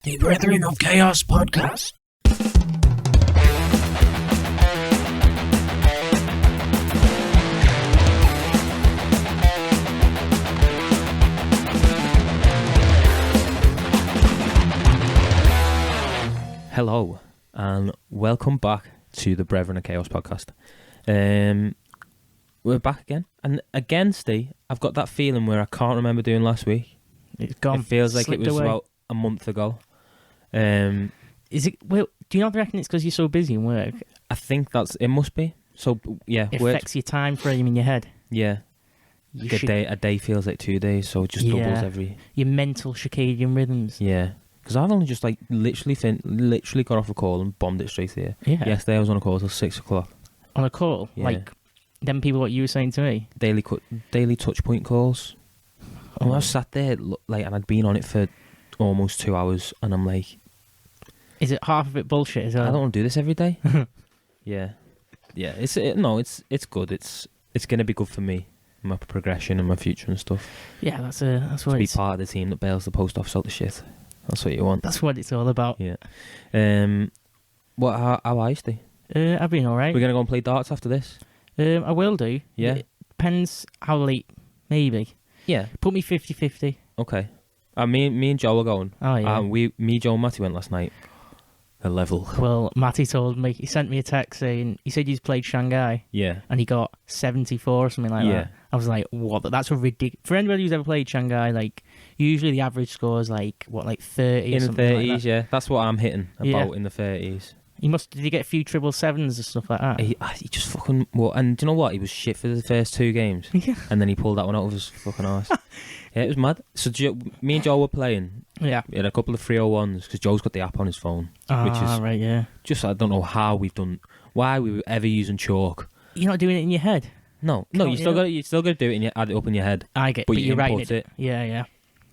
The Brethren of Chaos podcast. Hello, and welcome back to the Brethren of Chaos podcast. We're back again, and again, Steve, I've got that feeling where I can't remember doing last week. It's gone. It feels like it was away. about a month ago. Is it? Well, do you not reckon it's because you're so busy in work? I think it must be. So yeah, It affects your time frame in your head. Yeah, a day feels like 2 days, so it just doubles every. Your mental circadian rhythms. Yeah, because I've only just literally got off a call and bombed it straight here. Yeah. Yesterday I was on a call till 6 o'clock. On a call, Yeah. like them people what you were saying to me. Daily touch point calls. And I was sat there and I'd been on it for almost 2 hours, and I'm like, Is it half of it bullshit as well? I don't want to do this every day. Yeah. It's good. It's gonna be good for me, my progression and my future and stuff. Yeah, that's To what be it's. part of the team that bails the post office out the shit. That's what you want. That's what it's all about. Yeah. How are you, Steve? I've been all right. We're gonna go and play darts after this. I will do. Yeah. It depends how late. Maybe. Yeah. Put me 50-50. Okay. Me and Joe are going. Oh yeah. Me, Joe, and Matty went last night. A level. Well, Matty told me, he sent me a text saying, he said he's played Shanghai Yeah. and he got 74 or something like Yeah. that. I was like, what? That's a ridiculous. For anybody who's ever played Shanghai, like, usually the average score is like, 30 or In the something 30s, like that. yeah. That's what I'm hitting about Yeah. in the 30s. Did he get a few 777s and stuff like that? He just fucking... Well, and do you know what? He was shit for the first 2 games. Yeah. And then he pulled that one out of his fucking arse. Yeah, it was mad. So me and Joe were playing. Yeah. We had a couple of 301s because Joe's got the app on his phone. Which is right, yeah. just, I don't know why we were ever using chalk. You're not doing it in your head? No, Can't you still got to do it add it up in your head. I get But but you you're writing input it. Yeah,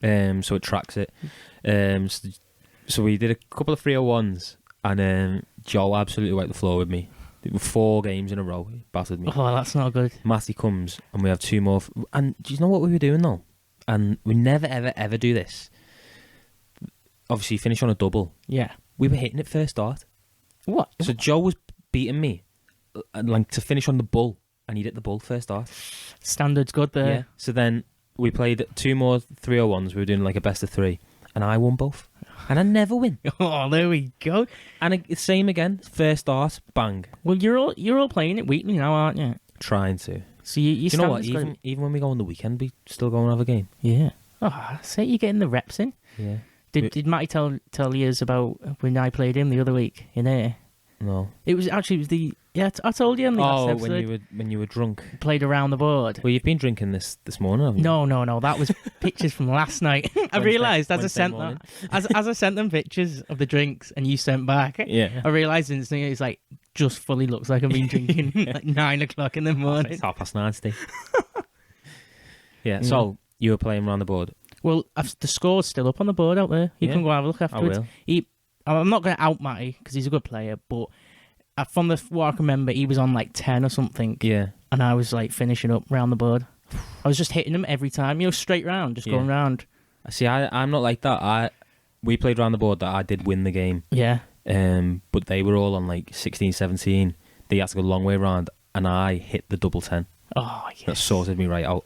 yeah. So it tracks it. So we did a couple of 301s, and Joe absolutely wiped the floor with me. 4 games in a row, he battered me. Oh, that's not good. Matty comes, and we have 2 more. And do you know what we were doing though? And we never ever do this. Obviously, finish on a double. Yeah. We were hitting it first start. What? So Joe was beating me, like to finish on the bull, and he'd hit the bull first start. Standard's good there. Yeah. So then we played 2 more 301s. We were doing like a best of 3, and I won both. And I never win. Oh, there we go. And same again. First start, bang. Well, you're all playing it weekly now, aren't you? Trying to. So you Do you know what? Even when we go on the weekend, we still go and have a game. Yeah. Oh, say you're getting the reps in. Yeah. Did Matty tell you about when I played him the other week in here? No. It was the I told you on the last episode. when you were drunk. Played around the board. Well, you've been drinking this morning, haven't you? No. That was pictures from last night. I realised as I sent morning. that, as I sent them pictures of the drinks and you sent back. Yeah. I realised instantly it's like just fully looks like I've been drinking at 9 o'clock in the morning. It's 9:30, Steve. Yeah. So you were playing around the board. Well, the score's still up on the board out there. You Yeah. can go have a look afterwards. I will. I'm not going to out Matty because he's a good player, but from what I can remember, he was on like 10 or something. Yeah. And I was like finishing up round the board. I was just hitting him every time, straight round, just going round. See, I'm not like that. We played around the board that I did win the game. Yeah. But they were all on like 16, 17. They had to go a long way round, and I hit the double 10. Oh, yes. That sorted me right out.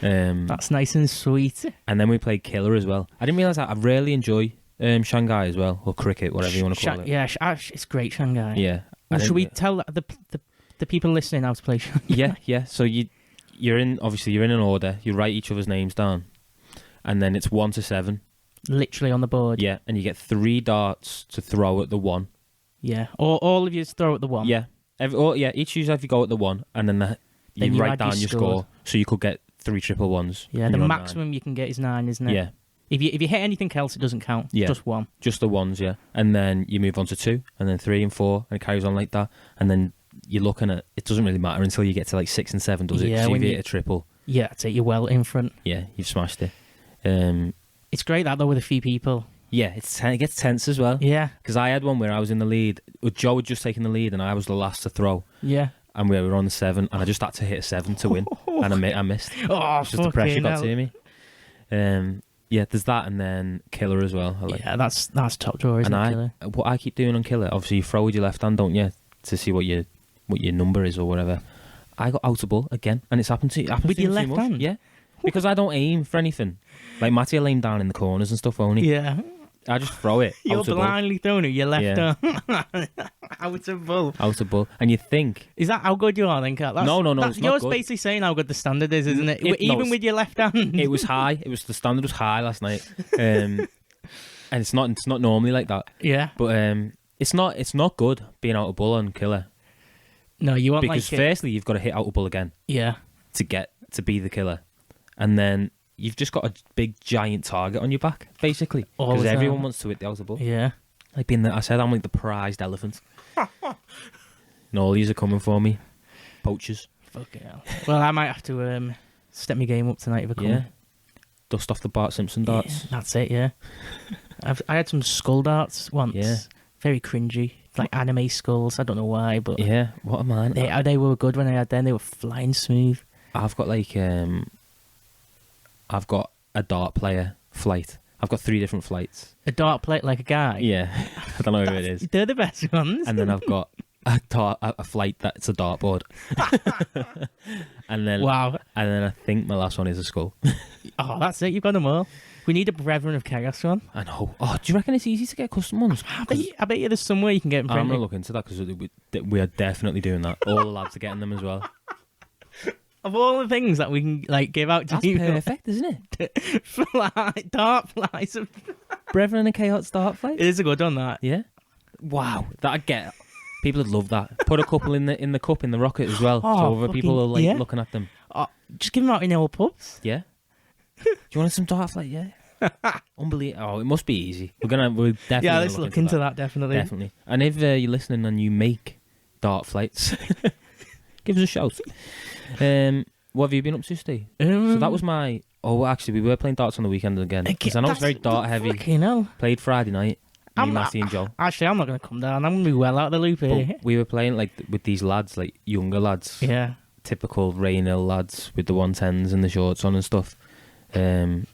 That's nice and sweet. And then we played Killer as well. I didn't realise that I really enjoy Shanghai as well, or cricket, whatever you want to call it. Yeah, it's great, Shanghai. Yeah. Well, should we tell the people listening how to play Shanghai? Yeah. So you're in an order. You write each other's names down, and then it's 1 to 7. Literally on the board. Yeah, and you get 3 darts to throw at the 1. Yeah, or all of you throw at the 1. Yeah. Each user have you go at the 1, and then you write down your score, so you could get 3 triple ones. Yeah, the maximum you can get is 9, isn't it? Yeah. If you hit anything else, it doesn't count. Yeah. Just 1. Just the 1s, yeah. And then you move on to 2, and then 3 and 4, and it carries on like that. And then you're looking at it doesn't really matter until you get to like 6 and 7, does it? Yeah, so when if you you hit a triple. Yeah, take you well in front. Yeah, you've smashed it. It's great that though with a few people. Yeah, it gets tense as well. Yeah. Because I had one where I was in the lead. Joe had just taken the lead, and I was the last to throw. Yeah. And we were on the 7, and I just had to hit a 7 to win, and I missed. Oh, Just the pressure got to me. Yeah, there's that, and then Killer as well. I like. Yeah, that's top drawer, isn't it? Killer? What I keep doing on Killer, obviously you throw with your left hand, don't you, to see what your number is or whatever. I got out of ball again, and it's happened to With your left much. hand? Yeah, because I don't aim for anything. Like Matty will aim down in the corners and stuff only. Yeah. I just throw it. You're out of blindly throwing it with your left Yeah. arm. Out of ball. Out of ball, and you think Is that how good you are then, Kat? No, it's not Yours good. basically saying how good the standard is, isn't it? No, Even with your left hand. it was high. The standard was high last night, and it's not normally like that. Yeah. But it's not good being out of ball on Killer, No, you want because like firstly you've got to hit out of ball again yeah. to be the Killer, and then you've just got a big giant target on your back basically, All because the time. everyone wants to hit the out of ball. Yeah. Like I'm like the prized elephant, and all these are coming for me, poachers. Fucking hell. Well, I might have to step my game up tonight if I come. Yeah, dust off the Bart Simpson darts. Yeah, that's it, yeah. I had some skull darts once. Yeah. Very cringy. Like anime skulls. I don't know why, but Yeah, what a man. they were good when I had them. They were flying smooth. I've got I've got a dart player flight. I've got 3 different flights. A dart plate like a guy. Yeah, I don't know who it is. They're the best ones. And then I've got a flight that's a dartboard. And then Wow. And then I think my last one is a skull. Oh, that's it. You've got them all. We need a Brethren of Chaos one. I know. Oh, do you reckon it's easy to get custom ones? I bet you there's somewhere you can get them I'm printed. gonna look into that, because we are definitely doing that. All the lads are getting them as well. Of all the things that we can like give out to That's people, perfect, isn't it? dart flies. Brethren and Chaos dart flight. It is a good one, that. Yeah. Wow, that'd get people would love that. Put a couple in the cup in the rocket as well, Oh, so other people are like yeah. looking at them. Oh, just give them out in the old pubs. Yeah. Do you want some dart flight? Yeah. Unbelievable. Oh, it must be easy. We're definitely. Yeah, let's gonna look into that. Definitely. Definitely. And if you're listening and you make dart flights, give us a shout. What have you been up to, Steve? So that was my. Oh, actually, we were playing darts on the weekend again, because I know it's very dart heavy. Fucking hell. Played Friday night. Me, Matty, and Joe. Actually, I'm not going to come down. I'm going to be well out of the loop here. But we were playing like with these lads, like younger lads. Yeah. Typical Raynhill lads with the 110s and the shorts on and stuff. And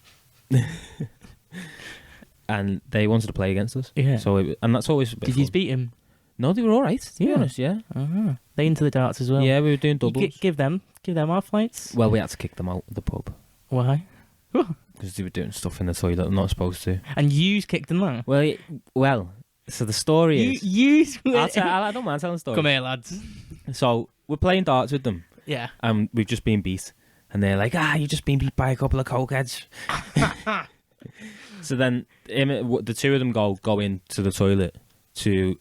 they wanted to play against us. Yeah. And that's always a bit Did fun. you beat him? No, they were all right, to be Yeah. honest, yeah. Uh-huh. They into the darts as well. Yeah, we were doing You doubles. give them our flights. Well, we had to kick them out of the pub Why? because they were doing stuff in the toilet they're not supposed to. And you kicked them out. Well, so the story is... I don't mind telling the story. Come here, lads. So, we're playing darts with them, Yeah. and we've just been beat. And they're like, you've just been beat by a couple of cokeheads. So then the 2 of them go into the toilet to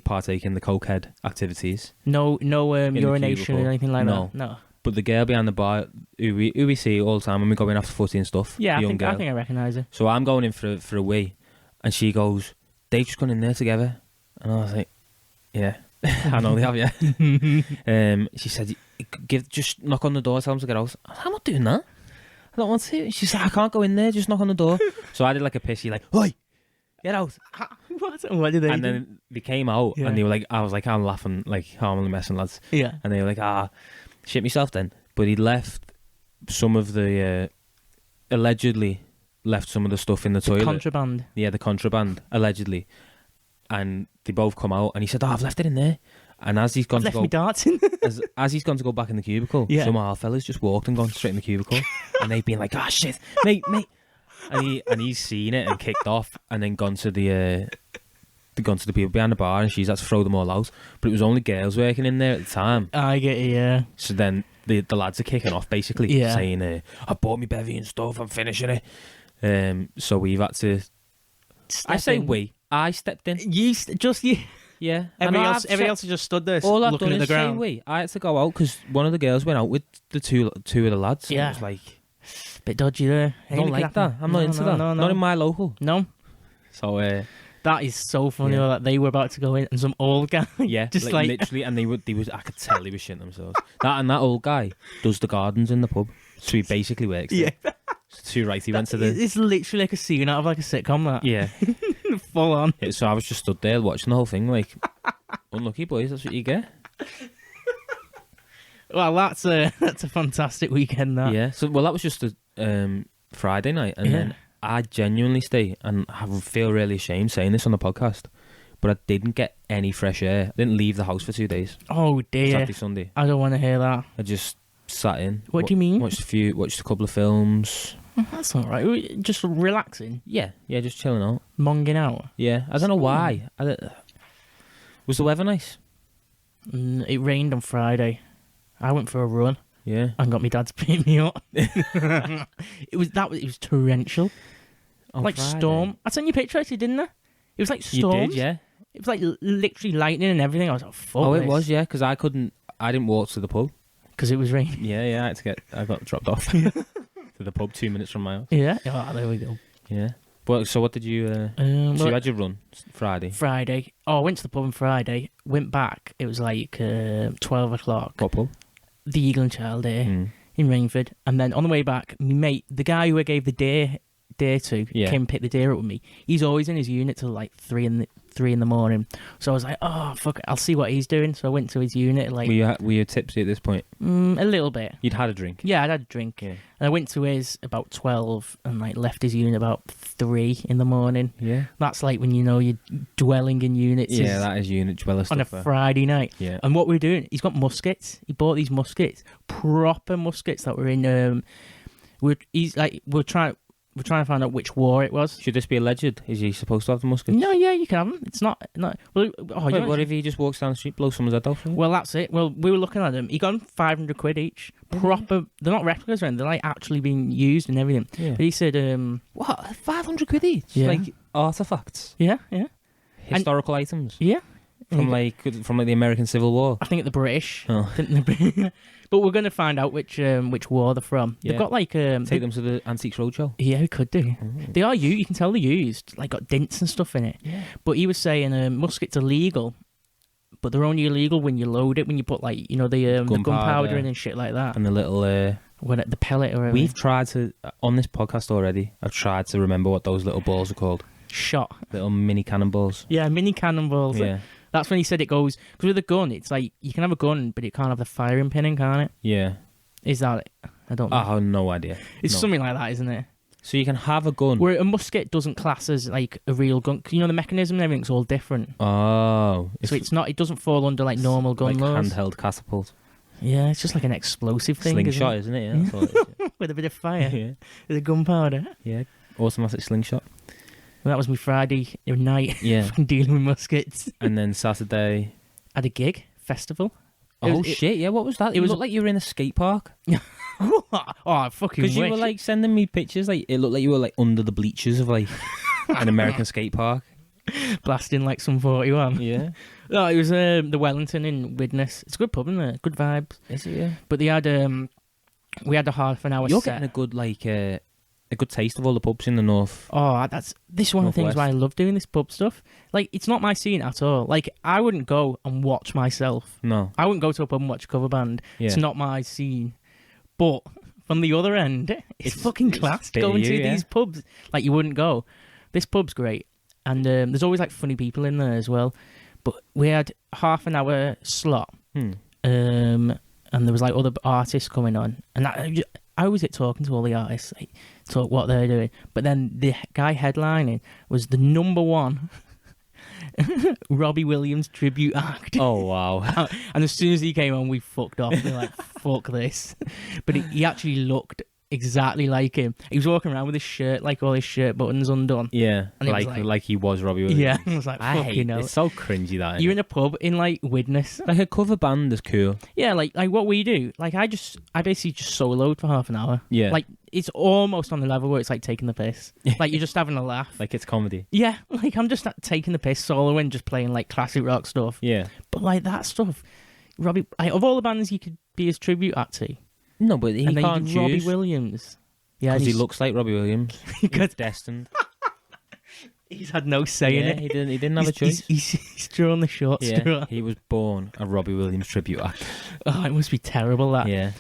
partake in the cokehead activities. No urination cubicle. or anything like No. that. No. But the girl behind the bar, who we see all the time when we go in after footy and stuff, Yeah, the I young think girl. I recognise her. So I'm going in for a wee, and she goes, they've just gone in there together. And I was like, yeah, I know they have, yeah. She said, just knock on the door, tell them to get out. I'm not doing that. I don't want to. She said, I can't go in there, just knock on the door. So I did like a pissy, like, oi, get out. What did they And do? then they came out, Yeah. and they were like, I was like, I'm laughing, like, how am I messing, lads? Yeah. And they were like, shit myself then. But he left some of the, allegedly left some of the stuff in the toilet. Contraband. Yeah, the contraband, allegedly. And they both come out, and he said, I've left it in there. And as he's gone Left to me go, darts in. as he's gone to go back in the cubicle, Yeah. some of our fellas just walked and gone straight in the cubicle. And they've been like, shit, mate. And he's seen it and kicked off, and then gone to the people behind the bar, and she's had to throw them all out. But it was only girls working in there at the time. I get it, yeah. So then the lads are kicking off, basically, Yeah. saying, I bought me bevy and stuff, I'm finishing it. So we've had to... I stepped in. You. Yeah. Everyone And else has just stood there all I've looking done at the is say ground. we. I had to go out because one of the girls went out with the two of the lads. Yeah. And it was like, Bit dodgy there. I don't like that. I'm not into that. Not in my local. No. So, That is so funny Yeah. though, that they were about to go in and some old guy. yeah, just like literally, and I could tell they were shitting themselves. That old guy does the gardens in the pub, so he basically works there. Yeah. It's too right. He went to the... It's literally like a scene out of like a sitcom, that. Yeah. Full on. Yeah, so I was just stood there watching the whole thing, like, unlucky boys, that's what you get. Well, that's a fantastic weekend, that. Yeah. So, well, that was just Friday night, and then I genuinely stay, and I feel really ashamed saying this on the podcast, but I didn't get any fresh air. I didn't leave the house for 2 days. Oh dear. Saturday, Sunday. I don't want to hear that. I just sat in. What do you mean? Watched a couple of films. Oh, that's all right. Just relaxing, Yeah, just chilling out. monging out. Yeah, I don't know why. Was the weather nice? It rained on Friday. I went for a run Yeah. and got my dad to pick me up. It was torrential, On like Friday. storm. I sent you a picture, actually, didn't I? It was like storms. You did, yeah. It was like literally lightning and everything. I was like, fuck. Oh, it was, yeah, because I didn't walk to the pub. Because it was raining. Yeah, I got dropped off to the pub 2 minutes from my house. Yeah. Oh, there we go. Yeah. Well, so what did you, so you had your run Friday? Friday. Oh, I went to the pub on Friday. Went back. It was like 12 o'clock. What pub? The Eagle and Child Day in Rainford. And then on the way back, my mate, the guy who I gave the deer to, came and picked the deer up with me. He's always in his unit till like 3 in the morning. So I was like, oh, fuck it, I'll see what he's doing. So I went to his unit. Like, Were you tipsy at this point? a little bit. You'd had a drink? Yeah, I'd had a drink. Yeah. And I went to his about 12 and like left his unit about 3 in the morning. Yeah. That's like when you know you're dwelling in units. Yeah, that is unit dweller stuff. On a Friday night. Yeah. And what we're doing, he's got muskets. He bought these muskets, proper muskets that were in. We're trying to find out which war it was. Should this be alleged? Is he supposed to have the muskets? No, yeah, you can have them. It's not. Well, Wait, what if he just walks down the street, blows someone's head off? Well, that's it. Well, we were looking at them. He got them £500 each. Proper. They're not replicas or anything. They're like actually being used and everything. Yeah. But he said, what? £500 each? Yeah. Like artifacts, yeah, historical items yeah. from the American Civil War. I think the British. Oh. But we're gonna find out which war they're from. Yeah. They've got like Take them to the Antiques Roadshow. Yeah, we could do. Oh. They are used. You can tell they're used. Like got dents and stuff in it. Yeah. But he was saying muskets are legal, but they're only illegal when you load it. When you put like the gunpowder in and shit like that. And the little The pellet or we've tried to on this podcast already. I've tried to remember what those little balls are called. Shot. Little mini cannonballs. Yeah, mini cannonballs. Yeah. That's when he said it goes because with a gun, it's like you can have a gun, but it can't have the firing pin in, can it? Yeah. Is that it? I don't know. I have no idea. It's No. something like that, isn't it? So you can have a gun. Where a musket doesn't class as like a real gun. 'Cause, the mechanism and everything's all different. Oh. So it's not. It doesn't fall under like normal gun like laws. handheld catapult. Yeah, it's just like an explosive thing. Slingshot, isn't it? Yeah. That's all it is. With a bit of fire. Yeah. With a gunpowder. Yeah. Automatic slingshot. Well, that was my Friday night. Yeah. Dealing with muskets. And then Saturday. Had a gig festival. Shit! Yeah, what was that? It was- looked like you were in a skate park. Oh, I fucking Because you wish. were like sending me pictures, like it looked like you were like under the bleachers of like an American skate park. Blasting like some 41. Yeah, No, it was the Wellington in Widnes. It's a good pub, isn't it? Good vibes. is it? Yeah. But they had we had a half an hour You're set. getting a good a good taste of all the pubs in the north. Oh, this is one of the things Northwest. why I love doing this pub stuff. Like, it's not my scene at all. Like, I wouldn't go and watch myself. No. I wouldn't go to a pub and watch a cover band. Yeah. It's not my scene. But from the other end, it's fucking class bit of going you, to yeah. these pubs. Like, you wouldn't go. This pub's great. And there's always, like, funny people in there as well. But we had half an hour slot. And there was, like, other artists coming on. And I always get talking to all the artists, like, talk what they're doing. But then the guy headlining was the number one Robbie Williams tribute act. Oh wow! And as soon as he came on, we fucked off. We were like, fuck this. But he actually looked exactly like him. He was walking around with his shirt, like all his shirt buttons undone. Yeah, And it was like he was Robbie Williams. Yeah, I was like, I hate fucking hell. It's so cringy that. You're in a pub in like Widnes. Like a cover band is cool. Yeah, like what we do. Like I basically just soloed for half an hour. Yeah. Like it's almost on the level where it's like taking the piss. Like you're just having a laugh. Like it's comedy. Yeah, like I'm just taking the piss soloing, just playing like classic rock stuff. Yeah. But like that stuff, Robbie, of all the bands you could be his tribute act to, No, but he and then can't you do Robbie choose Williams. Yeah, because and he he's- looks like Robbie Williams. He's destined. He's had no say in Yeah, it. he didn't have a choice. He's drawn the short straw. Yeah, he was born a Robbie Williams tribute act. Oh, it must be terrible that. Yeah,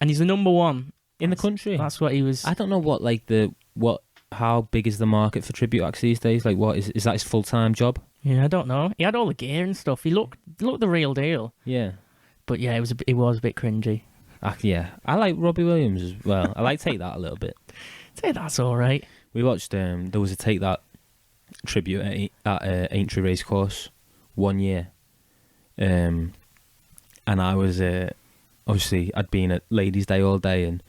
And he's the number one in the country. That's what he was. I don't know how big is the market for tribute acts these days? Like, what is that his full time job? Yeah, I don't know. He had all the gear and stuff. He looked the real deal. Yeah, But yeah, it was a bit cringy. yeah. I like Robbie Williams as well. I like Take That a little bit. Say that's all right. We watched. There was a Take That tribute at Aintree Racecourse one year, and I was obviously I'd been at Ladies' Day all day and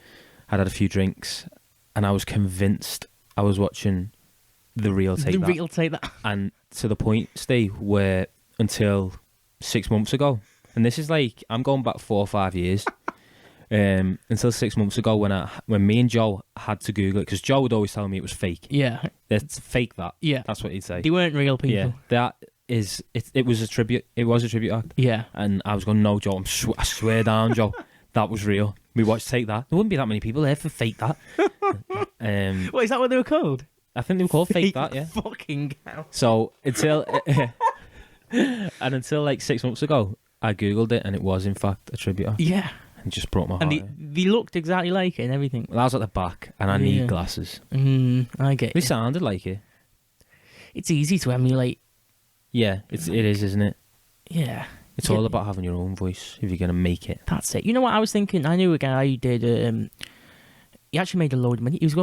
I'd had a few drinks, and I was convinced I was watching the real Take That. The real Take That. And to the point, Steve, where until 6 months ago, and this is like I'm going back 4 or 5 years. Until 6 months ago, when me and Joe had to Google it, because Joe would always tell me it was fake. Yeah. It's fake that. Yeah. That's what he'd say. They weren't real people. Yeah, that is it. It was a tribute. It was a tribute act. Yeah. And I was going, no, Joe. I swear down, Joe, that was real. We watched Take That. There wouldn't be that many people there for Fake That. What, is that what they were called? I think they were called Fake That. Yeah. Fucking hell. So until like 6 months ago, I googled it, and it was in fact a tribute act. Yeah. And just brought my heart. And they looked exactly like it and everything. Well, I was at the back, and I need glasses. I get They it. sounded like it. It's easy to emulate. Yeah, it is, isn't it? Yeah. It's all about having your own voice if you're going to make it. That's it. You know what I was thinking? I knew a guy who did. He actually made a load of money. He was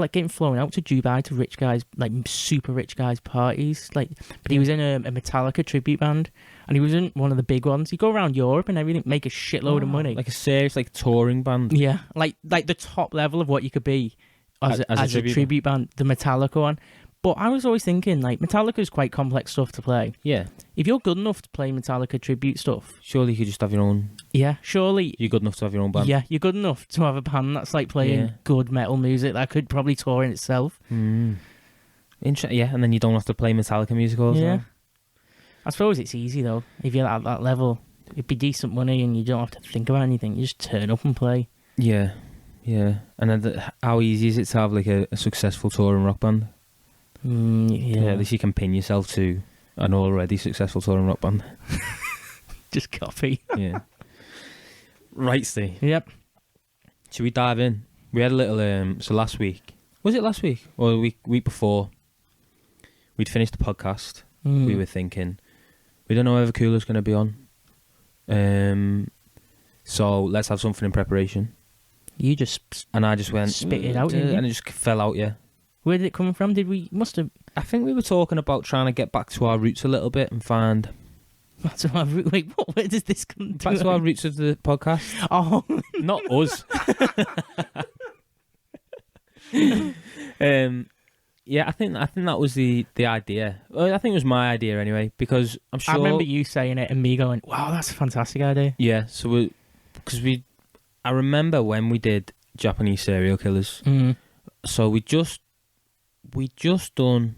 getting flown out to Dubai to rich guys, like super rich guys' parties. But he was in a Metallica tribute band, and he was in one of the big ones. He'd go around Europe and everything, make a shitload of money. Like a serious, touring band. Yeah, like the top level of what you could be as a tribute band, the Metallica one. But I was always thinking, Metallica is quite complex stuff to play. Yeah. If you're good enough to play Metallica tribute stuff... Surely you could just have your own... Yeah, surely... You're good enough to have your own band? Yeah, you're good enough to have a band that's playing good metal music that could probably tour in itself. Yeah, and then you don't have to play Metallica music all the time. I suppose it's easy, though. If you're at that level, it'd be decent money and you don't have to think about anything. You just turn up and play. Yeah, yeah. And then how easy is it to have, a successful touring rock band? Yeah. At least you can pin yourself to an already successful touring rock band. Just copy. Yeah. Right, Steve. Yep. Should we dive in? We had a little... so last week... Was it last week? Or the week before? We'd finished the podcast. We were thinking, we don't know whether Cooler's going to be on. So let's have something in preparation. You just... And I just went... Spit it out, didn't you? And it just fell out, yeah. Where did it come from? Must have... I think we were talking about trying to get back to our roots a little bit and find... Wait, what? Where does this come back to our roots of the podcast? Oh. Not us. Yeah, I think that was the idea. Well, I think it was my idea anyway, because I'm sure... I remember you saying it and me going, wow, that's a fantastic idea. Yeah, so I remember when we did Japanese serial killers. So we just done...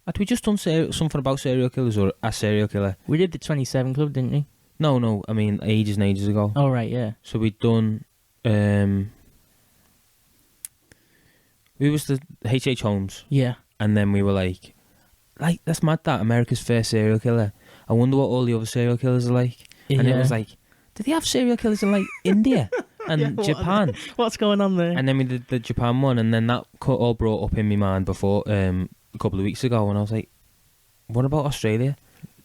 Had we just done something about serial killers or a serial killer? We did the 27 Club, didn't we? No, I mean ages and ages ago. Oh, right, yeah. So we'd done... we was the H.H. Holmes. Yeah. And then we were like, that's mad, that America's first serial killer. I wonder what all the other serial killers are like. Yeah. And it was like, did they have serial killers in India and Japan? What's going on there? And then we did the Japan one, and then that all brought up in my mind before a couple of weeks ago, and I was like, what about Australia?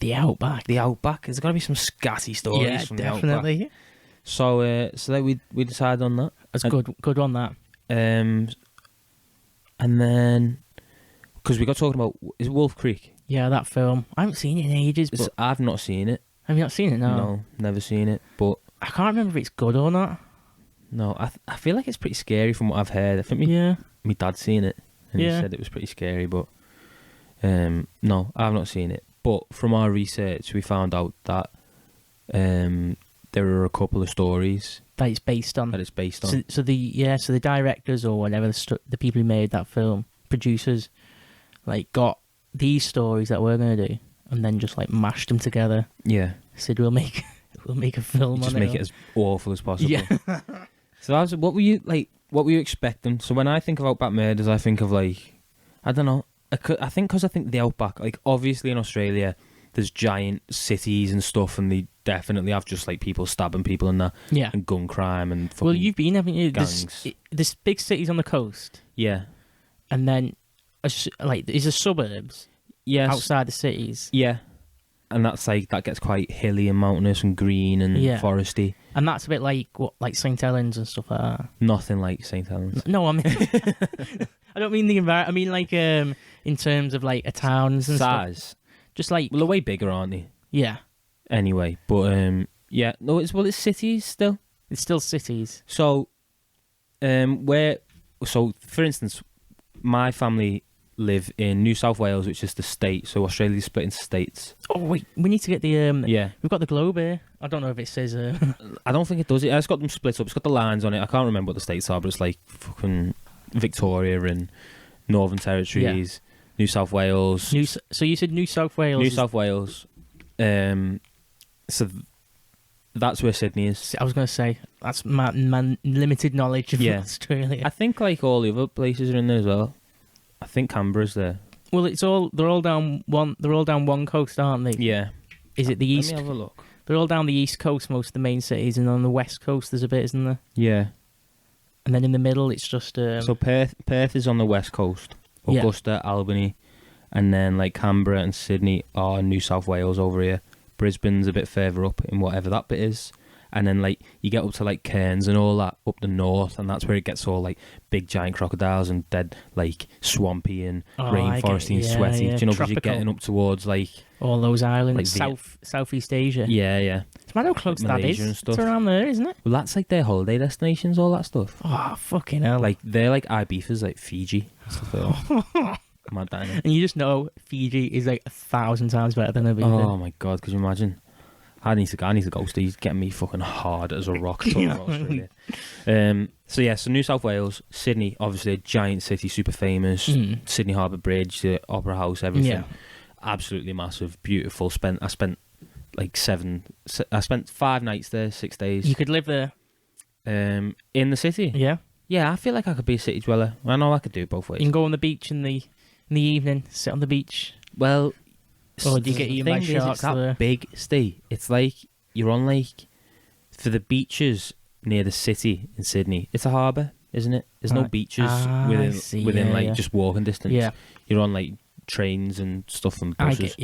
The Outback. The Outback. There's got to be some scatty stories from definitely. The Outback. So then we decided on that. That's good on that. And then, because we got talking about, is it Wolf Creek? Yeah, that film. I haven't seen it in ages, but... I've not seen it. Have you not seen it? No, never seen it, but... I can't remember if it's good or not. No, I feel like it's pretty scary from what I've heard. I think my dad's seen it, and he said it was pretty scary, but... no, I've not seen it. But from our research, we found out that there are a couple of stories... That it's based on. So the directors or whatever, the people who made that film, producers, got these stories that we're going to do, and then just mashed them together. Yeah. Said we'll make a film on it. Just make it as awful as possible. Yeah. So what were you expecting? So when I think of Outback Murders, I think of I don't know. I think the Outback, obviously in Australia, there's giant cities and stuff, and they definitely have just people stabbing people and that. Yeah. And gun crime and fucking... Well, you've been, haven't you? Gangs. There's big cities on the coast. Yeah. And then, is there suburbs? Yes. Outside the cities. Yeah. and that's like that gets quite hilly and mountainous and green and foresty. And that's a bit like St Helens and stuff like that. Nothing like St Helens. No, I mean, I don't mean the environment. I mean like in terms of like a towns and size. Stuff. Just like Well, they're way bigger, aren't they? Yeah. Anyway, but yeah, no, it's cities still. It's still cities. So, for instance, my family live in New South Wales, which is the state. So Australia's split into states. Oh wait, we need to get the yeah. We've got the globe here. I don't know if it says. I don't think it does. It's got them split up. It's got the lines on it. I can't remember what the states are, but it's like fucking Victoria and Northern Territories, New South Wales. So you said New South Wales. New South Wales. So that's where Sydney is. I was going to say that's my limited knowledge of Australia. I think like all the other places are in there as well. I think Canberra's there. Well, they're all down one coast, aren't they? Yeah. Is it the east? Let me have a look. They're all down the east coast, most of the main cities, and on the west coast there's a bit, isn't there? Yeah. And then in the middle it's just. So Perth is on the west coast. Augusta, Albany, and then like Canberra and Sydney are New South Wales over here. Brisbane's a bit further up in whatever that bit is. And then like you get up to like Cairns and all that up the north, and that's where it gets all like big giant crocodiles and dead like swampy and rainforesty and sweaty. Do you know, because you're getting up towards like all those islands, like Southeast Asia. Yeah. It's mad how close that is. And stuff. It's around there, isn't it? Well, that's like their holiday destinations, all that stuff. Oh fucking hell! Like they're like Ibizas, like Fiji. Stuff like that. Mad that, innit? And you just know Fiji is like 1,000 times better than Ibiza. Oh my god, could you imagine? I need to go. He's getting me fucking hard as a rock. Australia. So New South Wales, Sydney, obviously a giant city, super famous. Sydney Harbour Bridge, the Opera House, everything. Yeah. Absolutely massive, beautiful. I spent 5 nights there, 6 days. You could live there. In the city. Yeah. Yeah, I feel like I could be a city dweller. I know I could do it both ways. You can go on the beach in the evening, sit on the beach. Well. Or do you get eaten by sharks? It's that big stay. It's like you're on like for the beaches near the city in Sydney. It's a harbour, isn't it? There's no beaches within just walking distance. Yeah, you're on like trains and stuff and buses.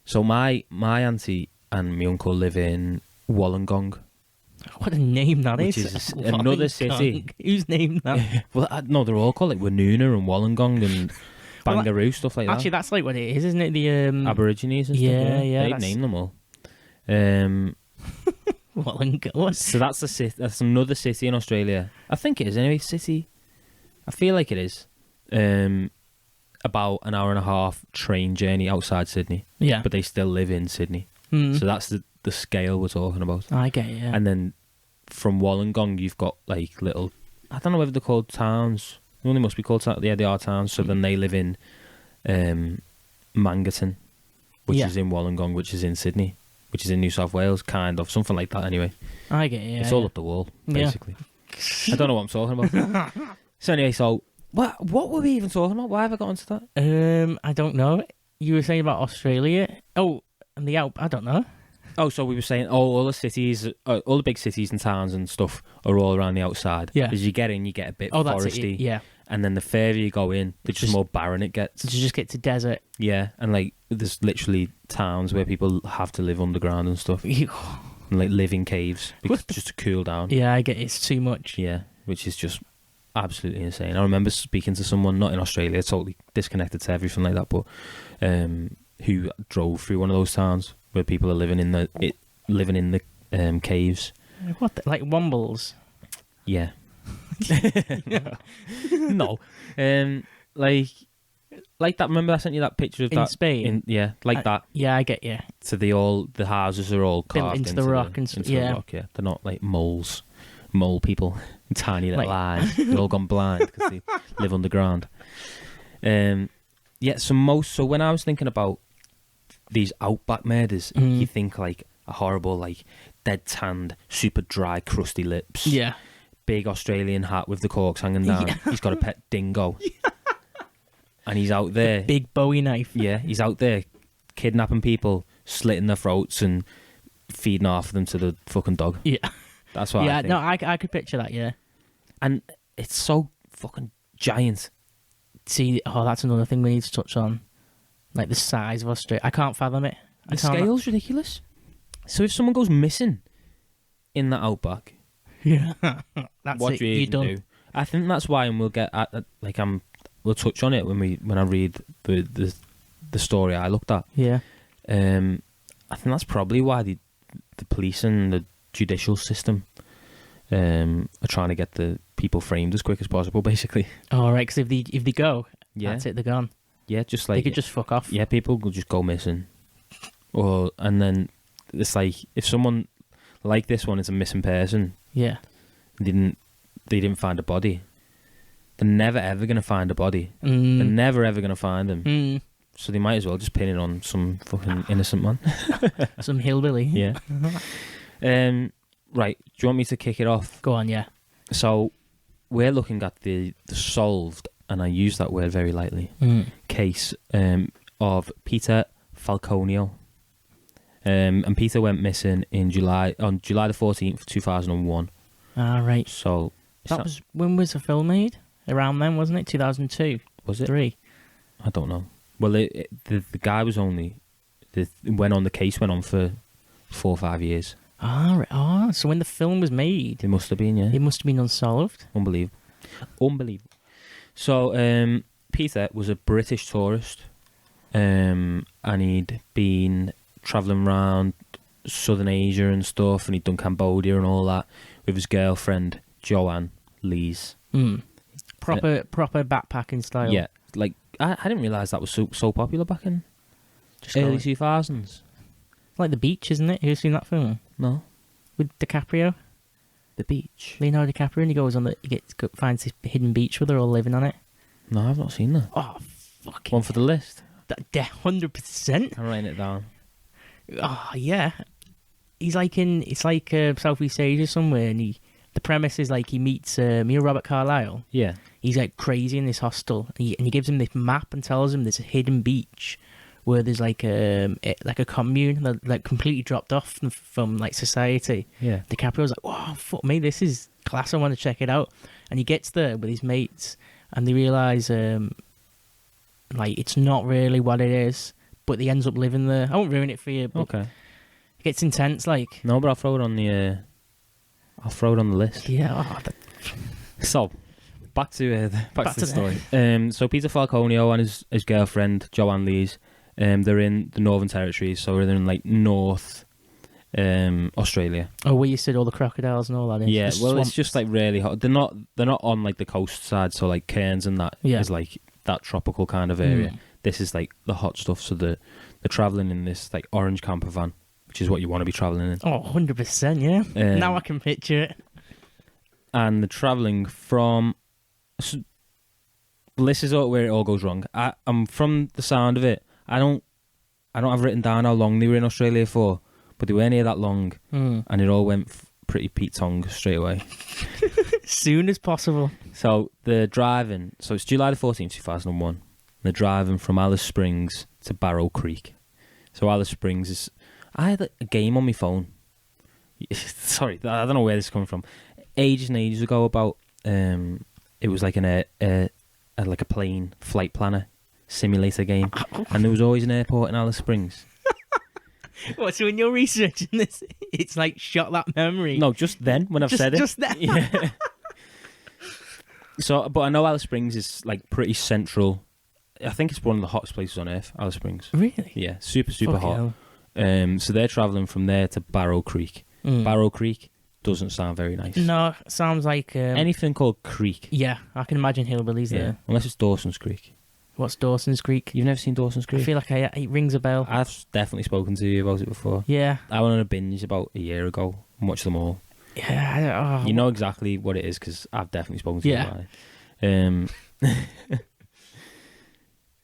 So my auntie and my uncle live in Wollongong. What a name that is! Which is another city. Who's named that? Well, no, they're all called like Woonona and Wollongong and. Bangaroo, stuff like that. Actually, that's like what it is, isn't it? The Aborigines and stuff. Yeah. They've named them all. So that's the city. That's another city in Australia. I think it is anyway. City. I feel like it is. About an hour and a half train journey outside Sydney. Yeah. But they still live in Sydney. So that's the scale we're talking about. I get it. Yeah. And then from Wollongong, you've got like little. I don't know whether they're called towns. Well, they must be called towns. Yeah, they are towns. So then they live in Mangaton, which is in Wollongong, which is in Sydney, which is in New South Wales, kind of. Something like that anyway. I get it, yeah. It's all up the wall, basically. I don't know what I'm talking about. So anyway, what were we even talking about? Why have I got onto that? I don't know. You were saying about Australia. Oh, and the I don't know. Oh, so we were saying, all the cities, all the big cities and towns and stuff are all around the outside. Yeah. As you get in, you get a bit foresty. That's it, yeah. And then the further you go in, the just more barren it gets. You just get to desert. Yeah, and like there's literally towns where people have to live underground and stuff. And like live in caves just to cool down. Yeah, I get it. It's too much. Yeah, which is just absolutely insane. I remember speaking to someone, not in Australia, totally disconnected to everything like that, but who drove through one of those towns where people are living in the caves. What, like Wombles? Yeah. No. Like that. Remember I sent you that picture of in that Spain? That. Yeah, I get you. So the houses are all carved into the rock and stuff. Yeah. The rock, yeah. They're not like mole people, tiny little eyes. They've all gone blind because they live underground. Yeah. So when I was thinking about these Outback murders, you think like a horrible, like dead tanned, super dry, crusty lips. Yeah. Big Australian hat with the corks hanging down. Yeah. He's got a pet dingo. Yeah. And he's out there. Big Bowie knife. Yeah, he's out there kidnapping people, slitting their throats and feeding half of them to the fucking dog. Yeah. That's what I think. No, I could picture that, yeah. And it's so fucking giant. See, that's another thing we need to touch on. Like the size of Australia. I can't fathom it. The scale's ridiculous. So if someone goes missing in that Outback, Yeah. That's what it. do you You're even done. do? I think that's why, and we'll get we'll touch on it when I read the story I looked at. Yeah. I think that's probably why the police and the judicial system are trying to get the people framed as quick as possible, basically. All right, because if they go, Yeah. that's it. They're gone. Yeah, just They like could just fuck off. yeah, people will just go missing, and then it's like if someone like this one is a missing person, Yeah. they didn't find a body. They're never ever gonna find a body. They're Mm. never ever gonna find them. Mm. So they might as well just pin it on some fucking innocent man. Some hillbilly. Yeah. Right. Do you want me to kick it off? Go on, yeah. So we're looking at the solved, and I use that word very lightly, case of Peter Falconio. And Peter went missing on July the 14th, 2001. All right. So That was when was the film made? Around then, wasn't it? 2002. was it? 3. I don't know. Well, the guy was only the case went on for 4 or 5 years. Ah, right. Oh, so when the film was made, It must have been, yeah. it must have been unsolved. Unbelievable. So Peter was a British tourist, and he'd been travelling around Southern Asia and stuff, and he'd done Cambodia and all that with his girlfriend Joanne Lees. Proper backpacking style. Yeah, like I didn't realise that was so popular back in Just early going- 2000s. It's like The Beach, isn't it? You've seen that film No, with DiCaprio, The Beach. Leonardo DiCaprio, and he goes on finds this hidden beach where they're all living on it. No, I've not seen that. Oh, fucking One for the list. 100%. I'm writing it down. Oh yeah, it's like Southeast Asia somewhere, and the premise is like he meets Robert Carlyle. Yeah. He's like crazy in this hostel, and he gives him this map and tells him there's a hidden beach where there's like a commune that like completely dropped off from like society. Yeah. DiCaprio's like, "Wow, fuck me, this is class. I want to check it out." And he gets there with his mates, and they realise like it's not really what it is, but he ends up living there. I won't ruin it for you, but Okay. it gets intense. Like, No, but I'll throw it on the list. yeah, So, back to the story. the- So Peter Falconio and his girlfriend Joanne Lees, they're in the Northern Territory, so they're in like North Australia. oh, where you said all the crocodiles and all that. Yeah, The well, swamps. it's just like really hot. They're not on like the coast side, so like Cairns and that is Yeah. like that tropical kind of area. Mm. This is like the hot stuff. So they're traveling in this like orange camper van, which is what you want to be traveling in. Oh, 100%, yeah. Now I can picture it. And they're traveling from. So, this is where it all goes wrong. I'm from the sound of it. I don't have written down how long they were in Australia for, but they weren't here that long, and it all went pretty Pete Tong straight away. Soon as possible. So they're driving. So it's July the 14th, 2001. They're driving from Alice Springs to Barrow Creek. So Alice Springs is. I had a game on my phone. Sorry, I don't know where this is coming from. Ages and ages ago, about it was like like a plane flight planner simulator game, and there was always an airport in Alice Springs. What, so when you're researching this, it's like shot that memory? No, just then when I've said it. Just then? Yeah. So, but I know Alice Springs is like pretty central. I think it's one of the hottest places on earth, Alice Springs. Really? Yeah, super Fucking hot. hell. So they're travelling from there to Barrow Creek. Barrow Creek doesn't sound very nice. No, sounds like... Anything called creek. Yeah, I can imagine hillbillies there. Unless it's Dawson's Creek. What's Dawson's Creek? You've never seen Dawson's I Creek? feel like it rings a bell. I've definitely spoken to you about it before. Yeah. I went on a binge about a year ago and watched them all. Yeah. You know exactly what it is because I've definitely spoken to you about it.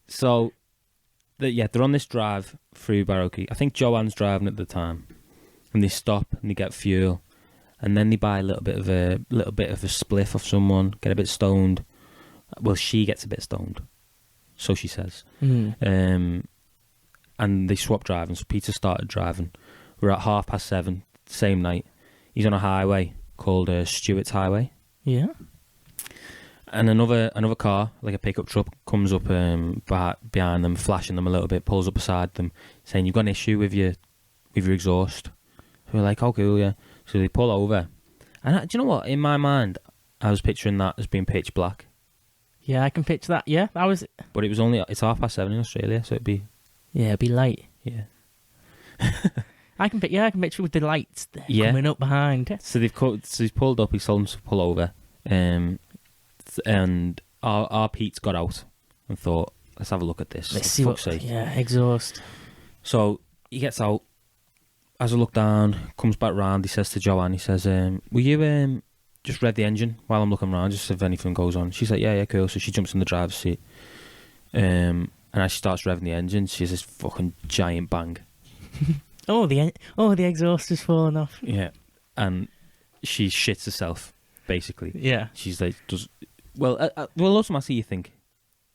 So, they're on this drive through Barrow Creek. I think Joanne's driving at the time, and they stop and they get fuel, and then they buy a little bit of a spliff off someone, get a bit stoned. Well, she gets a bit stoned, so she says. And they swap driving. So Peter started driving. We're at 7:30, same night. He's on a highway called Stewart's Highway. Yeah. And another car, like a pickup truck, comes up behind them, flashing them a little bit, pulls up beside them, saying, "You've got an issue with your exhaust." So we're like, "Oh, cool, yeah." So they pull over. And do you know what? In my mind, I was picturing that as being pitch black. Yeah, I can picture that. Yeah, that was... But it's 7:30 in Australia, so it'd be... Yeah, it'd be late. Yeah. I can picture with the lights coming up behind. So he's pulled up, he's told them to pull over. And our Pete's got out and thought, let's have a look at this. Let's see what... Yeah, exhaust. So he gets out, has a look down, comes back round, he says to Joanne, he says, will you just rev the engine while I'm looking around, just if anything goes on? She's like, yeah, cool. So she jumps in the driver's seat. And as she starts revving the engine, she has this fucking giant bang. The exhaust has fallen off. Yeah. And she shits herself, basically. Yeah. She's like, automatically you think,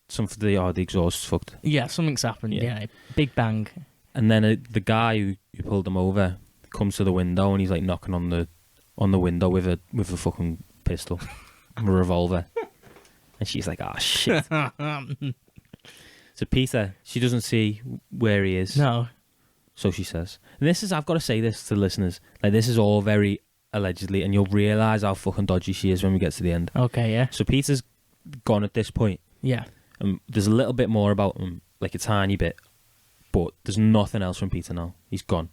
the exhaust's fucked. Yeah, something's happened. Yeah, big bang. And then the guy who pulled them over comes to the window and he's like knocking on the window with a fucking pistol, a revolver, and she's like, "Oh shit!" So Peter, she doesn't see where he is. No. So she says, and I've got to say this to the listeners, like this is all very allegedly, and you'll realise how fucking dodgy she is when we get to the end. Okay, yeah. So Peter's gone at this point. Yeah. There's a little bit more about him, like a tiny bit. But there's nothing else from Peter now. He's gone.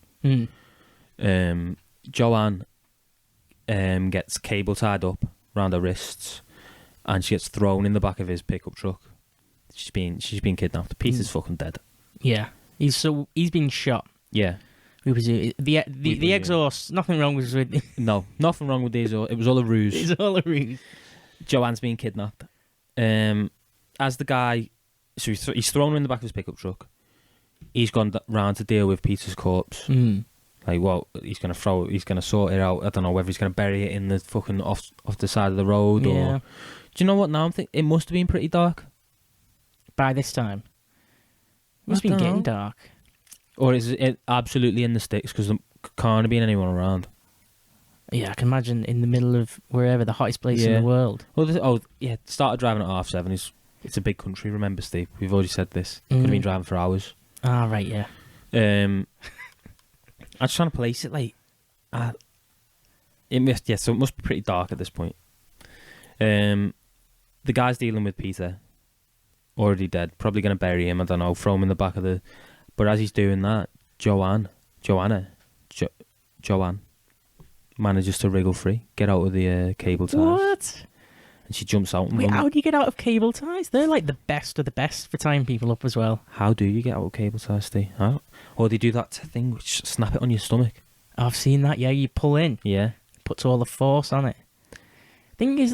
Joanne gets cable tied up around her wrists, and she gets thrown in the back of his pickup truck. She's been kidnapped. Peter's fucking dead. Yeah, he's been shot. Yeah, we presume the exhaust. Nothing wrong with it. No, nothing wrong with the exhaust. It was all a ruse. It's all a ruse. Joanne's been kidnapped. As the guy, so he's thrown in the back of his pickup truck. He's gone round to deal with Peter's corpse. Like, well, he's gonna sort it out. I don't know whether he's gonna bury it in the fucking off the side of the road or. Do you know what? Now I'm thinking it must have been pretty dark by this time. It must have been getting dark. Or is it absolutely in the sticks because there can't have been anyone around? Yeah, I can imagine in the middle of wherever, the hottest place in the world. Well, started driving at 7:30. It's a big country. Remember, Steve? We've already said this. Could have been driving for hours. Ah, right, yeah. I was trying to place it like, so it must be pretty dark at this point. The guy's dealing with Peter, already dead, probably going to bury him, I don't know, throw him in the back of the... But as he's doing that, Joanne manages to wriggle free, get out of the cable ties. What? And she jumps out and Wait, how do you get out of cable ties? They're like the best of the best for tying people up as well. How do you get out of cable ties, Steve? How? Or they do that thing which snap it on your stomach. I've seen that, yeah. You pull in. Yeah. Puts all the force on it. Thing is,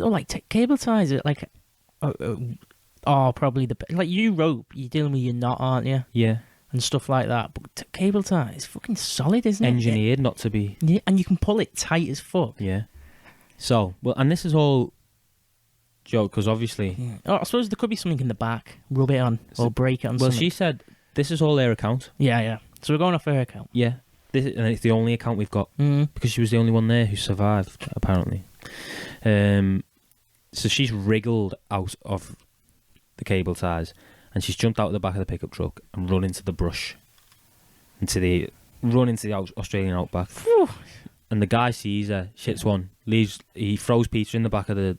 cable ties are like... probably the... Like, you rope, you're dealing with your knot, aren't you? Yeah. And stuff like that. But cable tie is fucking solid, isn't it? Engineered not to be... Yeah, and you can pull it tight as fuck. Yeah. So, well, and this is all... Joe, because obviously... Yeah. Oh, I suppose there could be something in the back. Rub it on or break it on something. Well, she said this is all their account. Yeah. So we're going off her account. Yeah. And it's the only account we've got. Because she was the only one there who survived, apparently. So she's wriggled out of the cable ties and she's jumped out of the back of the pickup truck and run into the brush. Run into the Australian Outback. Whew. And the guy sees her, shits one, he throws Peter in the back of the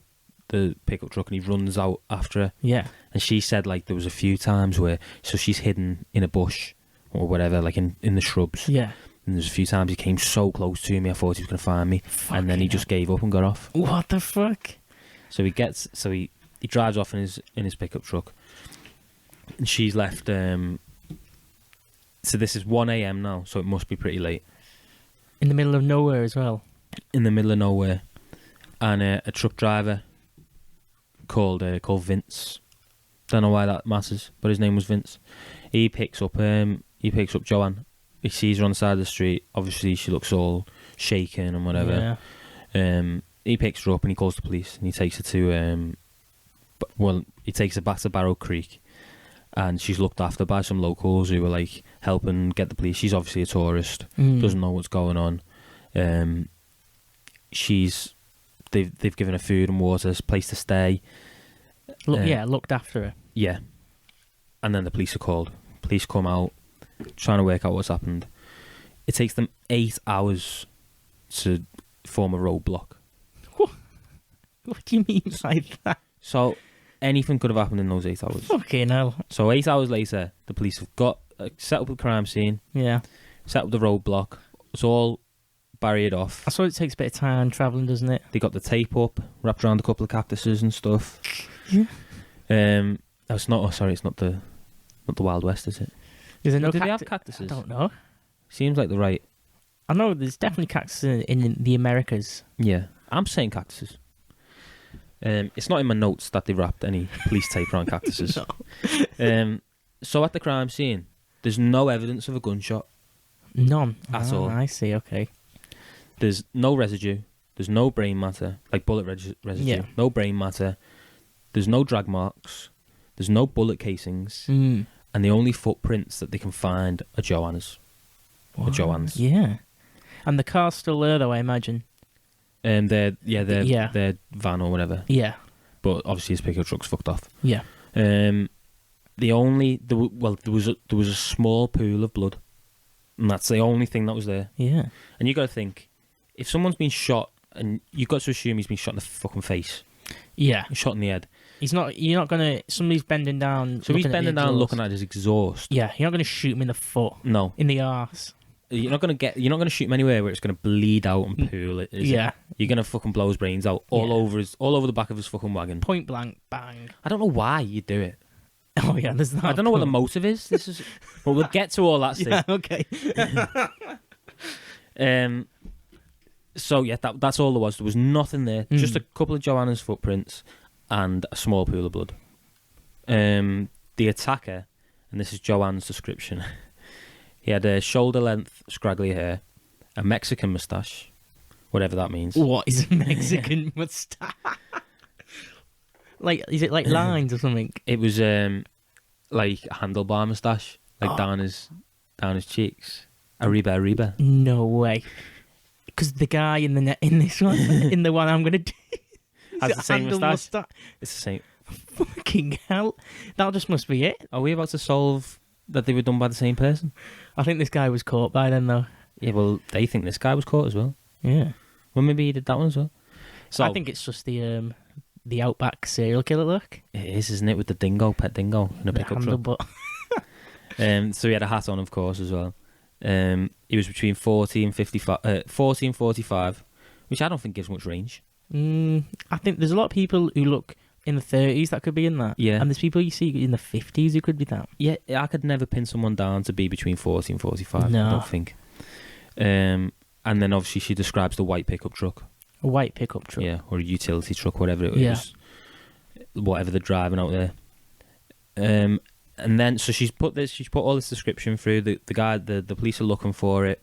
pickup truck and he runs out after her. Yeah. And she said like there was a few times where she's hidden in a bush or whatever, like in the shrubs. Yeah. And there's a few times he came so close to me I thought he was going to find me. And then he just gave up and got off. What the fuck? So he drives off in his pickup truck. And she's left so this is 1 a.m. now, so it must be pretty late. In the middle of nowhere as well. In the middle of nowhere. And a truck driver called Vince. Don't know why that matters, but his name was Vince. He picks up Joanne. He sees her on the side of the street. Obviously, she looks all shaken and whatever. Yeah. He picks her up and he calls the police and he takes her to he takes her back to Barrow Creek, and she's looked after by some locals who were like helping get the police. She's obviously a tourist, doesn't know what's going on. They've given her food and water, a place to stay. Looked after her. Yeah. And then the police are called. Police come out, trying to work out what's happened. It takes them 8 hours to form a roadblock. What do you mean by that? So anything could have happened in those 8 hours. Fucking hell. So 8 hours later, the police have got set up the crime scene, Yeah. set up the roadblock. It's all barriered off. I suppose it takes a bit of time travelling, doesn't it? They got the tape up, wrapped around a couple of cactuses and stuff. Yeah. It's not. Oh, sorry, it's not the Wild West, is it? Is there no Do they have cactuses? I don't know. Seems like they're right. I know there's definitely cactuses in the Americas. Yeah, I'm saying cactuses. It's not in my notes that they wrapped any police tape around cactuses. No. So at the crime scene, there's no evidence of a gunshot. None. At all. I see, okay. There's no residue. There's no brain matter, like bullet residue. Yeah. No brain matter. There's no drag marks. There's no bullet casings. Mm. And the only footprints that they can find are Joanna's. Or Joanne's. Yeah. And the car's still there, though, I imagine. Their van or whatever. Yeah. But obviously his pickup truck's fucked off. Yeah. There was a small pool of blood, and that's the only thing that was there. Yeah. And you got to think, if someone's been shot, and you've got to assume he's been shot in the fucking face, Yeah. shot in the head. You're not gonna. Somebody's bending down. So he's bending down, looking at his exhaust. Yeah. You're not gonna shoot him in the foot. No, In the arse. you're not gonna shoot him anywhere where it's gonna bleed out and pool. Yeah. You're gonna fucking blow his brains out all over the back of his fucking wagon. Point blank, bang. I don't know why you do it. Oh yeah, there's that. I don't know what the motive is. Well, we'll get to all that. Yeah. Okay. So yeah, that's all there was. There was nothing there. Just a couple of Joanna's footprints and a small pool of blood. The attacker, and this is Joanne's description. He had a shoulder-length, scraggly hair, a Mexican moustache, whatever that means. What is a Mexican moustache? Like, is it like lines or something? It was like a handlebar moustache, like down his cheeks. Arriba. No way. Because the guy in this one, in the one I'm gonna do, has the same handle moustache. It's the same. Fucking hell! That just must be it. Are we about to solve that they were done by the same person? I think this guy was caught by then, though. Yeah, well, they think this guy was caught as well. Yeah. Well, maybe he did that one as well. So I think it's just the Outback serial killer look. it is, isn't it, with the pet dingo in a pickup truck. But So he had a hat on, of course, as well. He was between 40 and 45, which I don't think gives much range. I think there's a lot of people who look in the 30s that could be in that. Yeah. And there's people you see in the 50s who could be that. Yeah, I could never pin someone down to be between 40 and 45, No. I don't think. And then obviously she describes the white pickup truck. A white pickup truck. Yeah, or a utility truck, whatever it Yeah. was. Whatever they're driving out there. And then, so she's put all this description through. The guy, the police are looking for it.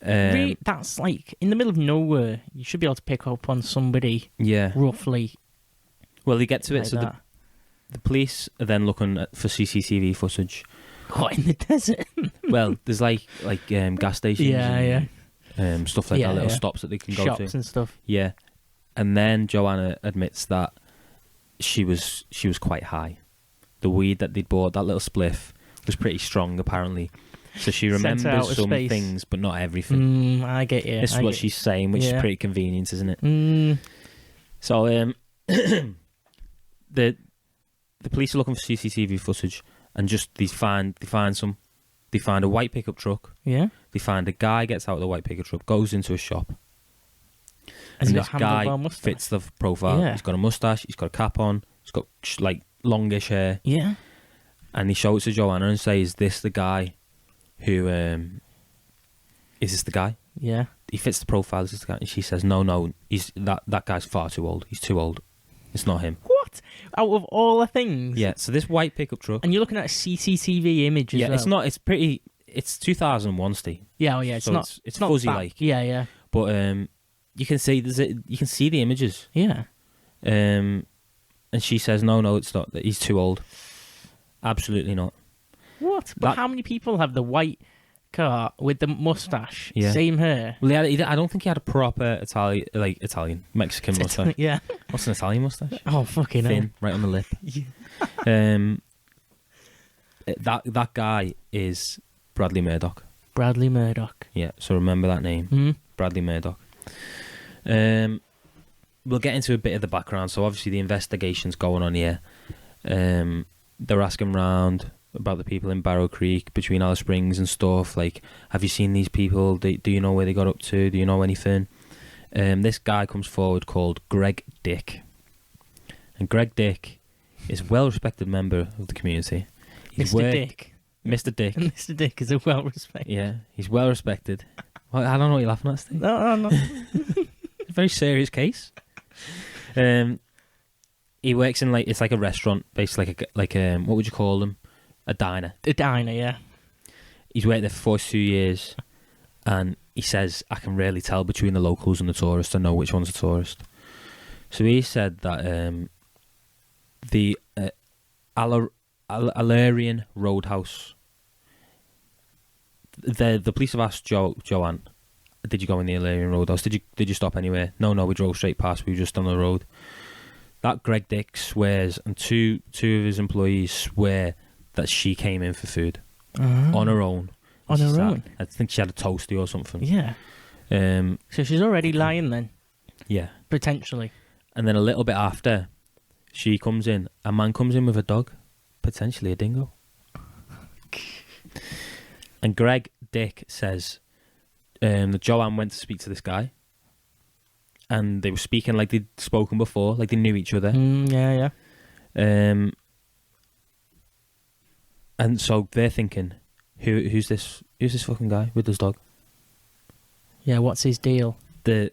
Really, that's like in the middle of nowhere. You should be able to pick up on somebody Yeah. roughly. Well, they get to it. Like So that. the police are then looking for CCTV footage. What, in the desert? Well, there's like gas stations. Yeah, and, stuff like Yeah, that, little yeah. stops that they can go Shops to. and stuff. Yeah, and then Joanna admits that she was quite high. The weed that they'd bought, that little spliff, was pretty strong apparently. So she Sent her remembers out of some space. things, but not everything. I get you. This is what she's saying, which is Yeah. pretty convenient, isn't it? So the police are looking for CCTV footage, and just they find a white pickup truck. Yeah. They find a guy gets out of the white pickup truck, goes into a shop, Has and he this got guy handlebar mustache? fits the profile. Yeah. He's got a mustache, he's got a cap on, he's got like longish hair, Yeah. and he shows it to Joanna and says, "Is this the guy who is this the guy?" Yeah. He fits the profile. Is this the guy? And she says, "No, he's that guy's far too old. He's too old. It's not him." What? Out of all the things? Yeah. So this white pickup truck. And you're looking at a CCTV image as Yeah, well. it's not. It's pretty. It's 2001, Steve. Yeah, it's so not. It's not fuzzy back. like. Yeah. But you can see you can see the images. Yeah. And she says, "No, it's not. He's too old. Absolutely not." What? But That- how many people have the white car with the moustache, Yeah. same hair. Well, I don't think he had a proper Italian Mexican mustache. Yeah. What's an Italian mustache? Oh, fucking hell. Thin, right on the lip. Yeah. That guy is Bradley Murdoch. Bradley Murdoch. Yeah, so remember that name, Mm. Bradley Murdoch. We'll get into a bit of the background. So obviously the investigation's going on here. They're asking round about the people in Barrow Creek between Alice Springs and stuff. Like, have you seen these people? Do you know where they got up to? Do you know anything? This guy comes forward called Greg Dick. And Greg Dick is a well-respected member of the community. Mr. Dick. Mr. Dick. Mr. Dick is a well-respected. Yeah, he's well-respected. Well, I don't know what you're laughing at, Steve. No. It's a very serious case. He works in it's like a restaurant, basically what would you call them? A diner. A diner, yeah. He's worked there for 42 years, and he says, I can really tell between the locals and the tourists. I know which one's a tourist. So he said that the Alarian Roadhouse. The police have asked Joanne, did you go in the Alarian Roadhouse? Did you stop anywhere? No, we drove straight past. We were just on the road. That Greg Dick swears, and two of his employees swear that she came in for food on her own. On her own? I think she had a toasty or something. Yeah. So she's already lying then? Yeah. Potentially. And then a little bit after, she comes in. A man comes in with a dog, potentially a dingo. And Greg Dick says that Joanne went to speak to this guy, and they were speaking like they'd spoken before, like they knew each other. Yeah. And so they're thinking, who's this fucking guy with this dog? Yeah, what's his deal? They've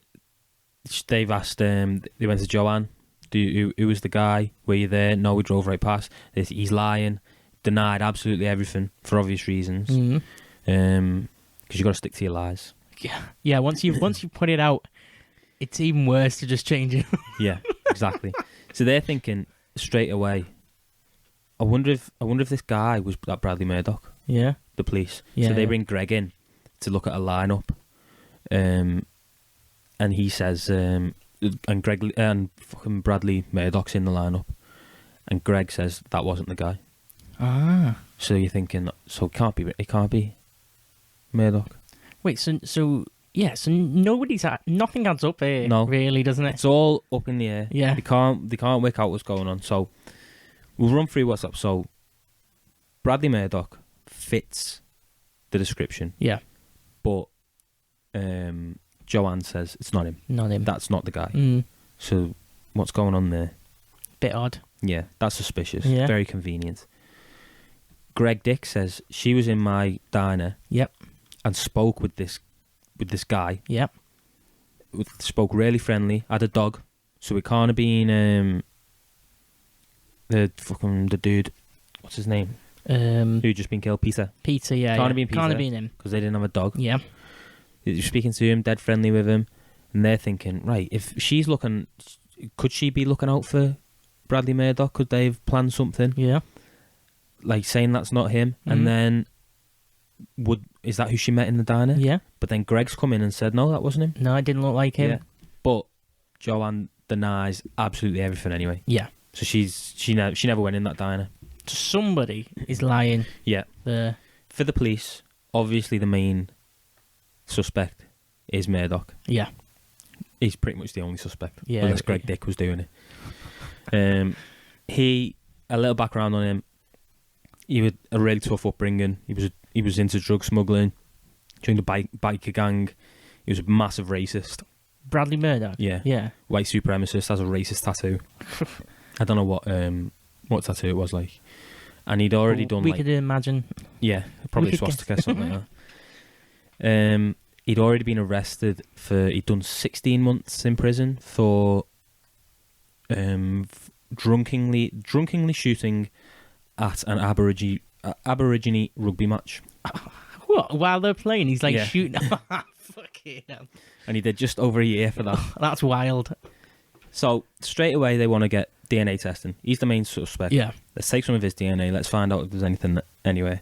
asked. They went to Joanne. Who was the guy? Were you there? No, we drove right past. He's lying. Denied absolutely everything for obvious reasons. Because you got to stick to your lies. Yeah. Once you put it out, it's even worse to just change it. Yeah, exactly. So they're thinking straight away. I wonder if this guy was that Bradley Murdoch. Yeah. The police. Yeah. So they bring Greg in to look at a lineup, and he says, and Greg and fucking Bradley Murdoch's in the lineup, and Greg says that wasn't the guy. So you're thinking, it can't be Murdoch. Wait, so nothing adds up here. No, really, doesn't it? It's all up in the air. Yeah, they can't work out what's going on. So we'll run through what's up. So Bradley Murdoch fits the description. Yeah, but Joanne says it's not him. Not him. That's not the guy. So what's going on there? Bit odd. Yeah, that's suspicious. Yeah. Very convenient. Greg Dick says she was in my diner. Yep. And spoke with this guy. Yep. Spoke really friendly. Had a dog, so it can't have been the dude. What's his name? Who just been killed? Peter. Peter. Yeah. Can't have been Peter. Can't have been him because they didn't have a dog. Yeah. You're speaking to him, dead friendly with him, and they're thinking, right, if she's looking, could she be looking out for Bradley Murdoch? Could they have planned something? Yeah. Like saying that's not him, and then is that who she met in the diner? Yeah. But then Greg's come in and said, no, that wasn't him. No, it didn't look like him. Yeah. But Joanne denies absolutely everything anyway. Yeah. So she never went in that diner. Somebody is lying. Yeah. There. For the police, obviously the main suspect is Murdoch. Yeah. He's pretty much the only suspect. Yeah. Unless Greg Dick was doing it. A little background on him. He had a really tough upbringing. He was into drug smuggling, joined a biker gang. He was a massive racist. Bradley Murdoch? Yeah. Yeah. White supremacist, has a racist tattoo. I don't know what tattoo it was like. And he'd already done we could imagine. Yeah, probably swastika, something like that. He'd already been arrested he'd done 16 months in prison for drunkenly shooting at an Aborigine rugby match. What? While they're playing, he's like shooting. Fucking hell. And he did just over a year for that. That's wild. So straight away they want to get DNA testing. He's the main suspect. Yeah. Let's take some of his DNA. Let's find out if there's anything anyway.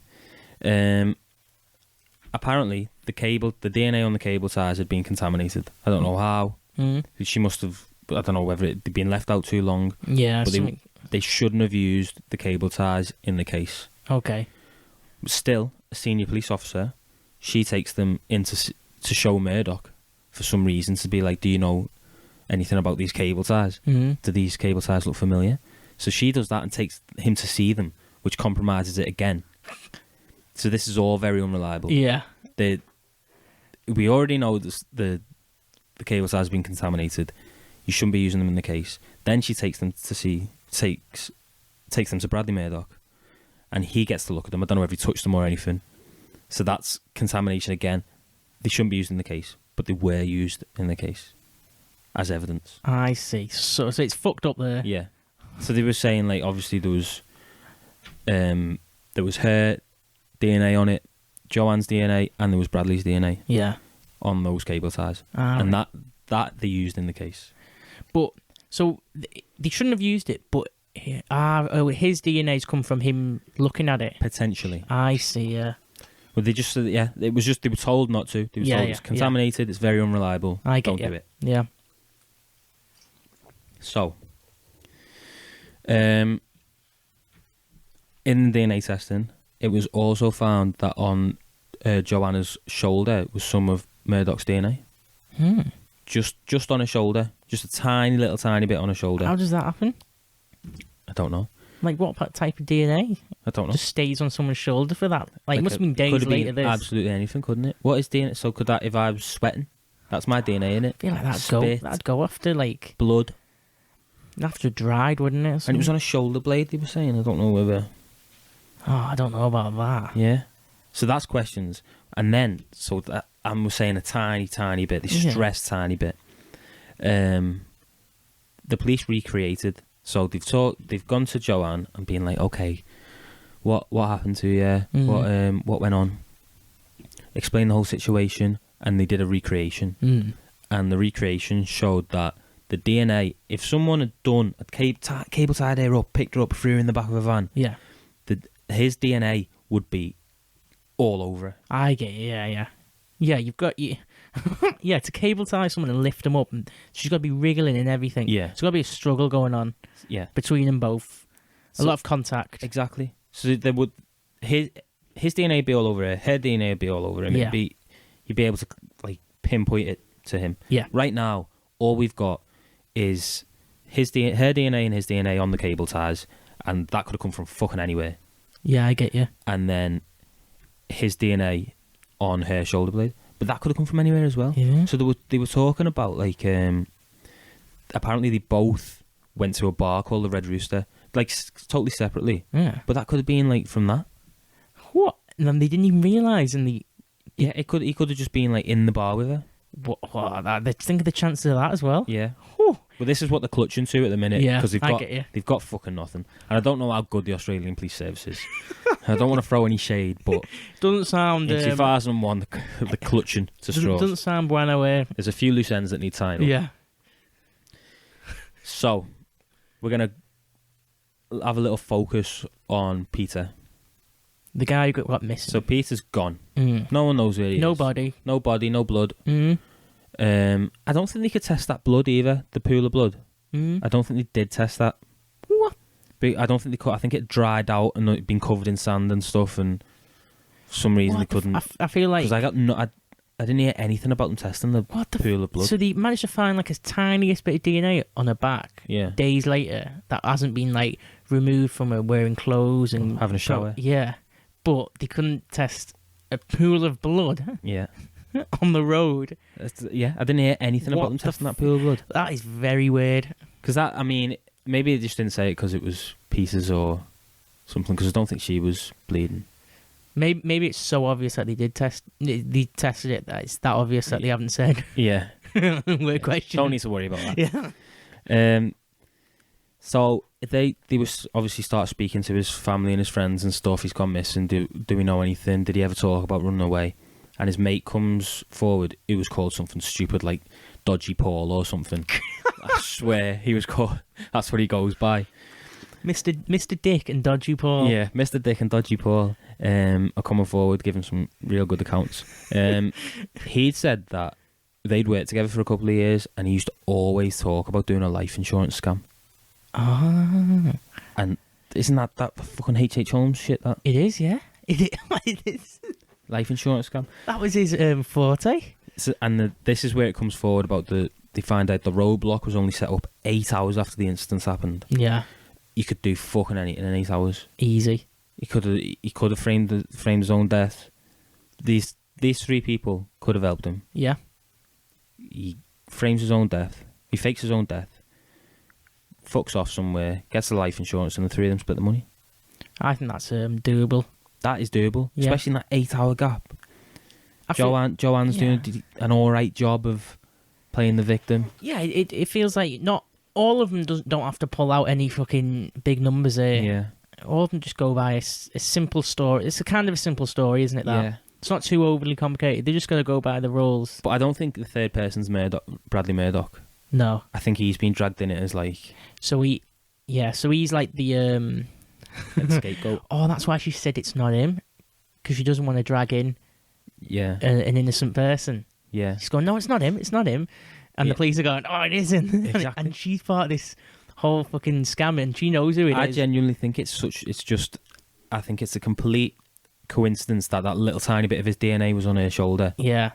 apparently the DNA on the cable ties had been contaminated. I don't know how. She must have. I don't know whether it'd been left out too long. Yeah, but they shouldn't have used the cable ties in the case. Okay. Still, a senior police officer, she takes them in to show Murdoch for some reason, to be like, do you know anything about these cable ties? Do these cable ties look familiar? So she does that and takes him to see them, which compromises it again. So this is all very unreliable. Yeah. We already know the cable ties have been contaminated. You shouldn't be using them in the case. Then she takes them takes them to Bradley Murdoch, and he gets to look at them. I don't know if he touched them or anything. So that's contamination again. They shouldn't be used in the case, but they were used in the case as evidence. I see. So it's fucked up there. Yeah. So they were saying, like, obviously there was her DNA on it, Joanne's DNA, and there was Bradley's DNA. Yeah. On those cable ties, and that they used in the case. But so they shouldn't have used it. But his DNA's come from him looking at it. Potentially. I see. Yeah. Well, they just said, it was just they were told not to. They were told it's contaminated. It's very unreliable. Don't do it. Yeah. So, in DNA testing, it was also found that on Joanna's shoulder was some of Murdoch's DNA. Just on her shoulder, just a tiny bit on her shoulder. How does that happen? I don't know. Like, what type of DNA? I don't know. Just stays on someone's shoulder for that. Like it must have been days later. This absolutely anything, couldn't it? What is DNA? So could that, if I was sweating, that's my DNA in it. I feel like that'd go after like blood. After it dried, wouldn't it? And it was on a shoulder blade. They were saying. I don't know whether. Oh, I don't know about that. Yeah. So that's questions, and then I'm saying a tiny bit. They stressed tiny bit. The police recreated. So they've gone to Joanne and been like, okay, what happened to you? What went on? Explain the whole situation, and they did a recreation. And the recreation showed that the DNA, if someone had done a cable tied her up, picked her up, threw her in the back of a van, his DNA would be all over her. I get it. Yeah. You've got to cable tie someone and lift them up, and she's got to be wriggling and everything. Yeah, there's got to be a struggle going on. Yeah, between them both, a lot of contact. Exactly. So there would his DNA would be all over her DNA would be all over him. Yeah. You'd be able to like pinpoint it to him. Yeah. Right now, all we've got is her DNA and his DNA on the cable ties, and that could have come from fucking anywhere. Yeah, I get you. And then his DNA on her shoulder blade, but that could have come from anywhere as well. Yeah. So they were talking about like apparently they both went to a bar called the Red Rooster, like totally separately. Yeah. But that could have been like from that. What? And then they didn't even realise Yeah, he could have just been like in the bar with her. What? Think of the chances of that as well. Yeah. Whew. Well, this is what they're clutching to at the minute. Yeah, because they've got fucking nothing, and I don't know how good the Australian police service is. I don't want to throw any shade, but doesn't sound. In 2001, the clutching to straws. Doesn't sound bueno. There's a few loose ends that need tying up. Yeah. So, we're gonna have a little focus on Peter. The guy who got missing. So Peter's gone. No one knows where he is. No body, no blood. I don't think they could test that blood either, the pool of blood. I don't think they did test that. What? But I don't think they could. I think it dried out and it'd been covered in sand and stuff, and for some reason they couldn't. I feel like... Because I didn't hear anything about them testing the pool of blood. So they managed to find like a tiniest bit of DNA on her back days later that hasn't been like removed from her wearing clothes and... having a shower. Yeah. But they couldn't test a pool of blood. Yeah. On the road. Yeah, I didn't hear anything about them testing that pool of blood. That is very weird. Because maybe they just didn't say it because it was pieces or something, because I don't think she was bleeding. Maybe it's so obvious that they tested it that it's that obvious that they haven't said. Yeah. We're questioning. Don't need to worry about that. Yeah. So they was obviously start speaking to his family and his friends and stuff. He's gone missing. Do we know anything? Did he ever talk about running away? And his mate comes forward. He was called something stupid like Dodgy Paul or something. I swear he was called. That's what he goes by. Mr. Dick and Dodgy Paul. Yeah, Mr. Dick and Dodgy Paul are coming forward, giving some real good accounts. He'd said that they'd worked together for a couple of years, and he used to always talk about doing a life insurance scam. Ah. And isn't that fucking H.H. Holmes shit? That It is, yeah. It is. life insurance scam. That was his forte. So, and this is where it comes forward about they find out the roadblock was only set up 8 hours after the incident happened. Yeah. He could do fucking anything in 8 hours. Easy. He could have framed his own death. These 3 people could have helped him. Yeah. He frames his own death. He fakes his own death. Fucks off somewhere. Gets the life insurance, and the 3 of them split the money. I think that's doable. That is doable, Yeah. especially in that 8-hour gap. Joanne's Yeah. doing an all right job of playing the victim. Yeah, it feels like not all of them don't have to pull out any fucking big numbers here. Yeah, All of them just go by a simple story. It's a kind of a simple story, isn't it? That yeah. it's not too overly complicated. They're just going to go by the rules. But I don't think the third person's Bradley Murdoch. No. I think he's been dragged in it as like So he's like the scapegoat. Oh, that's why she said it's not him, because she doesn't want to drag in Yeah, an innocent person. yeah. She's going, no, it's not him. It's not him. And Yeah. the police are going, oh, it isn't. Exactly. And she's part of this whole fucking scam, and she knows who it I is. genuinely think I think it's a complete coincidence that little tiny bit of his DNA was on her shoulder. Yeah.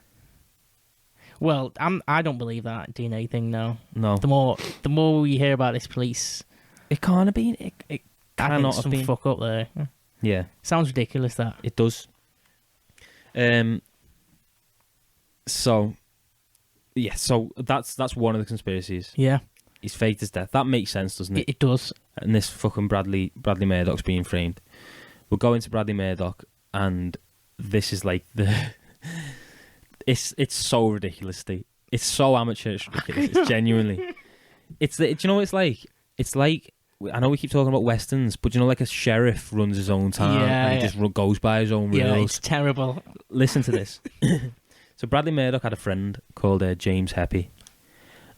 Well, I don't believe that DNA thing. No. No, The more we hear about this police, it can't have been. It I think cannot have some been. fuck up there. Yeah, Sounds ridiculous. That. it does. So that's one of the conspiracies. Yeah. He's faked his death. That makes sense, doesn't it? It does. And this fucking Bradley Murdoch's being framed. We'll go into Bradley Murdoch, and this is like it's so ridiculous, Steve. It's so amateurish ridiculous. It's genuinely. Do you know what it's like? It's like, I know we keep talking about westerns, but you know, like a sheriff runs his own town and he just goes by his own rules. Yeah, it's terrible. Listen to this. So Bradley Murdoch had a friend called James Heppy,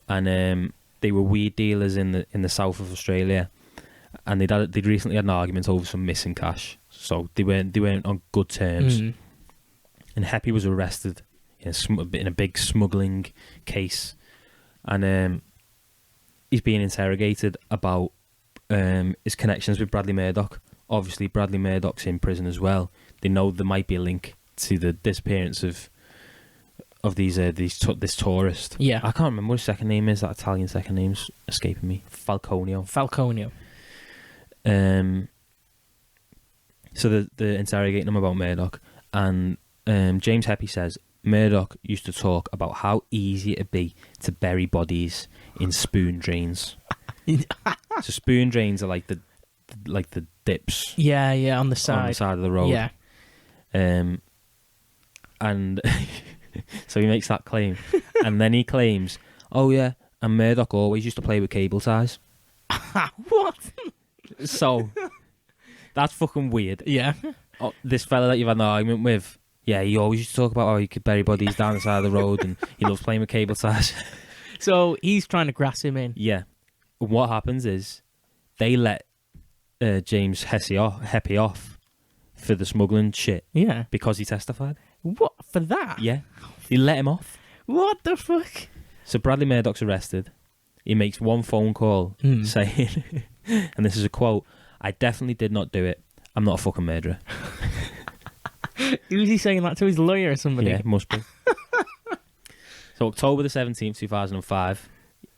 and they were weed dealers in the south of Australia, and they'd recently had an argument over some missing cash, so they weren't on good terms. Mm. And Heppy was arrested in a big smuggling case, and he's being interrogated about his connections with Bradley Murdoch. Obviously, Bradley Murdoch's in prison as well. They know there might be a link to the disappearance of this tourist. Yeah. I can't remember what his second name is. That Italian second name's escaping me. Falconio. So they're interrogating him about Murdoch, and James Heppy says Murdoch used to talk about how easy it'd be to bury bodies in spoon drains. So spoon drains are like the dips. Yeah, on the side. On the side of the road. Yeah. And so he makes that claim, and then he claims, "Oh yeah, and Murdoch always used to play with cable ties." What? So that's fucking weird. Yeah. Oh, this fella that you've had an argument with, yeah, he always used to talk about how he could bury bodies down the side of the road, and he loves playing with cable ties. So he's trying to grass him in. Yeah. And what happens is they let James Heppy off for the smuggling shit. Yeah. Because he testified. What? For that? Yeah. They let him off. What the fuck? So Bradley Murdoch's arrested. He makes one phone call saying, and this is a quote, "I definitely did not do it. I'm not a fucking murderer." Who's he saying that to? His lawyer or somebody? Yeah, must be. So October the 17th, 2005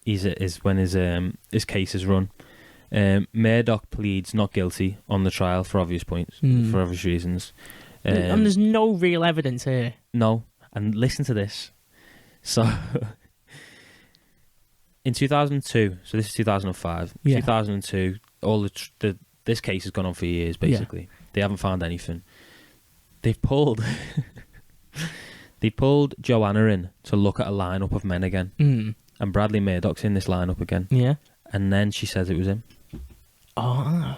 is when his case is run. Murdoch pleads not guilty on the trial for obvious reasons. And there's no real evidence here. No, and listen to this. So in 2002, so this is 2005. Yeah. 2002, this case has gone on for years. Basically, they haven't found anything. They've pulled Joanna in to look at a lineup of men again, and Bradley Murdoch's in this lineup again. Yeah. And then she says it was him. Oh.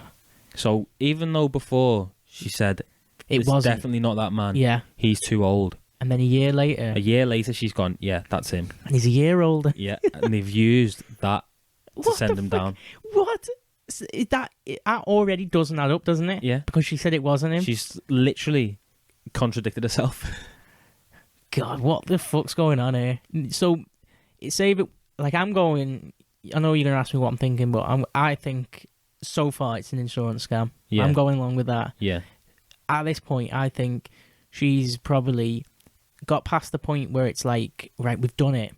So even though before she said It wasn't. definitely not that man. Yeah. He's too old. And then a year later, She's gone, yeah, that's him. and he's a year older. Yeah, and they've used that to What send the him fuck? down. What? That already doesn't add up, doesn't it? Yeah. Because she said it wasn't him. She's literally contradicted herself. God, what the fuck's going on here? So, say that, like, I'm going. I know you're gonna ask me what I'm thinking, but I think so far it's an insurance scam. Yeah. I'm going along with that. Yeah. At this point, I think she's probably got past the point where it's like, right, we've done it.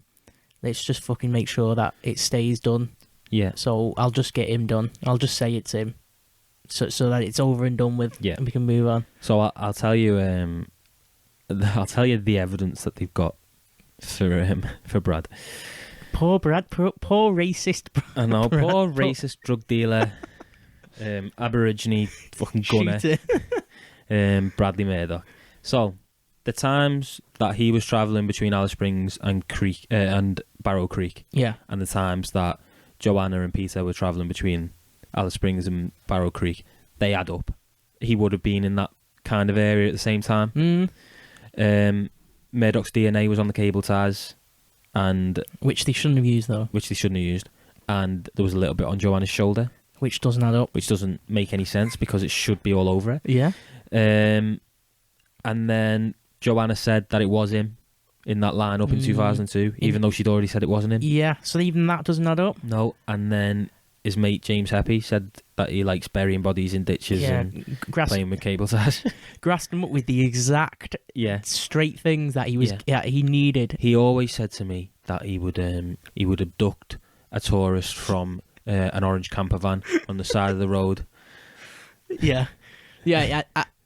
Let's just fucking make sure that it stays done. Yeah. So I'll just get him done. I'll just say it's him, so that it's over and done with. Yeah. And we can move on. So I'll tell you. I'll tell you the evidence that they've got for Brad. Poor Brad. Poor racist. I know. Brad, Poor racist drug dealer. Aborigine fucking gunner. Bradley Murdoch. So the times that he was travelling between Alice Springs and Barrow Creek, Yeah. and the times that Joanna and Peter were travelling between Alice Springs and Barrow Creek, they add up. He would have been in that kind of area at the same time. Murdoch's DNA was on the cable ties, and Which they shouldn't have used, though. which they shouldn't have used, and there was a little bit on Joanna's shoulder, Which doesn't add up. which doesn't make any sense because it should be all over it. Yeah. And then Joanna said that it was him in that lineup in 2002, even though she'd already said it wasn't him. Yeah. So even that doesn't add up. No, and then his mate James Heppy said that he likes burying bodies in ditches and playing with cable ties. Grassed him up with the exact straight things that he needed. He always said to me that he would abduct a tourist from an orange camper van on the side of the road. Yeah.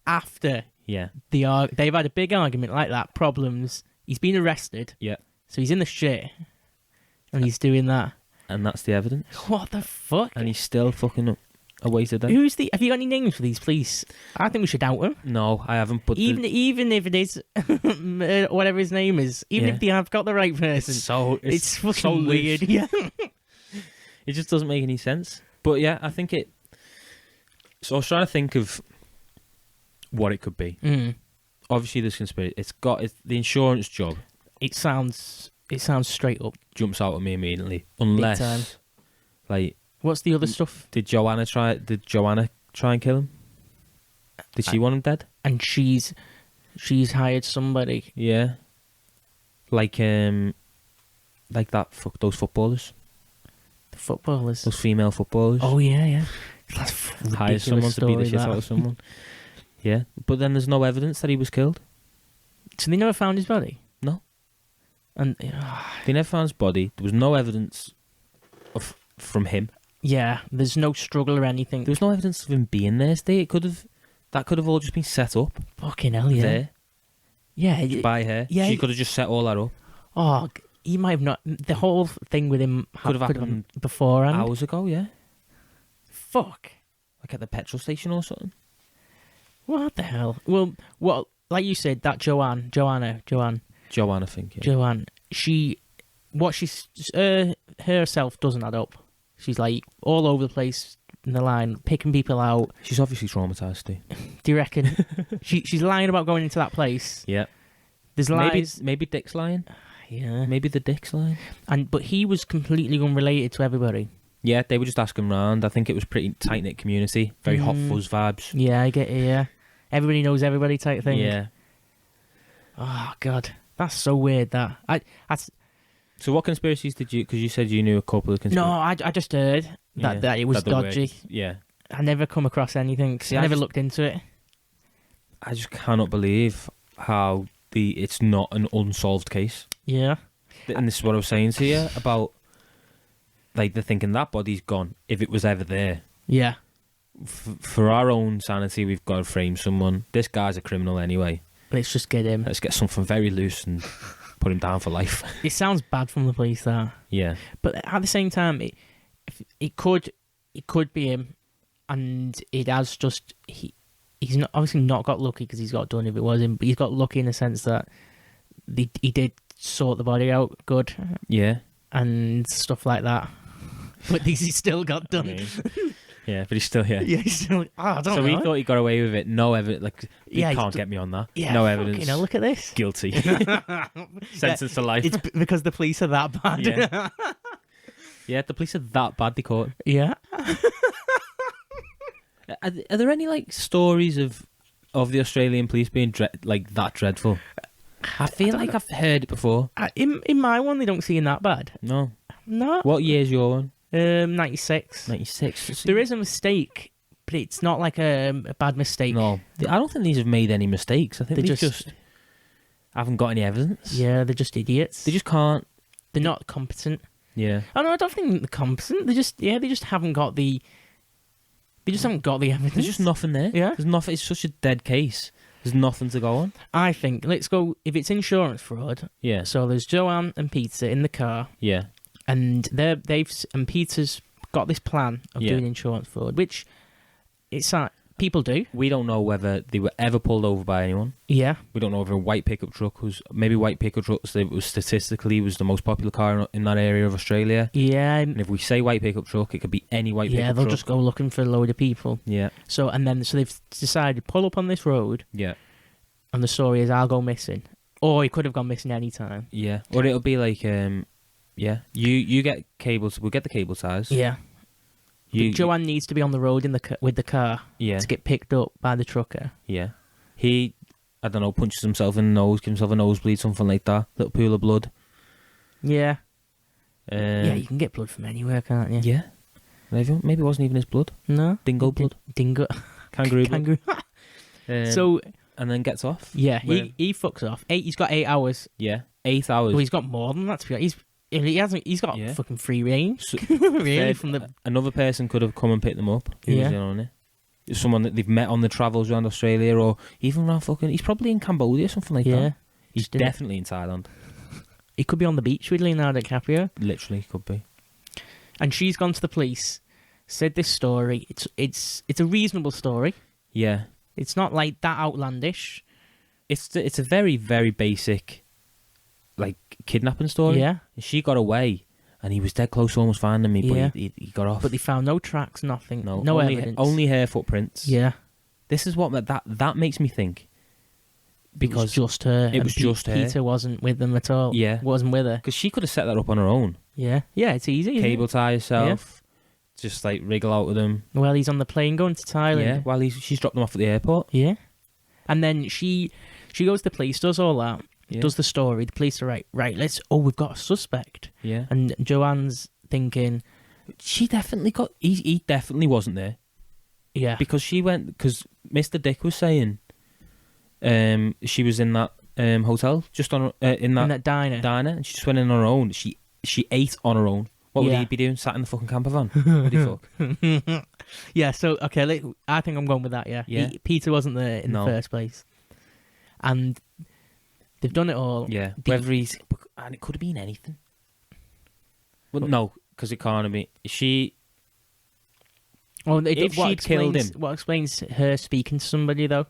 After they've had a big argument like that, problems. He's been arrested. Yeah. So he's in the shit, and he's doing that. And that's the evidence. What the fuck? And he's still fucking away today. Have you got any names for these police? I think we should out him. No, I haven't. But even if it is whatever his name is, even if they have got the right person, it's fucking so weird. Yeah. It just doesn't make any sense. But yeah, I think it. So I was trying to think of what it could be. Obviously, this conspiracy. It's the insurance job. It sounds straight up. Jumps out at me immediately. Unless, like, what's the other stuff? Did Joanna try and kill him? Did she want him dead? And she's hired somebody. Yeah. Like that. Those footballers. The footballers. Those female footballers. Oh yeah. That's hire someone to beat the shit out of someone. Yeah, but then there's no evidence that he was killed. So they never found his body? No. And they never found his body. There was no evidence from him. Yeah, there's no struggle or anything. There was no evidence of him being there. That could have all just been set up. Fucking hell, yeah. There. Yeah. By her. Yeah. She could have just set all that up. Oh, he might have not. The whole thing with him could have happened beforehand. Hours ago, yeah. Fuck. Like at the petrol station or something. What the hell? Well, like you said, that Joanna, I think. Yeah. Joanne. Herself doesn't add up. She's like all over the place in the line, picking people out. She's obviously traumatized too. Do you reckon? She's lying about going into that place. Yeah. There's lies. Maybe Dick's lying. Yeah. Maybe the Dick's lying. But he was completely unrelated to everybody. Yeah, they were just asking round. I think it was pretty tight knit community. Very Hot Fuzz vibes. Yeah, I get it. Yeah. Everybody knows everybody type thing. Yeah. Oh God, that's so weird. So what conspiracies did you? Because you said you knew a couple of conspiracies. No, I just heard that it was dodgy. Yeah. I never come across anything. I never looked into it. I just cannot believe how it's not an unsolved case. Yeah. And this is what I was saying to you about, like, they're thinking that body's gone if it was ever there. Yeah. For our own sanity, we've got to frame someone. This guy's a criminal anyway. Let's just get him. Let's get something very loose and put him down for life. It sounds bad from the police, that. Yeah. But at the same time, it could be him, and it has just he's not obviously not got lucky because he's got done if it was him, but he's got lucky in the sense that he did sort the body out good. Yeah. And stuff like that. But he still got done. I mean, yeah, but he's still here. Yeah, he's still. I don't know. So he thought he got away with it. No evidence. Like, you can't get me on that. Yeah, no evidence. Look at this. Guilty. Sentenced to life. It's because the police are that bad. Yeah. Yeah, the police are that bad. They caught him. Yeah. Are there any like stories of the Australian police being like that dreadful? I feel like I've heard it before. In my one, they don't seem that bad. No. No. What year's your one? 96. 96. There is a mistake, but it's not like a bad mistake. No. I don't think these have made any mistakes. I think they just haven't got any evidence. Yeah, they're just idiots. They just can't. They're not competent. Yeah. Oh no, I don't think they're competent. They just haven't got the. They just haven't got the evidence. There's just nothing there. Yeah. There's nothing. It's such a dead case. There's nothing to go on. I think let's go. If it's insurance fraud, Yeah. so there's Joanne and Peter in the car, Yeah. and Peter's got this plan of doing insurance fraud, which it's people do. We don't know whether they were ever pulled over by anyone. Yeah. We don't know if a white pickup truck was white pickup trucks. It was statistically was the most popular car in that area of Australia. Yeah. And if we say white pickup truck, it could be any white pickup truck. Yeah, they'll just go looking for a load of people. Yeah. So they've decided to pull up on this road. Yeah. And the story is I'll go missing, or he could have gone missing any time. Yeah. Or it'll be like yeah. You get cables. We'll get the cable ties. Yeah. Joanne needs to be on the road with the car to get picked up by the trucker. Yeah. He, I don't know, punches himself in the nose, gives himself a nosebleed, something like that. Little pool of blood. Yeah. Yeah, you can get blood from anywhere, can't you? Yeah. Maybe it wasn't even his blood. No. Dingo blood. Dingo. Kangaroo blood. So. And then gets off. Yeah, he fucks off. He's got 8 hours. Yeah. 8 hours. Well, he's got more than that. He's got fucking free range. So, really, from the another person could have come and picked them up. Who Yeah. was in on it? It's someone that they've met on the travels around Australia, or even around fucking. He's probably in Cambodia or something like that. He's definitely in Thailand. He could be on the beach with Leonardo DiCaprio. Literally, could be. And she's gone to the police, said this story. It's a reasonable story. Yeah. It's not like that outlandish. It's a very, very basic, like, kidnapping story. Yeah. She got away, and he was dead close to almost finding me, but he got off. But they found no tracks, nothing, no only, evidence. Only hair footprints. Yeah. This is what that makes me think. Because it was just her. It was just her. Peter wasn't with them at all. Yeah. Wasn't with her. Because she could have set that up on her own. Yeah. Yeah, it's easy. Cable tie herself. Just, like, wriggle out with him. Well, he's on the plane going to Thailand. Yeah, while she's dropped them off at the airport. Yeah. And then she goes to the police, does all that, does the story. The police are right, we've got a suspect. Yeah. And Joanne's thinking... He definitely wasn't there. Yeah. Because Mr. Dick was saying she was in that hotel, just on in that diner. And she just went in on her own. She ate on her own. What would he be doing? Sat in the fucking camper van? What the fuck? Yeah, so, okay, I think I'm going with that, yeah. Peter wasn't there in the first place. And they've done it all. Yeah, whether he's... And it could have been anything. Well, no, because it can't have been... If she'd killed him... What explains her speaking to somebody, though?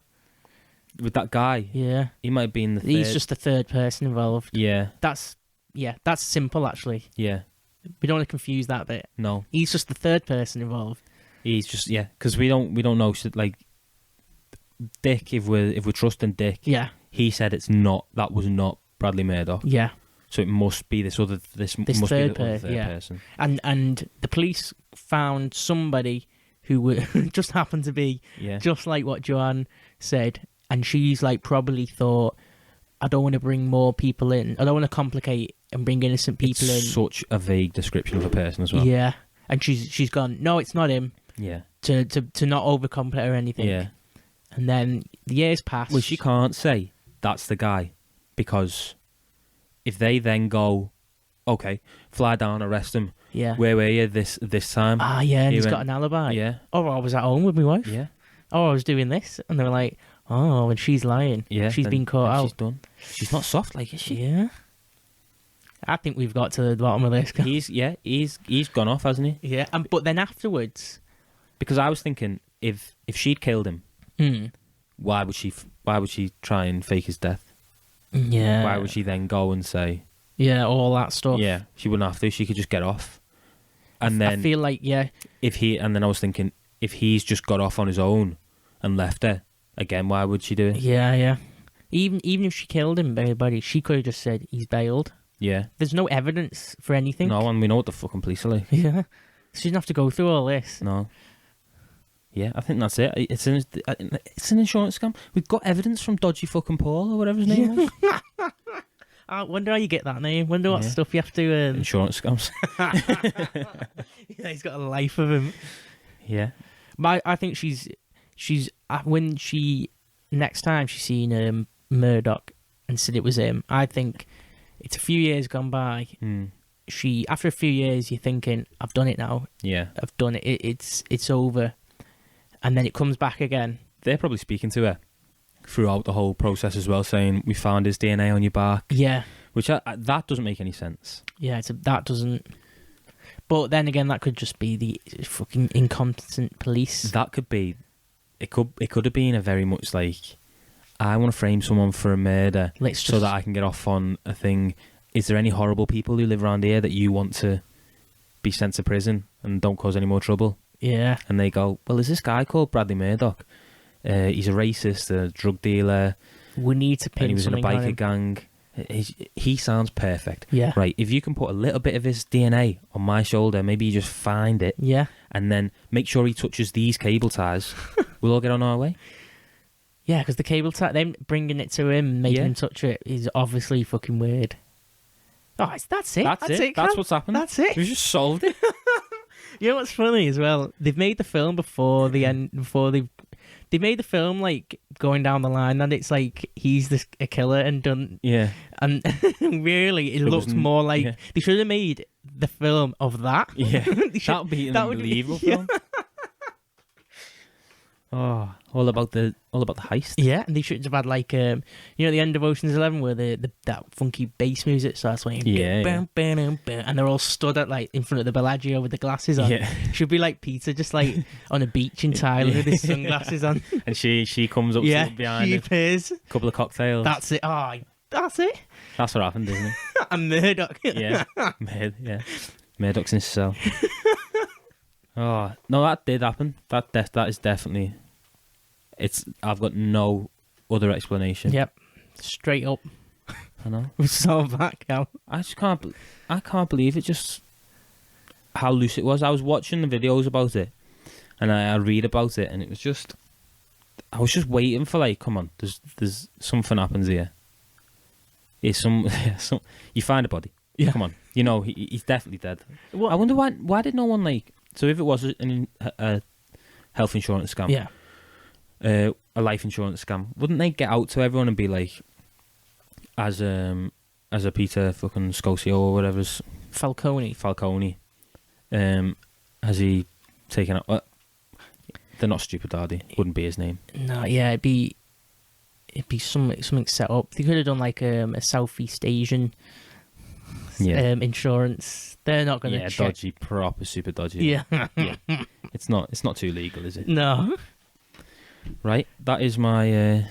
With that guy? Yeah. He might have been the third... He's just the third person involved. Yeah. That's simple, actually. Yeah. We don't want to confuse that bit. No. He's just the third person involved. He's just, because we don't know, like, Dick, if we're trusting Dick, he said that was not Bradley Murdoch. Yeah. So it must be this third person. And the police found somebody who just happened to be just like what Joanne said, and she's like probably thought, I don't want to bring more people in. I don't want to complicate and bring innocent people in. Such a vague description of a person as well. Yeah, and she's gone, no, it's not him. Yeah. To not overcomplicate or anything. Yeah. And then the years pass. Well, she can't say that's the guy, because if they then go, okay, fly down, arrest him. Yeah. Where were you this time? Ah, yeah, and he's got an alibi. Yeah. Oh, I was at home with my wife. Yeah. Oh, I was doing this, and they were like, oh, and she's lying. Yeah. She's been caught out. She's done. She's not soft, like, is she? Yeah. I think we've got to the bottom of this. He's gone off, hasn't he? Yeah, but then afterwards, because I was thinking if she'd killed him, why would she try and fake his death? Yeah. Why would she then go and say? Yeah, all that stuff. Yeah, she wouldn't have to. She could just get off. And then I feel like I was thinking if he's just got off on his own and left her again, why would she do it? Yeah, yeah. Even if she killed him, everybody, she could have just said he's bailed. Yeah. There's no evidence for anything. No, and we know what the fucking police are like. Yeah. She didn't have to go through all this. No. Yeah, I think that's it. It's an insurance scam. We've got evidence from Dodgy fucking Paul or whatever his name was. I wonder how you get that name. Wonder what Yeah. stuff you have to... Insurance scams. Yeah, he's got a life of him. Yeah. But I think she's when she next time she's seen Murdoch and said it was him. I think it's a few years gone by. She after a few years, you're thinking, I've done it now. Yeah. I've done it. It's over, and then it comes back again. They're probably speaking to her throughout the whole process as well, saying we found his DNA on your back. Yeah. Which that doesn't make any sense. Yeah, that doesn't. But then again, that could just be the fucking incompetent police. That could be. It could have been a very much like, I want to frame someone for a murder so that I can get off on a thing. Is there any horrible people who live around here that you want to be sent to prison and don't cause any more trouble? Yeah. And they go, well, there's this guy called Bradley Murdoch. He's a racist, a drug dealer. We need to pin and he was in a something on him. biker gang. He sounds perfect. Yeah. Right, if you can put a little bit of his DNA on my shoulder, maybe you just find it. Yeah. And then make sure he touches these cable ties. We'll all get on our way. Yeah, because the cable tie, them bringing it to him, making him touch it, is obviously fucking weird. Oh, that's it. That's it. That's what's happened. That's it. We just solved it. You know what's funny as well? They've made the film before the end. Before they made the film like going down the line, and it's like he's a killer and done. Yeah. And really, it looks more like they should have made the film of that. Yeah. That would be an unbelievable film. Oh, all about the heist. Yeah, and they should have had like the end of Ocean's 11 where that funky bass music starts playing. And they're all stood at like in front of the Bellagio with the glasses on. Yeah. Should be like Peter just like on a beach in Thailand with his sunglasses on. And she comes up behind she him. appears. A couple of cocktails. That's it. Oh, that's it. That's what happened, isn't it? And Murdoch. Yeah. Murdoch's in his cell. Oh no, that did happen. That is definitely. I've got no other explanation. Yep, straight up. I know. We saw that now. I can't believe it. Just how loose it was. I was watching the videos about it, and I read about it, and it was just. I was just waiting for like, come on, there's something happens here. Is some you find a body? Yeah. Come on, he's definitely dead. Well, I wonder why did no one like. So if it was a health insurance scam, yeah, a life insurance scam, wouldn't they get out to everyone and be like, as a Peter fucking Scosio or whatever's Falcone, has he taken out? They're not stupid, are they? Wouldn't be his name. No, yeah, it'd be something set up. They could have done like a Southeast Asian insurance. They're not going to check. Dodgy, proper super dodgy. Yeah. Yeah. It's not too legal, is it? No. Right, that is my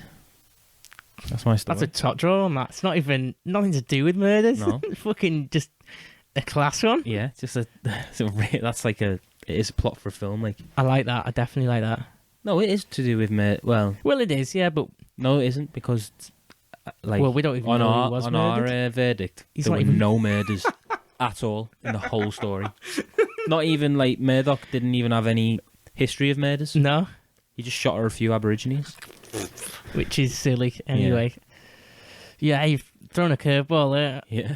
that's my story. That's a top draw on that. It's nothing to do with murders. No. Fucking just a class one. Yeah, that's like it is a plot for a film. Like, I like that. I definitely like that. No, it is to do with well, it is, yeah, but no, it isn't, because like we don't even know he was murdered. Our verdict, there were no murders at all in the whole story. Not even like Murdoch didn't even have any history of murders. No, he just shot her a few Aborigines, which is silly anyway. Yeah, you've thrown a curveball there. Yeah.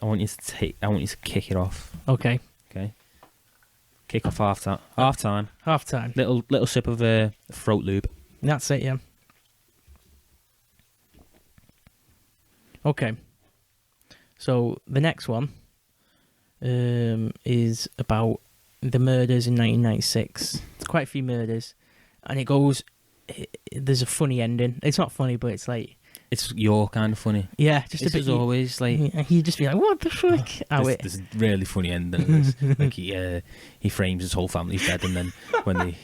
I want you to kick it off. Okay. Kick off half time. Half time. Little sip of throat lube. That's it, yeah. Okay. So the next one is about the murders in 1996. Quite a few murders, and it goes. There's a funny ending. It's not funny, but it's like. It's your kind of funny. Yeah, just this a bit. Is always like you just be like, what the fuck? This is really funny ending. Like he frames his whole family's dead, and then when they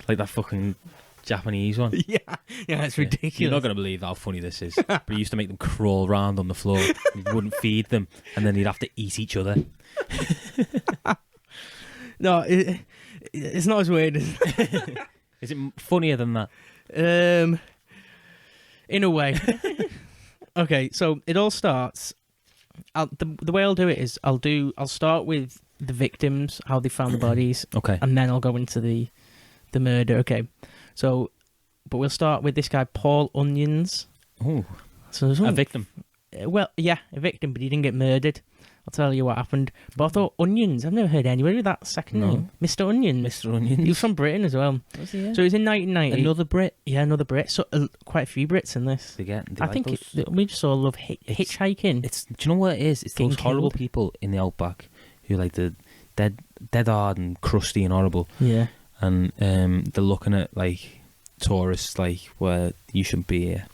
like that fucking Japanese one. Yeah, it's ridiculous. You're not gonna believe how funny this is. But he used to make them crawl around on the floor. He wouldn't feed them, and then he'd have to eat each other. No, it's not as weird. Is it funnier than that? In a way. Okay, so it all starts. The way I'll do it is I'll start with the victims, how they found the bodies, Okay. and then I'll go into the murder. Okay, so but we'll start with this guy Paul Onions. Oh, So there's a victim. Well, yeah, a victim, but he didn't get murdered. I'll tell you what happened. But I thought Onions. I've never heard anybody with that second No. name, Mr. Onions. Mr. Onions. He was from Britain as well. Was he? Yeah. So he was in 1990. Another Brit. Yeah, another Brit. So quite a few Brits in this. They I think we just all love hitchhiking. It's. Do you know what it is? It's Getting those horrible killed. people in the outback who like the dead hard and crusty and horrible, Yeah. and they're looking at like tourists like where you shouldn't be here.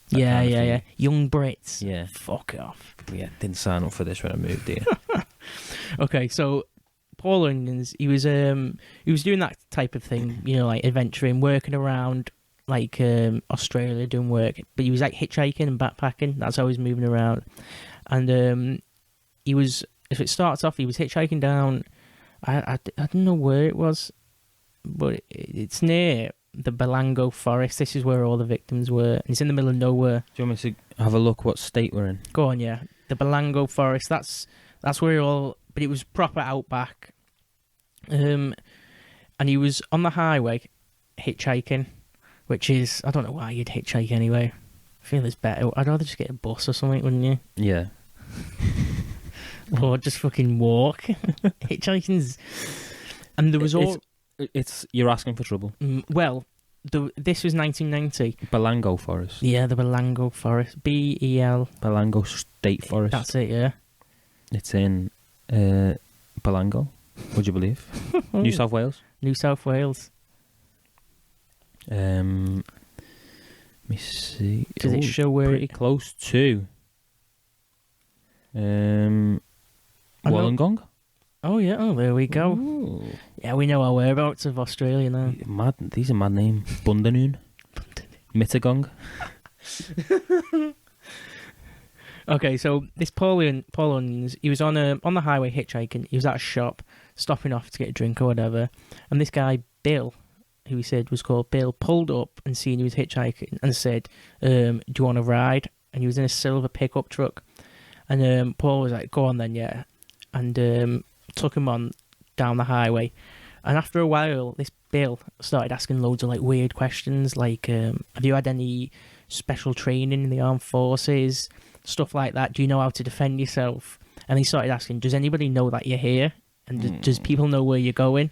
That Yeah, kind of yeah, thing. yeah. Young Brits. Yeah. Fuck off. Yeah, didn't sign up for this when I moved here. Okay, so Paul Onions, he was doing that type of thing, you know, like adventuring, working around like Australia doing work, but he was like hitchhiking and backpacking. That's how he was moving around. And he was, if it starts off, he was hitchhiking down, I don't know where it was, but it's near the Balango Forest. This is where all the victims were, and it's in the middle of nowhere. Do you want me to have a look what state we're in? Go on, yeah. The Balango Forest, that's where all, but it was proper outback. And he was on the highway hitchhiking, which is, I don't know why you'd hitchhike anyway. I feel it's better. I'd rather just get a bus or something, wouldn't you? Yeah. Or just fucking walk. Hitchhiking's... And there was all... It's you're asking for trouble. Well, this was 1990. Balango Forest. Yeah, the Balango Forest. B-E-L... Balango State Forest. That's it, yeah. It's in Balango, would you believe? New South Wales. New South Wales. Let me see. Does it show where... Pretty close to Wollongong. Oh, yeah. Oh, there we go. Ooh. Yeah, we know our whereabouts of Australia now. Mad. These are mad names. Bundanoon. Mittagong. Okay, so this Paul Onions, he was on the highway hitchhiking. He was at a shop, stopping off to get a drink or whatever. And this guy, Bill, who he said was called Bill, pulled up and seen he was hitchhiking and said, do you want to ride? And he was in a silver pickup truck. And Paul was like, go on then, yeah. And took him on down the highway. And after a while, this Bill started asking loads of like weird questions, like, have you had any special training in the armed forces? Stuff like that. Do you know how to defend yourself? And he started asking, does anybody know that you're here? And does people know where you're going?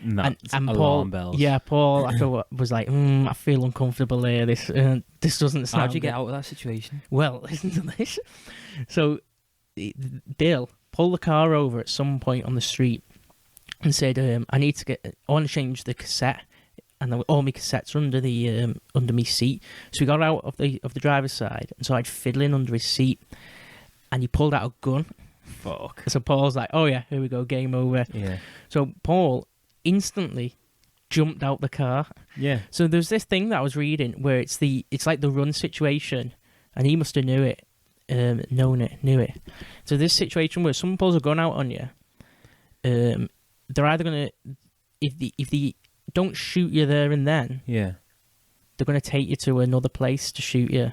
And Paul, alarm bells. yeah, Paul, I thought was like, I feel uncomfortable here. This doesn't sound. How'd you get good." out of that situation? Well, listen to this. So, Bill pulled the car over at some point on the street and said, I want to change the cassette. And all my cassettes are under my seat. So he got out of the driver's side and started fiddling under his seat. And he pulled out a gun. Fuck. So Paul's like, oh yeah, here we go, game over. Yeah. So Paul instantly jumped out the car. Yeah. So there's this thing that I was reading where it's like the run situation, and he must have knew it. So this situation where someone pulls a gun out on you, they're either gonna, if they don't shoot you there and then, Yeah. they're gonna take you to another place to shoot you.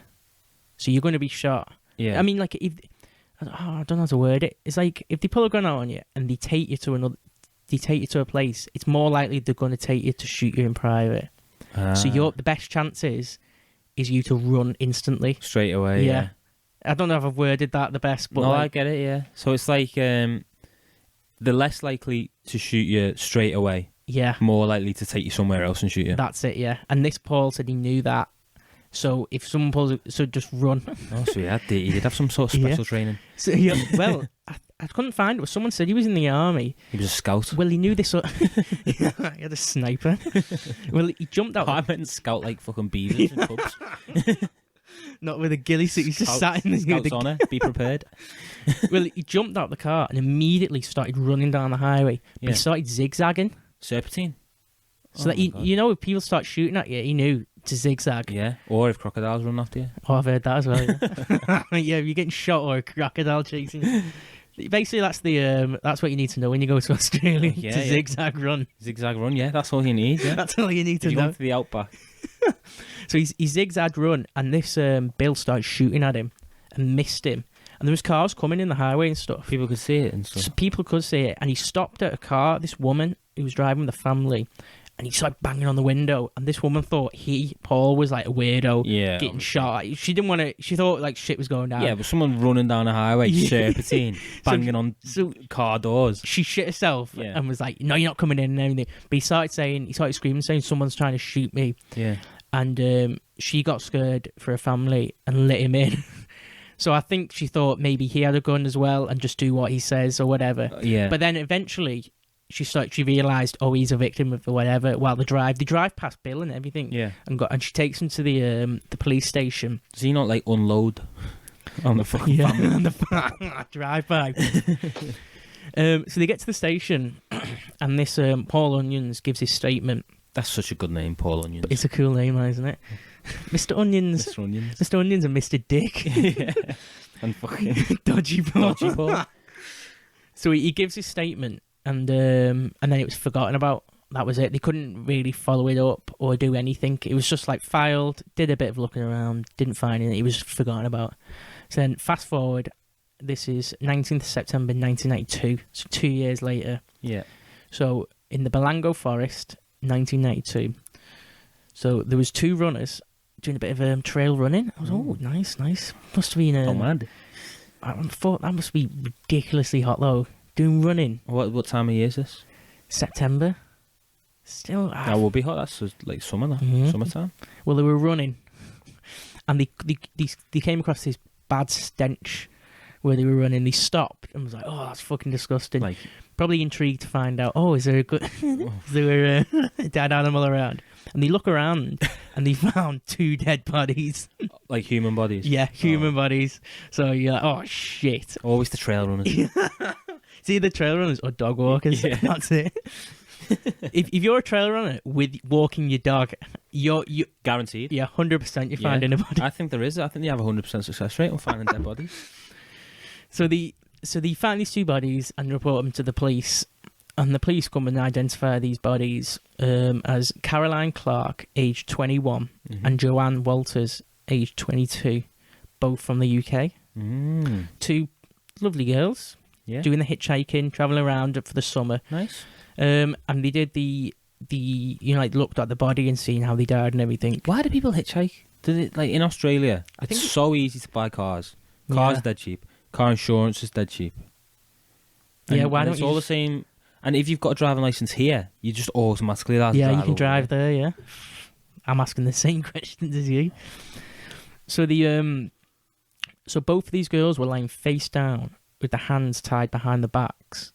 So you're gonna be shot. Yeah. I mean, like I don't know how to word it. It's like if they pull a gun out on you and they take you to a place, it's more likely they're gonna take you to shoot you in private. So the best chance is you to run instantly. Straight away. Yeah. I don't know if I've worded that the best, but No, like, I get it. Yeah. So it's like they're less likely to shoot you straight away. yeah, More likely to take you somewhere else and shoot you. that's it. Yeah, and this Paul said he knew that. So if someone pulls, so just run. Oh, so he did have some sort of special training. So yeah, well, I couldn't find it. Someone said he was in the army. He was a scout. Well, he knew this. Yeah, he had a sniper. Well, he jumped out. I meant scout like fucking beavers in pubs. Not with a ghillie suit. He's just sat in the Scout's honour. Be prepared. Well, he jumped out the car and immediately started running down the highway. But Yeah. he started zigzagging. Serpentine. So that you know, if people start shooting at you, he knew to zigzag. Yeah. Or if crocodiles run after you. Oh, I've heard that as well. Yeah, yeah, if you're getting shot or a crocodile chasing you. Basically, that's what you need to know when you go to Australia. Yeah, to yeah. zigzag run. Zigzag run. Yeah, that's all you need. Yeah. That's all you need to If you know. go to the outback. So he zigzagged run, and this Bill started shooting at him and missed him. and there was cars coming in the highway and stuff. People could see it and stuff. So people could see it, and he stopped at a car. This woman who was driving with the family, and he started banging on the window. And this woman thought Paul was like a weirdo, getting shot. She didn't want to. She thought like shit was going down. Yeah, but someone running down a highway, serpentine, banging on car doors. She shit herself and was like, "No, you're not coming in," and everything. But he started screaming, saying, "Someone's trying to shoot me." Yeah. And she got scared for her family and let him in. So I think she thought maybe he had a gun as well and just do what he says or whatever. Yeah. But then eventually she realised, oh, he's a victim of whatever. Well, they drive past Bill and everything. Yeah. And she takes him to the police station. Does he not like unload on the fucking family? On the drive by. So they get to the station, and this Paul Onions gives his statement. That's such a good name, Paul Onions. It's a cool name, isn't it? Mr. Onions. Mr. Onions. Mr. Onions and Mr. Dick. Yeah. And fucking Dodgy Paul. Dodgy Paul. So he gives his statement, and then it was forgotten about. That was it. They couldn't really follow it up or do anything. It was just like filed, did a bit of looking around, didn't find anything. It was forgotten about. So then fast forward, this is 19th September 1992, so 2 years later. Yeah. So in the Balango Forest, 1992. So there was two runners doing a bit of trail running. I was, oh, nice. Must have been... Oh, mad. I thought that must be ridiculously hot, though. Doing running. What time of year is this? September. Still... That will be hot. That's like summer, though. Mm-hmm. Summertime. Well, they were running. And they came across this bad stench where they were running. They stopped and was like, oh, that's fucking disgusting. Like... Probably intrigued to find out, oh, is there a good... is there a dead animal around? And they look around and they found two dead bodies. Like human bodies? Yeah, human bodies. So you're like, oh, shit. Always the trail runners. It's either trail runners or dog walkers. Yeah. That's it. if you're a trail runner with walking your dog, you're guaranteed. Yeah, 100% you're finding a body. I think there is. I think they have a 100% success rate on finding dead bodies. So they find these two bodies and report them to the police. And the police come and identify these bodies as Caroline Clark, aged 21, and Joanne Walters, aged 22, both from the UK. Two lovely girls, doing the hitchhiking, travelling around for the summer. Nice. And they did the looked at the body and seen how they died and everything. Why do people hitchhike? Like in Australia, it's so easy to buy cars. Cars are dead cheap. Car insurance is dead cheap. And, why don't it's all the same. And if you've got a driving license here, you just automatically allowed to drive. Yeah, you can drive there. there. Yeah, I'm asking the same questions as you. So so both of these girls were lying face down with their hands tied behind the backs,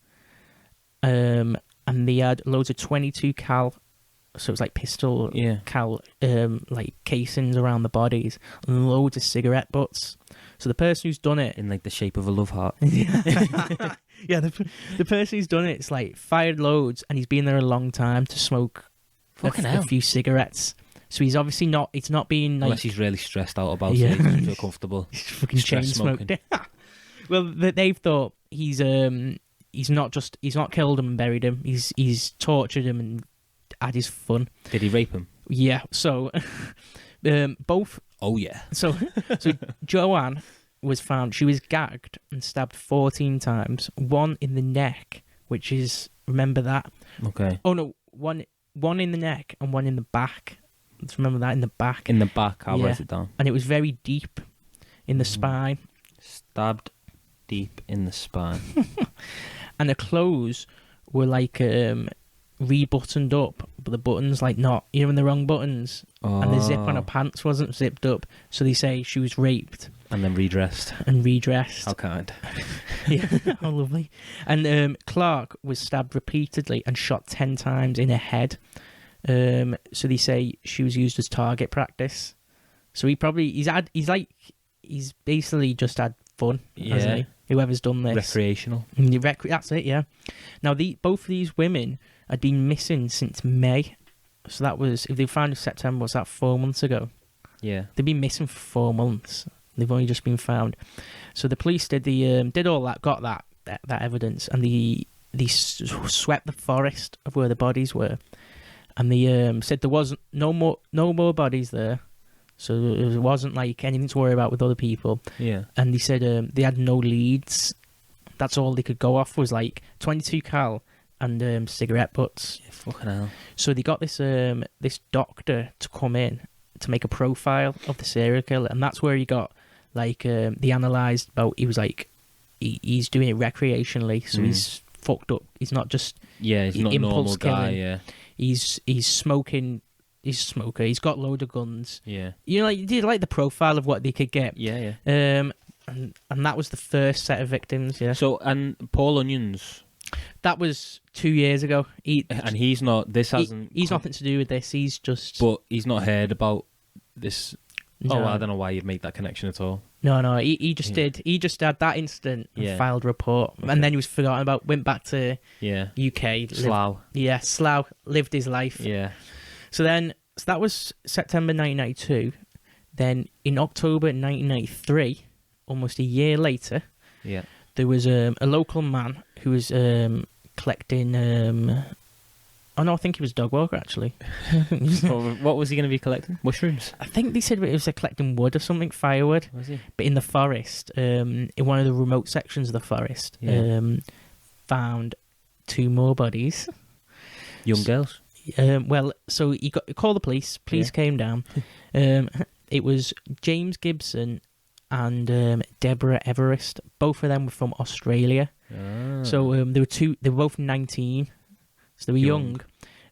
and they had loads of 22 cal, so it was like pistol cal, like casings around the bodies, and loads of cigarette butts. So the person who's done it in like the shape of a love heart. Yeah, the person who's done it's like fired loads, and he's been there a long time to smoke a few cigarettes. So he's obviously not. It's not being like, unless he's really stressed out about it, he doesn't feel comfortable. He's fucking chain smoked. Well, they've thought he's not killed him and buried him. He's tortured him and had his fun. Did he rape him? Yeah. So both. Oh yeah. So Joanne was found. She was gagged and stabbed 14 times. One in the neck, which is, remember that? Okay. Oh no, one in the neck and one in the back. Let's remember that, in the back. In the back, I'll write it down. And it was very deep in the spine. Stabbed deep in the spine. And the clothes were like rebuttoned up, but the buttons like not, the wrong buttons. Oh. And the zip on her pants wasn't zipped up. So they say she was raped. And then redressed. How kind. Yeah, how lovely. And Clark was stabbed repeatedly and shot 10 times in her head. So they say she was used as target practice. So he's basically just had fun, hasn't he? Whoever's done this. Recreational. That's it, yeah. Now, both of these women had been missing since May. So that was, if they found in September, was that 4 months ago? Yeah. They've been missing for 4 months. They've only just been found. So the police did all that, got that evidence, and they swept the forest of where the bodies were. And they said there was no more bodies there. So it wasn't like anything to worry about with other people. Yeah. And they said they had no leads. That's all they could go off was like 22 cal and cigarette butts. Yeah, fucking hell. So they got this this doctor to come in to make a profile of the serial killer, and that's where he got like they analysed about. He was like he's doing it recreationally, so he's fucked up. He's not just he's not a normal guy. killing. Yeah, he's smoking. He's a smoker. He's got load of guns. yeah, You know, like you did like the profile of what they could get. yeah. And that was the first set of victims. Yeah. So and Paul Onions, That was 2 years ago. and he's not. This hasn't. He's nothing to do with this. He's just. But he's not heard about this. No. Oh, I don't know why you'd make that connection at all. No. He just did. He just had that incident and filed a report, and then he was forgotten about. Went back to UK. Slough. Slough. Lived his life. Yeah. So that was September 1992. Then in October 1993, almost a year later, there was a local man who was collecting. Oh no, I think he was a dog walker actually. What was he going to be collecting? Mushrooms. I think they said it was collecting wood or something, firewood. Was he? But in the forest, in one of the remote sections of the forest, found 2 more bodies. Young girls. Well, so he called the police. Police came down. It was James Gibson and Deborah Everest. Both of them were from Australia. Ah. So they were both 19. So they were young.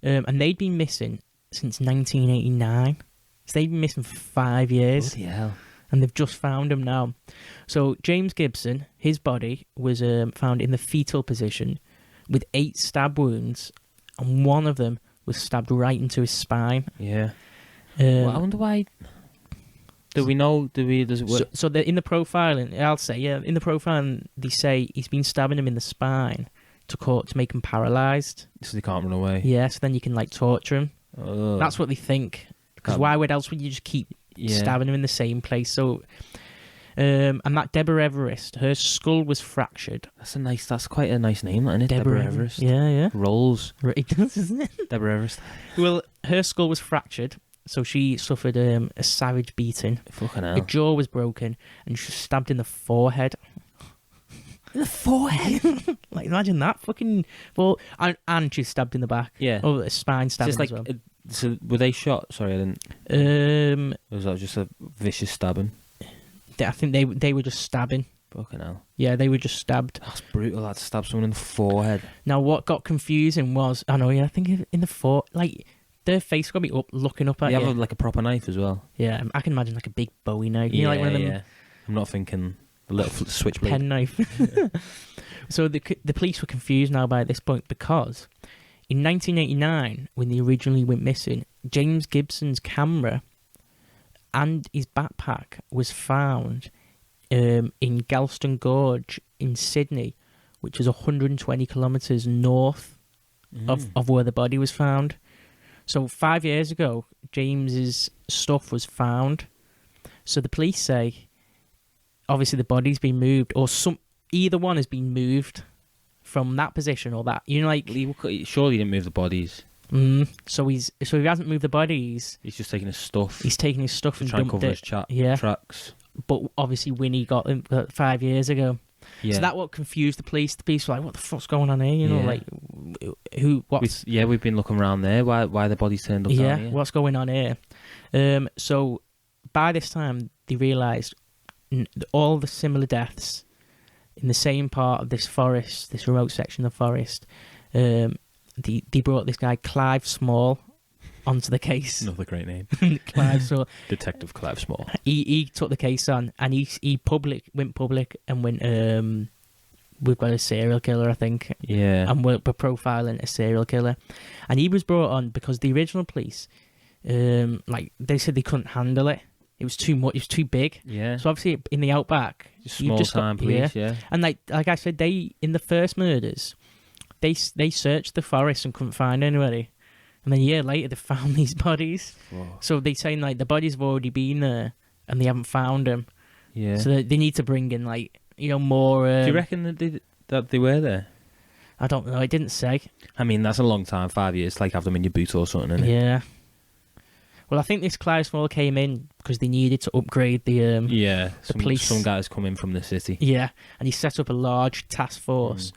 And they'd been missing since 1989. So they'd been missing for 5 years. Bloody hell. And they've just found him now. So James Gibson, his body was found in the fetal position with 8 stab wounds, and one of them was stabbed right into his spine. Yeah. Well, I wonder why. Do we know? Does it work? So in the profiling, I'll say, in the profiling, they say he's been stabbing him in the spine to make him paralysed. So they can't run away. Yeah, so then you can like torture him. Oh. That's what they think. Because why else would you just keep stabbing him in the same place? So, and that Deborah Everest, her skull was fractured. That's quite a nice name, isn't it? Deborah Everest. Yeah. Rolls. It does, isn't it? Deborah Everest. Well, her skull was fractured, so she suffered a savage beating. Fucking hell. Her jaw was broken, and she was stabbed in the forehead. In the forehead? Like, imagine that fucking... Well, and she's stabbed in the back. Yeah. Oh, a spine stabbing like, as well. So were they shot? Sorry, I didn't... Or was that just a vicious stabbing? I think they were just stabbing. Fucking hell. Yeah, they were just stabbed. That's brutal, that to stab someone in the forehead. Now, what got confusing was... I think in the like, their face got me up, looking up at you. They have like a proper knife as well. Yeah, I can imagine like a big Bowie knife. You know, like one of them... I'm not thinking a little switchblade. Pen knife. So the police were confused now by this point because in 1989, when they originally went missing, James Gibson's camera and his backpack was found in Galston Gorge in Sydney, which is 120 kilometres north of where the body was found. So 5 years ago, James's stuff was found. So the police say, obviously the body's been moved, or either one has been moved from that position or that. You know, like surely he didn't move the bodies. So he hasn't moved the bodies. He's just taking his stuff. He's taking his stuff and try and dumped cover it. his tracks. But obviously Winnie got him 5 years ago. Yeah. So that what confused the police. The police were like, "What the fuck's going on here?" You know, like who? What's? We've been looking around there. Why the bodies turned up down here? What's going on here? So by this time they realised all the similar deaths in the same part of this forest, this remote section of the forest. They brought this guy Clive Small onto the case. Another great name. Clive Small. Detective Clive Small. He took the case on, and he went public and went, we've got a serial killer, I think. Yeah. And we're profiling a serial killer. And he was brought on because the original police, like, they said they couldn't handle it. It was too much. It was too big. Yeah. So obviously in the Outback, small time police. Yeah. And like I said, in the first murders, they searched the forest and couldn't find anybody, and then a year later they found these bodies. Whoa. So they're saying like the bodies have already been there and they haven't found them. Yeah. So they need to bring in like more. Do you reckon that they were there? I don't know. It didn't say. I mean, that's a long time. 5 years. It's like have them in your boot or something. Isn't it? Yeah. Well, I think this Clive Small came in because they needed to upgrade the some, police. Some guys come in from the city. Yeah, and he set up a large task force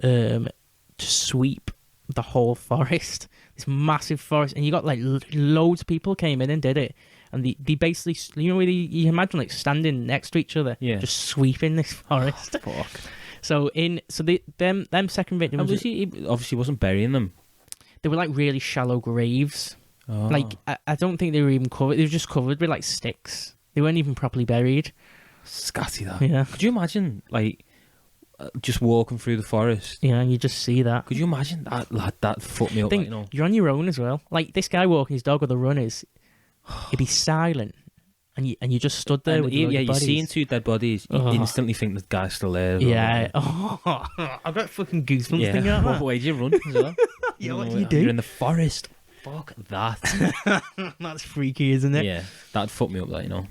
to sweep the whole forest. This massive forest, and you got like loads of people came in and did it. And they basically, you know, you imagine like standing next to each other, just sweeping this forest. Oh, fuck. So them second victims. And he obviously wasn't burying them. They were like really shallow graves. Oh. Like I don't think they were even covered. They were just covered with like sticks. They weren't even properly buried. Scatty that. Yeah. Could you imagine like just walking through the forest? Yeah, and you just see that. Could you imagine that? Lad, that fucked me up. Think, like, you know. You're on your own as well. Like this guy walking his dog or the runners, he'd be silent, and you just stood there. With you're seeing two dead bodies. You instantly think the guy's still there. Yeah. I got fucking goosebumps thinking about that. Why do you run as well? Yeah, what do you do? You're in the forest. Fuck that. That's freaky, isn't it? Yeah, that fucked me up. That, you know.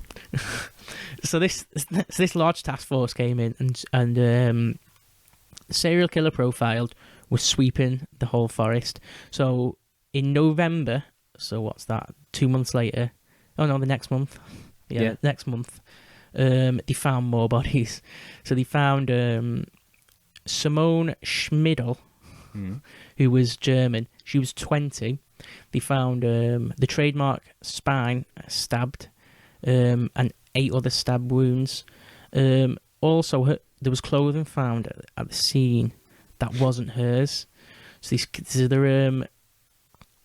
So this large task force came in, and serial killer profiled was sweeping the whole forest. So in November, so what's that? 2 months later? Oh no, the next month. Yeah. Next month. They found more bodies. So they found Simone Schmidl, who was German. She was 20. They found the trademark spine stabbed, and 8 other stab wounds. Also, there was clothing found at the scene that wasn't hers. So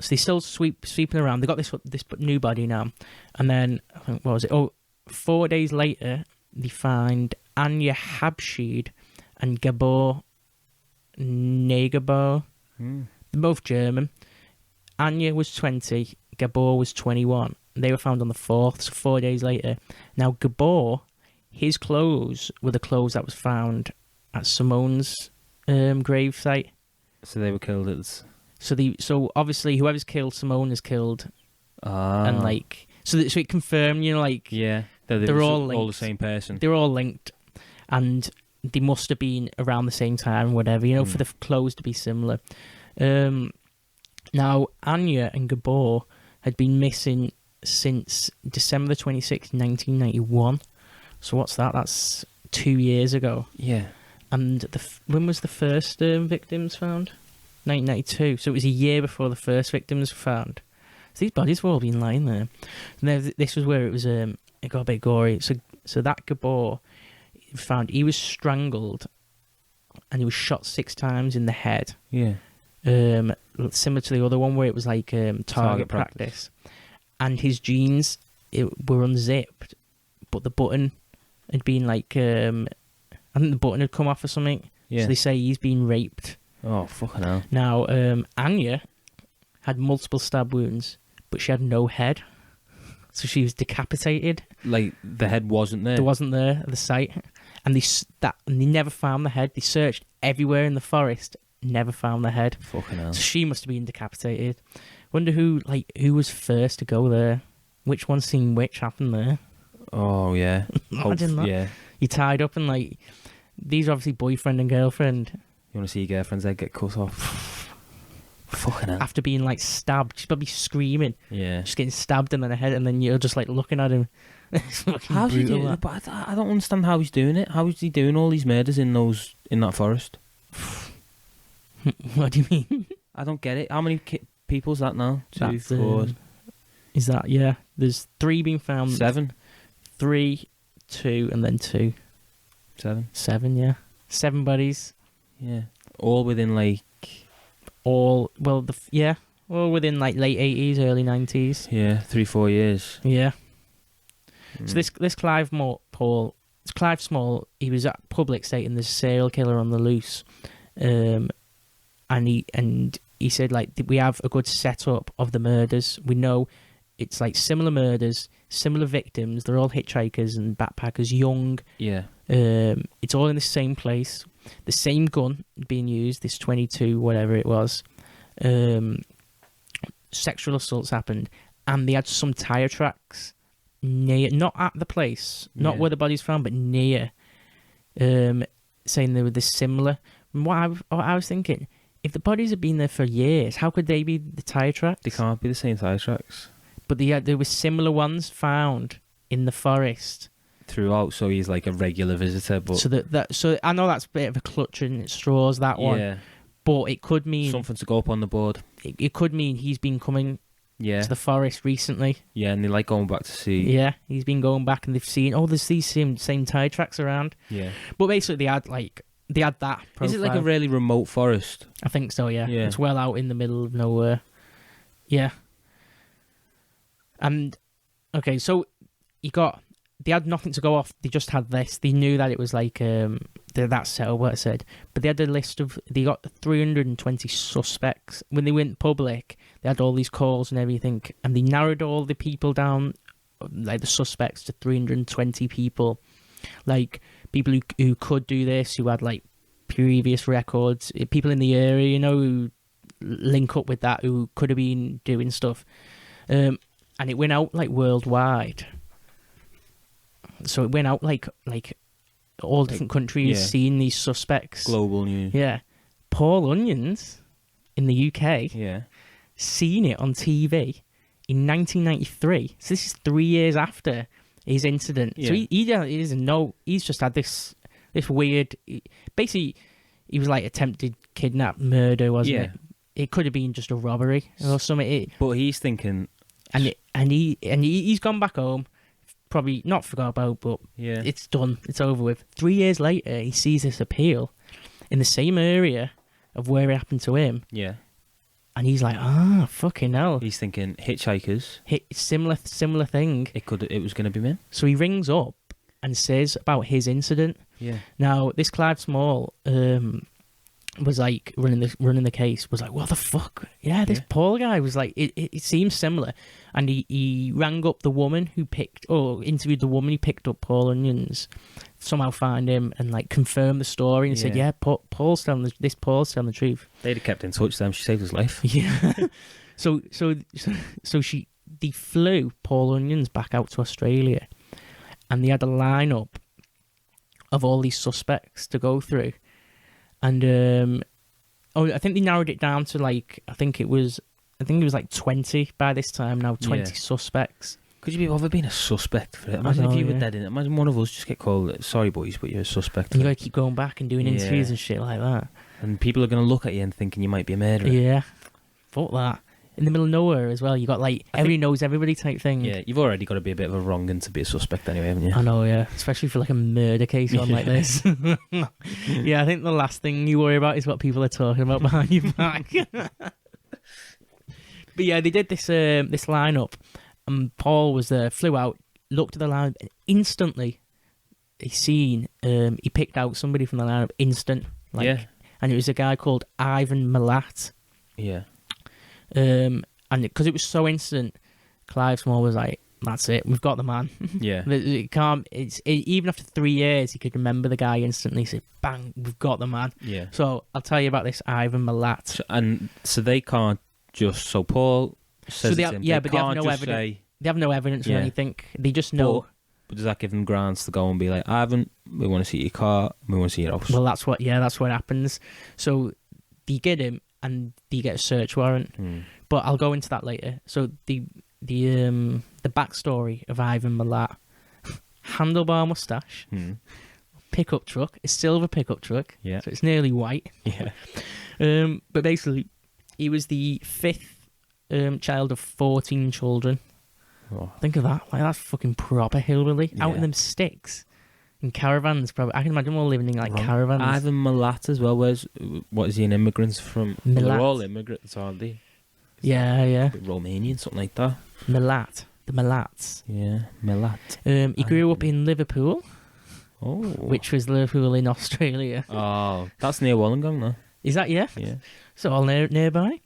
they're still sweeping around. They got this new body now, and then I think, what was it? 4 days later, they find Anya Habsheed and Gabor Negabo. They're both German. Anya was 20, Gabor was 21. They were found on the 4th, so 4 days later. Now, Gabor, his clothes were the clothes that was found at Simone's grave site. So they were killed at... So obviously, whoever's killed Simone is killed. And, like... So it confirmed, you know, like... Yeah, they're all linked. All the same person. They're all linked. And they must have been around the same time, whatever, you know, for the clothes to be similar. Now, Anya and Gabor had been missing since December 26, 1991. So what's that? That's 2 years ago. Yeah. And when was the first victims found? 1992. So it was a year before the first victims were found. So these bodies were all been lying there. And this was where it was. It got a bit gory. So that Gabor found, he was strangled, and he was shot 6 times in the head. Yeah. Similar to the other one where it was like target practice. And his jeans were unzipped, but the button had been like I think the button had come off or something. Yeah. So they say he's been raped. Oh, fucking hell. Now, Anya had multiple stab wounds, but she had no head. So she was decapitated. Like, the head wasn't there? It wasn't there at the site. And they never found the head. They searched everywhere in the forest, never found the head. Fucking hell. So she must have been decapitated. Wonder who was first to go there. Which one seen which happen there? Oh, yeah. Imagine that. Yeah. You tied up and, like, these are obviously boyfriend and girlfriend. You want to see your girlfriend's head get cut off? Fucking hell. After being, like, stabbed. She's probably screaming. Yeah. Just getting stabbed in the head, and then you're just, like, looking at him. It's fucking How's he doing brutal, it? But I don't understand how he's doing it. How is he doing all these murders in that forest? What do you mean? I don't get it. How many people's that now? 2, That's, 4... Is that, yeah. There's 3 being found. 7? 3, 2, and then 2. 7? 7, yeah. 7 bodies. Yeah. All within, like... All within, like, late 80s, early 90s. Yeah, 3-4 years. Yeah. So this Clive Small, he was at public stating there's a serial killer on the loose. And he said, like, we have a good setup of the murders. We know it's like similar murders, similar victims. They're all hitchhikers and backpackers, young. Yeah. It's all in the same place. The same gun being used, this 22, whatever it was. Sexual assaults happened, and they had some tyre tracks near, not at the place, not where the body's found, but near, saying they were this similar. And what I was thinking, if the bodies have been there for years, how could they be the tyre tracks? They can't be the same tyre tracks. but there were similar ones found in the forest throughout. So he's like a regular visitor, but so I know that's a bit of a clutching at straws, that one. Yeah, But it could mean something to go up on the board. It could mean he's been coming Yeah, to the forest recently. yeah, and they like going back to see. Yeah, he's been going back and they've seen, there's these same tire tracks around. Yeah, But basically they had that profile. is it like a really remote forest? I think so, yeah. Yeah. It's well out in the middle of nowhere. Yeah. And, okay, so they had nothing to go off. They just had this. They knew that it was like that setup, what I said. But they had a list they got 320 suspects. When they went public, they had all these calls and everything. And they narrowed all the people down, like the suspects, to 320 people. Like, people who could do this, who had like previous records. People in the area, who link up with that, who could have been doing stuff. And it went out like worldwide. So it went out like all different countries seeing these suspects. Global news. Yeah. Paul Onions in the UK seen it on TV in 1993. So this is 3 years after his incident. Yeah. So he doesn't know. He's just had this weird. Basically, he was like attempted murder, wasn't it? It could have been just a robbery or something. But he's thinking, and he's gone back home. Probably not forgot about, but it's done. It's over with. 3 years later, he sees this appeal in the same area of where it happened to him. Yeah. And he's like, fucking hell. He's thinking hitchhikers. Similar thing. It was going to be me. So he rings up and says about his incident. Yeah. Now, this Clive Small was like running the case. Was like, what the fuck? Yeah, this Paul guy was like, it seems similar. And he rang up the woman who interviewed the woman who picked up Paul Onions. Somehow find him and like confirm the story and said, yeah, Paul's telling the truth. They'd have kept in touch then. She saved his life. Yeah. So they flew Paul Onions back out to Australia, and they had a lineup of all these suspects to go through, and I think they narrowed it down to like I think it was like 20 by this time now. 20 suspects. Could you be ever been a suspect for it? Imagine if you were dead in it. Imagine one of us just get called, sorry boys, but you're a suspect. And you got to keep going back and doing interviews and shit like that. And people are going to look at you and thinking you might be a murderer. Yeah. Fuck that. In the middle of nowhere as well. You got like, everybody knows everybody type thing. Yeah, you've already got to be a bit of a wrong-un to be a suspect anyway, haven't you? I know, yeah. Especially for like a murder case on like this. Yeah, I think the last thing you worry about is what people are talking about behind your back. But yeah, they did this lineup. And Paul was there, flew out, looked at the lineup, and instantly he picked out somebody from the lineup instant. And it was a guy called Ivan Milat. Yeah. And because it was so instant, Clive Small was like, that's it, we've got the man. Yeah. Even after 3 years, he could remember the guy instantly. He said, bang, we've got the man. Yeah. So I'll tell you about this Ivan Milat. So they can't just, so Paul says but they have no evidence. They have no evidence or anything. They just know. But does that give them grounds to go and be like, Ivan, we want to see your car, we want to see your house? Well, that's what happens. So they get him and they get a search warrant. But I'll go into that later. So the backstory of Ivan Milat: handlebar mustache, pickup truck, a silver pickup truck. Yeah. So it's nearly white. Yeah. But basically, he was the fifth child of 14 children. Oh. Think of that. Like, that's fucking proper hillbilly. Out in them sticks. In caravans, probably. I can imagine them all living in, like, caravans. Ivan Milat as well. What is he, an immigrant from? Milat. They're all immigrants, aren't they? Yeah. Romanian, something like that. Milat. The Milats. Yeah, Milat. He grew up in Liverpool. Oh. Which was Liverpool in Australia. Oh, that's near Wollongong, though. Is that, yeah? Yeah. So all nearby.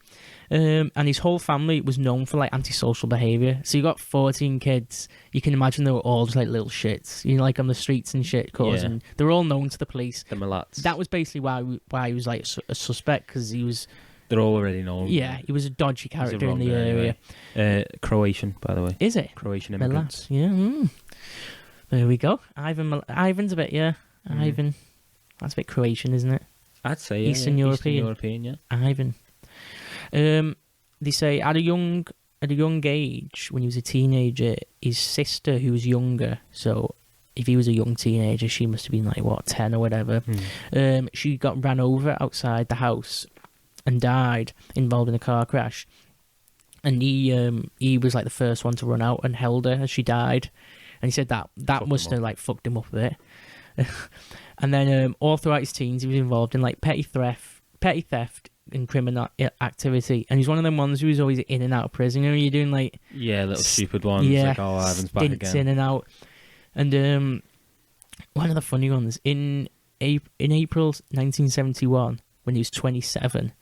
And his whole family was known for like antisocial behaviour. So you got 14 kids. You can imagine they were all just like little shits, like on the streets and shit. Causing. They're all known to the police. The Milats. That was basically why he was like a suspect, because he was. They're already known. Yeah, he was a dodgy character in the area. Anyway. Croatian, by the way. Is it? Croatian immigrants. Yeah. There we go. Ivan's a bit, Ivan. That's a bit Croatian, isn't it? I'd say Eastern European. Eastern European, yeah. Ivan. They say at a young at a young age, when he was a teenager, his sister, who was younger, so if he was a young teenager, she must have been like, what, 10 or whatever, she got ran over outside the house and died, involved in a car crash. And he was like the first one to run out and held her as she died. And he said that must have like fucked him up a bit. And then all throughout his teens, he was involved in like petty theft and criminal activity. And he's one of them ones who was always in and out of prison. You know, you're doing like little stupid ones. Yeah, like, oh, Ivan's back stints again. in and out. And one of the funny ones in April 1971, when he was 27.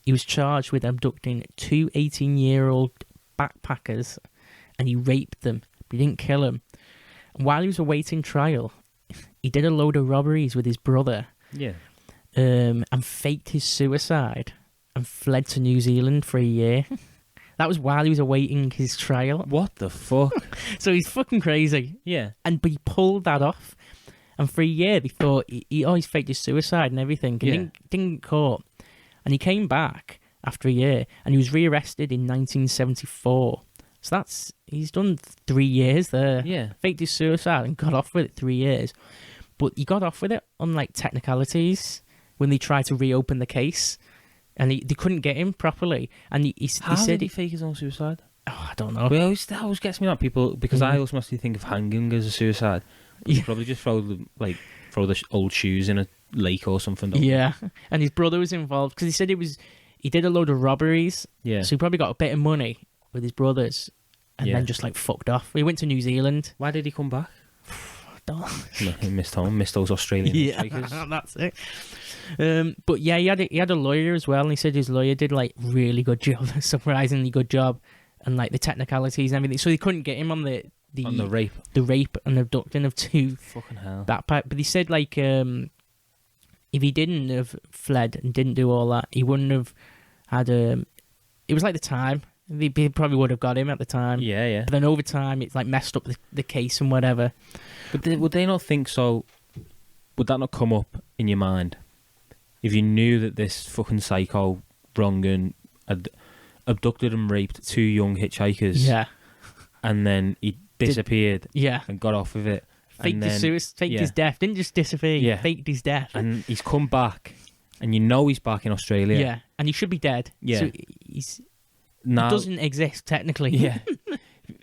He was charged with abducting 2 18-year-old backpackers, and he raped them, but he didn't kill them. And while he was awaiting trial, he did a load of robberies with his brother. Yeah. And faked his suicide and fled to New Zealand for a year. That was while he was awaiting his trial. What the fuck? So he's fucking crazy. Yeah. But he pulled that off. And for a year, they thought he always faked his suicide and everything. And didn't get caught. And he came back after a year, and he was rearrested in 1974. So he's done 3 years there. Yeah. Faked his suicide and got off with it 3 years. But he got off with it on like technicalities when they tried to reopen the case, and they couldn't get him properly. And he How said did he fake his own suicide? Oh, I don't know. Well, that always gets me, that people, because I always mostly think of hanging as a suicide. You probably just throw the old shoes in a lake or something. Don't Yeah, and his brother was involved because he said he did a load of robberies. Yeah. So he probably got a bit of money with his brothers, and then just like fucked off. He went to New Zealand. Why did he come back? I don't know. No, he missed home, missed those Australian strikers. That's it. But yeah, he had a lawyer as well, and he said his lawyer did like really good job, surprisingly good job, and like the technicalities and everything. So they couldn't get him on the rape and abducting of 2 fucking hell backpack. But he said like if he didn't have fled and didn't do all that, he wouldn't have had it was like the time. They probably would have got him at the time. Yeah. But then over time, it's like messed up the case and whatever. But would they not think so? Would that not come up in your mind if you knew that this fucking psycho Brongan had abducted and raped 2 young hitchhikers? Yeah. And then he disappeared. Yeah. And got off with it. Faked his death. Didn't just disappear. Yeah. Faked his death. And he's come back, and you know he's back in Australia. Yeah. And he should be dead. Yeah. So he doesn't exist technically. Yeah.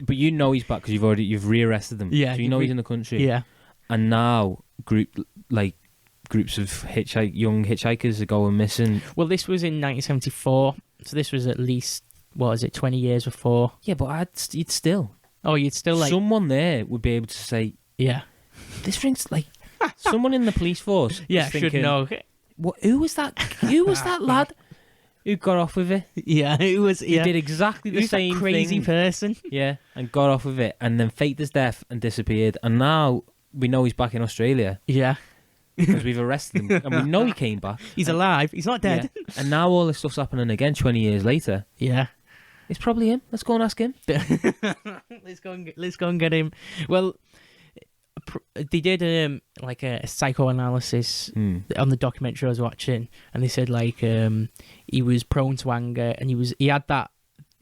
But you know he's back because you've rearrested him. Yeah. So you know he's in the country. Yeah. And now groups of young hitchhikers are going missing. Well, this was in 1974, so this was at least 20 years before. Yeah, but you'd still. Oh, you'd still like someone there would be able to say, yeah, this rings like someone in the police force. Yeah, should know. Who was that? Who was that lad who got off with it? Yeah, who was? He did exactly the same crazy thing. Person. Yeah, and got off with it, and then faked his death and disappeared. And now we know he's back in Australia. Yeah. Because we've arrested him, and we know he came back. He's alive. He's not dead. Yeah. And now all this stuff's happening again 20 years later. Yeah. It's probably him. Let's go and ask him. Let's go and get him. Well, they did like a psychoanalysis on the documentary I was watching, and they said like he was prone to anger, and he had that,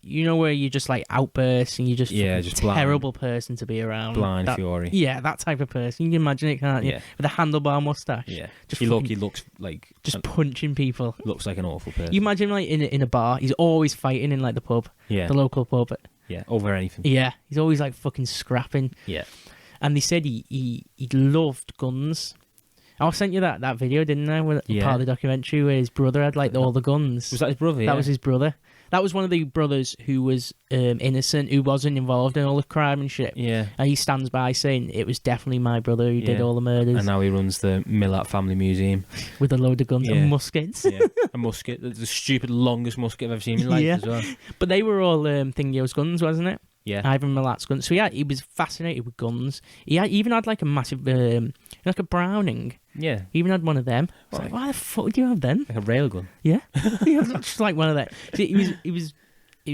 you know, where you just like outbursts and you're just just terrible person to be around. Blind fury. Yeah, that type of person. You can imagine it, can't you? Yeah. With a handlebar mustache. Yeah. Just he looks like just punching people. Looks like an awful person. You imagine like in a bar, he's always fighting in like the pub. Yeah. The local pub. Yeah, over anything. Yeah. He's always like fucking scrapping. Yeah. And they said he loved guns. I sent you that video, didn't I? Part of the documentary where his brother had like all the guns. Was that his brother? That was his brother. That was one of the brothers who was innocent, who wasn't involved in all the crime and shit. Yeah. And he stands by saying it was definitely my brother who did all the murders. And now he runs the Millat Family Museum. With a load of guns and muskets. Yeah, a musket. The stupid longest musket I've ever seen in life as well. But they were all Thingio's guns, wasn't it? Yeah. Ivan Milat's guns. So he was fascinated with guns. He even had like a massive, like a Browning. Yeah. He even had one of them. I was like, why the fuck do you have them? Like a railgun. Yeah. Just like one of them.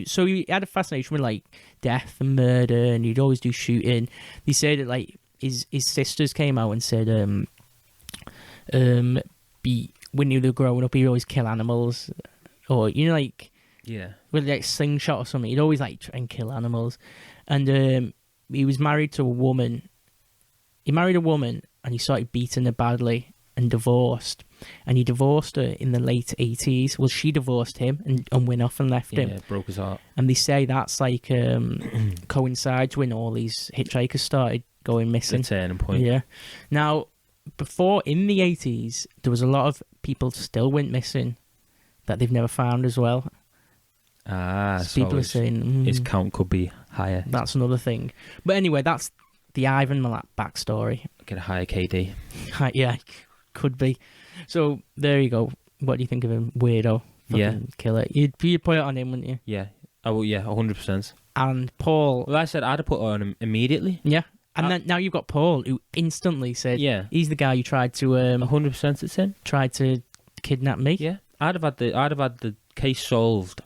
So he had a fascination with like death and murder, and he'd always do shooting. They said that like his sisters came out and said when he was growing up, he'd always kill animals, or you know, like Yeah. with like slingshot or something. He'd always like try and kill animals, and he was married to a woman. He married a woman, and he started beating her badly, and divorced. And he divorced her in the late 80s. Well, she divorced him and went off and left him. Yeah, broke his heart. And they say that's like coincides when all these hitchhikers started going missing. The turning point. Yeah. Now, before in the 80s, there was a lot of people still went missing that they've never found as well. So People are saying his count could be higher. that's another thing. But anyway, that's the Ivan Milat backstory. Get a higher KD. Yeah, could be. So there you go. What do you think of him? Weirdo. Yeah. Killer. You'd put it on him, wouldn't you? Yeah. Oh, yeah, 100%. And Paul. Well, I said I'd have put it on him immediately. Yeah. And then now you've got Paul, who instantly said, Yeah. he's the guy you tried to 100% it's him. tried to kidnap me. Yeah. I'd have had the case solved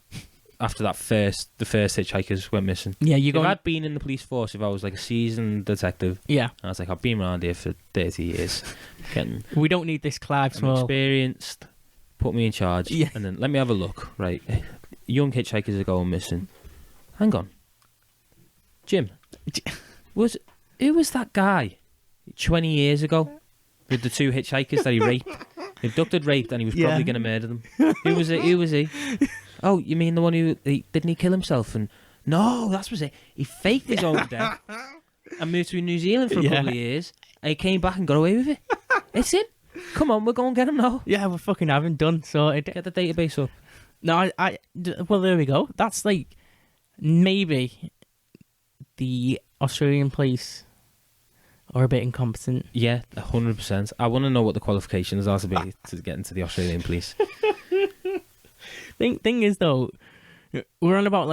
after the first hitchhikers went missing. Yeah, If I'd been in the police force, if I was like a seasoned detective, Yeah. I was like, I've been around here for 30 years. We don't need this Clive I'm Small. experienced. Put me in charge. Yeah. And then let me have a look. Right. Young hitchhikers are going missing. Hang on. Jim. Who was that guy 20 years ago with the 2 hitchhikers that he raped? Abducted, raped, and he was probably going to murder them. Who was it? Who was he? Oh, you mean the one who... didn't he kill himself? And no, that was it. He faked his own death and moved to New Zealand for a couple of years, and he came back and got away with it. It's him. Come on, we're going to get him now. Yeah, we're fucking having done sorted. Get the database up. No, well, there we go. That's like maybe the Australian police are a bit incompetent. Yeah, 100%. I want to know what the qualifications are to get into the Australian police. Thing is though, we're on about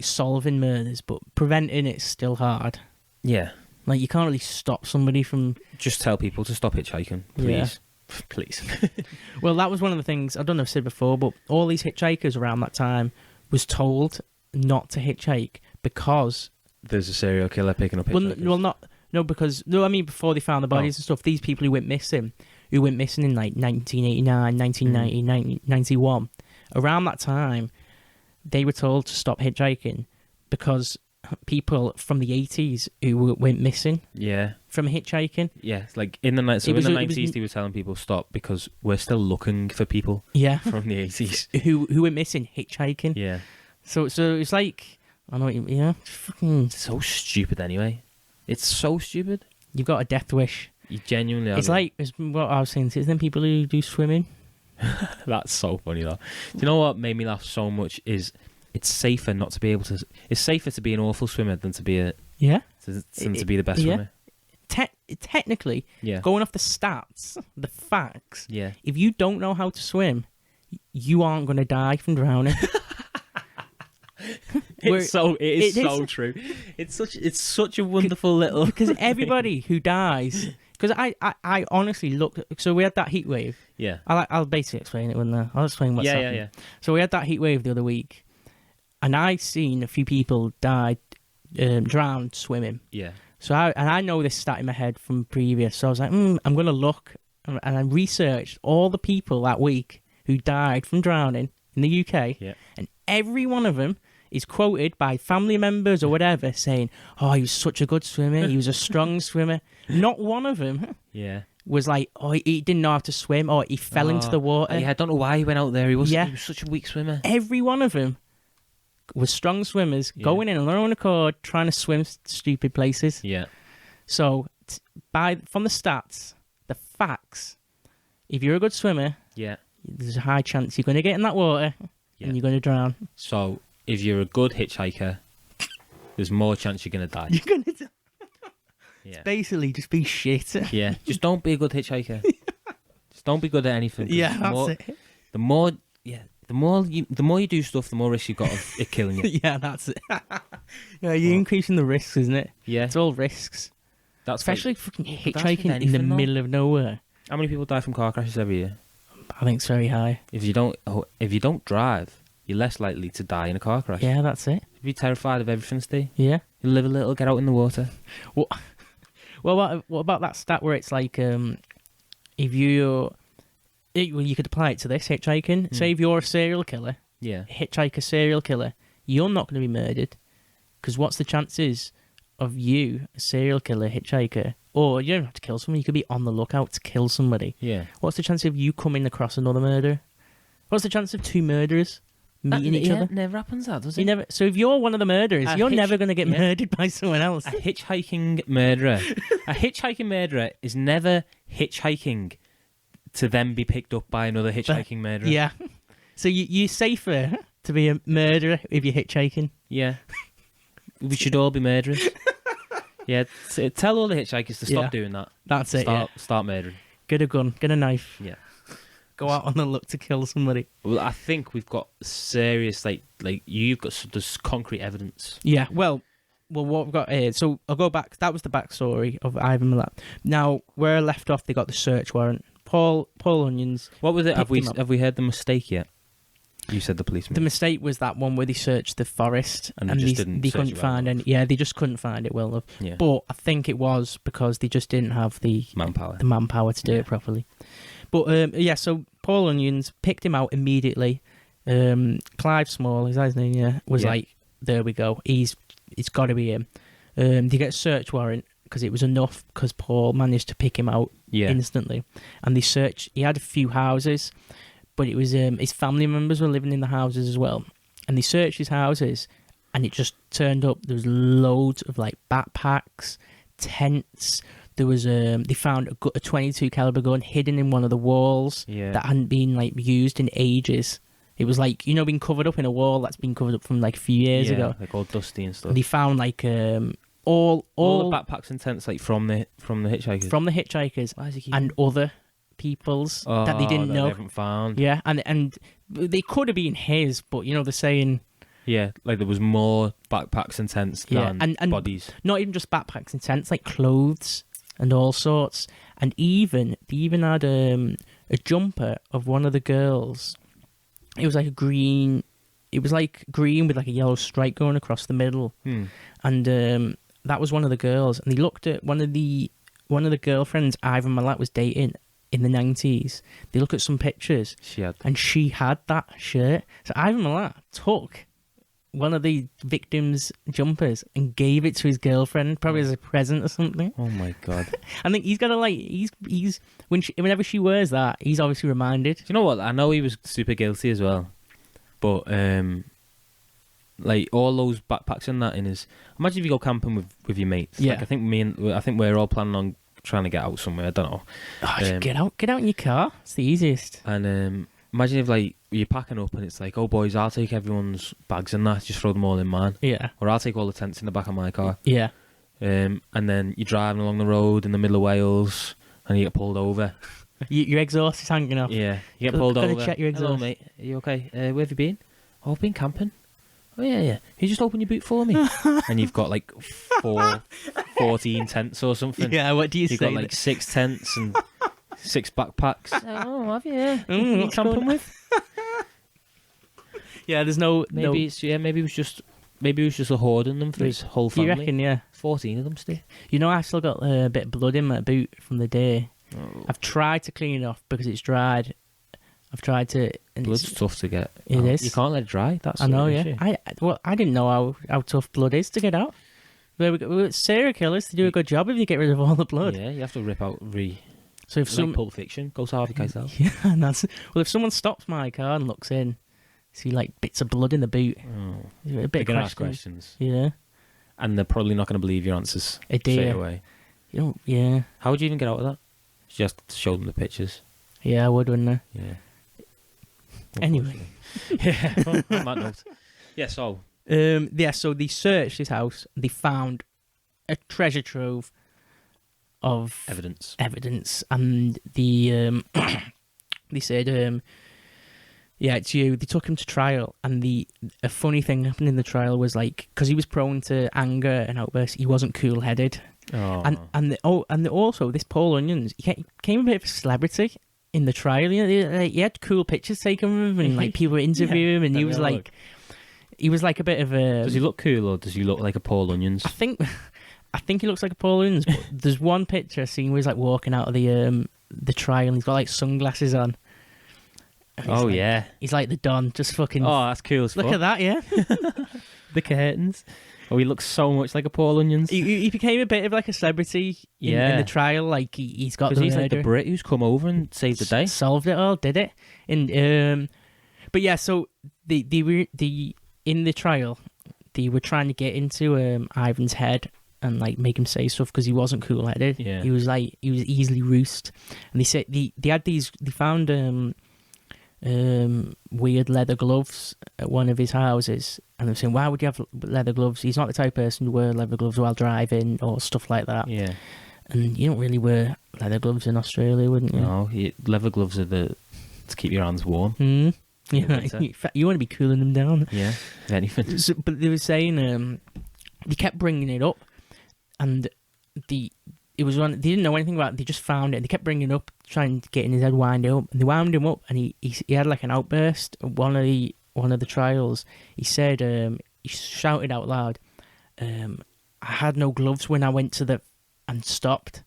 solving murders, but preventing it's still hard. Yeah. Like you can't really stop somebody from. Just tell people to stop hitchhiking, please. Yeah. Please. Well, that was one of the things I don't know if I've said before, but all these hitchhikers around that time was told not to hitchhike because there's a serial killer picking up hitchhikers. I mean before they found the bodies and stuff, these people who went missing in like 1989, 1990, 1991, around that time, they were told to stop hitchhiking because people from the 80s who went missing from hitchhiking. Yeah, like in the 90s, they were telling people stop because we're still looking for people from the 80s. who went missing hitchhiking. Yeah. So it's like, I know what you mean, yeah. Fucking so stupid anyway. It's so stupid. You've got a death wish. You genuinely It's like what I was saying. Isn't there people who do swimming? That's so funny though. Do you know what made me laugh so much is it's safer not to be able to. It's safer to be an awful swimmer than to be to be the best swimmer. Technically, going off the stats, the facts. Yeah. If you don't know how to swim, you aren't going to die from drowning. It is so true. It's such a wonderful little because everybody who dies. Because I honestly look. So we had that heat wave. Yeah. I'll basically explain it when I'll explain what's happened. Yeah. So we had that heat wave the other week, and I seen a few people died, drowned swimming. Yeah. So I know this stat in my head from previous. So I was like, I'm gonna look, and I researched all the people that week who died from drowning in the UK. Yeah. And every one of them is quoted by family members or whatever saying, "Oh, he was such a good swimmer. He was a strong swimmer." Not one of them was like, "Oh, he didn't know how to swim," or he fell into the water. Yeah, I don't know why he went out there. He was such a weak swimmer. Every one of them was strong swimmers going in on their own accord, trying to swim stupid places. Yeah. So, from the stats, the facts, if you're a good swimmer, there's a high chance you're going to get in that water and you're going to drown. So, if you're a good hitchhiker, there's more chance you're going to die. You're going to die. It's basically just be shit. Yeah, just don't be a good hitchhiker. Just don't be good at anything. Yeah, that's it. The more you do stuff, the more risk you've got of it killing you. Yeah, that's it. You're increasing the risks, isn't it? Yeah. It's all risks. That's especially fucking hitchhiking in the middle of nowhere. How many people die from car crashes every year? I think it's very high. If you don't drive, you're less likely to die in a car crash. Yeah, that's it. You'd be terrified of everything, Steve. Yeah. You live a little, get out in the water. Well, what about that stat where it's like, if you're Well, you could apply it to this hitchhiking. Say if you're a serial killer, Yeah. hitchhiker serial killer, you're not going to be murdered. Because what's the chances of you, a serial killer, hitchhiker, or you don't have to kill someone, you could be on the lookout to kill somebody. Yeah. What's the chance of you coming across another murderer? What's the chance of two murderers meeting each other? It never happens, that, does it? You never. So if you're one of the murderers, you're never going to get murdered by someone else. A hitchhiking murderer. A hitchhiking murderer is never hitchhiking to then be picked up by another hitchhiking murderer. Yeah. So you're safer to be a murderer if you're hitchhiking. Yeah. We should all be murderers. Yeah. Tell all the hitchhikers to stop doing that. That's it. Start murdering. Get a gun. Get a knife. Yeah. Go out on the look to kill somebody. Well, I think we've got serious, like you've got there's concrete evidence. Yeah. Well, what we've got here. So I'll go back. That was the backstory of Ivan Milat. Now where I left off, they got the search warrant. Paul Onions. What was it? Have we heard the mistake yet? You said the policeman. The mistake was that one where they searched the forest and they couldn't find any. Yeah, they just couldn't find it well enough. Yeah. But I think it was because they just didn't have the manpower to do it properly. But so Paul Onions picked him out immediately. Clive Small, is that his name? Yeah, was like, there we go. It's got to be him. They get a search warrant because it was enough because Paul managed to pick him out instantly. And they searched. He had a few houses, but it was his family members were living in the houses as well. And they searched his houses, and it just turned up. There was loads of like backpacks, tents. There was they found a 22 caliber gun hidden in one of the walls that hadn't been like used in ages. It was like, being covered up in a wall that's been covered up from like a few years ago. Like all dusty and stuff. And they found like all the backpacks and tents like from the hitchhikers. From the hitchhikers and other people's that they didn't know. They haven't found. Yeah, and they could have been his, but they're saying. Yeah, like there was more backpacks and tents than and bodies. Not even just backpacks and tents, like clothes and all sorts. And they even had a jumper of one of the girls. It was like green with like a yellow stripe going across the middle. And that was one of the girls. And they looked at one of the girlfriends Ivan Milat was dating in the 90s. They look at some pictures. She had that shirt. So Ivan Milat took one of the victims' jumpers and gave it to his girlfriend, probably as a present or something. Oh my god! I think he's got to he's whenever she wears that, he's obviously reminded. Do you know what? I know he was super guilty as well, but like all those backpacks and that in his. Imagine if you go camping with your mates. Yeah. Like, I think we're all planning on trying to get out somewhere. I don't know. Oh, get out in your car. It's the easiest. And imagine if like you're packing up and it's like, oh boys, I'll take everyone's bags and that, just throw them all in mine. Yeah. Or I'll take all the tents in the back of my car. Yeah. And then you're driving along the road in the middle of Wales and you get pulled over. Your exhaust is hanging off. Yeah. You get pulled over. Gotta check your exhaust. Hello mate, are you okay? Where have you been? Oh, I've been camping. Oh yeah. You just open your boot for me. And you've got like 14 tents or something. Yeah, what do you say? You've got like 6 tents and 6 backpacks. Oh, have you? What you camping with? Yeah, there's no. Maybe it was just a hoarding them for his whole family. You reckon? Yeah. 14 of them still. I've still got a bit of blood in my boot from the day. Oh. I've tried to clean it off because it's dried. I've tried to. And Blood's tough to get. It is. You can't let it dry. That's I know. the Yeah. issue. I didn't know how tough blood is to get out. We're serial killers to do a good job if you get rid of all the blood. Yeah, you have to rip out So if like Pulp Fiction, go to Harvey Keitel. Yeah, and if someone stops my car and looks in, see like bits of blood in the boot. Oh. A bit They're going to of ask questions. Yeah. And they're probably not going to believe your answers It straight did. away. Yeah. How would you even get out of that? Just show them the pictures. Yeah, I would, wouldn't I? Yeah. Anyway. Yeah, on that note. Yeah, so. So they searched his house. They found a treasure trove of Evidence. And they said, yeah, it's you. They took him to trial, and a funny thing happened in the trial was like, because he was prone to anger and outbursts, he wasn't cool-headed. Oh. And also this Paul Onions, he became a bit of a celebrity in the trial. He had cool pictures taken of him, and like people were interviewing him, and he was like a bit of a. Does he look cool or does he look like a Paul Onions? I think he looks like a Paul Onions. But there's one picture I seen where he's like walking out of the trial, and he's got like sunglasses on, And Oh, like, yeah. He's like the Don, just fucking... Oh, that's cool as fuck. Look at that, yeah. The curtains. Oh, he looks so much like a Paul Onions. He became a bit of like a celebrity in the trial. Like he's got Because he's like the Brit who's come over and saved the day. Solved it all, did it? And but yeah, so the in the trial, they were trying to get into Ivan's head and like make him say stuff because he wasn't cool-headed. Yeah. He was easily roosed. And they said they found weird leather gloves at one of his houses, and they were saying, why would you have leather gloves? He's not the type of person who wear leather gloves while driving or stuff like that. Yeah. And you don't really wear leather gloves in Australia, wouldn't you? No, leather gloves are to keep your hands warm. Yeah, you want to be cooling them down. Yeah, if anything. So, but they were saying they kept bringing it up, and they didn't know anything about it. They just found it, and they kept bringing it up, trying to get in his head, wind it up, and they wound him up, and he had like an outburst at one of the trials. He said he shouted out loud, "I had no gloves when I went to and stopped."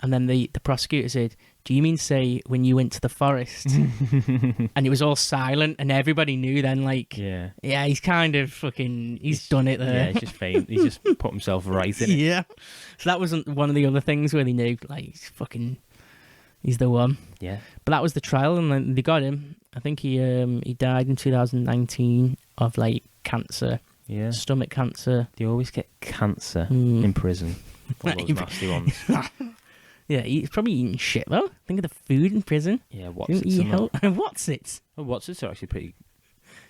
And then the prosecutor said, "Do you mean to say when you went to the forest?" And it was all silent, and everybody knew then, like, yeah, he's kind of fucking, he's done it there. Yeah, he's just famed. He's just put himself right in it. Yeah. So that wasn't one of the other things where they knew, like, he's the one. Yeah. But that was the trial, and then they got him. I think he died in 2019 of, like, cancer. Yeah. Stomach cancer. They always get cancer in prison. All those nasty ones. Yeah, he's probably eating shit though. Think of the food in prison. Yeah, what's it? What's it? Oh, what's it are actually pretty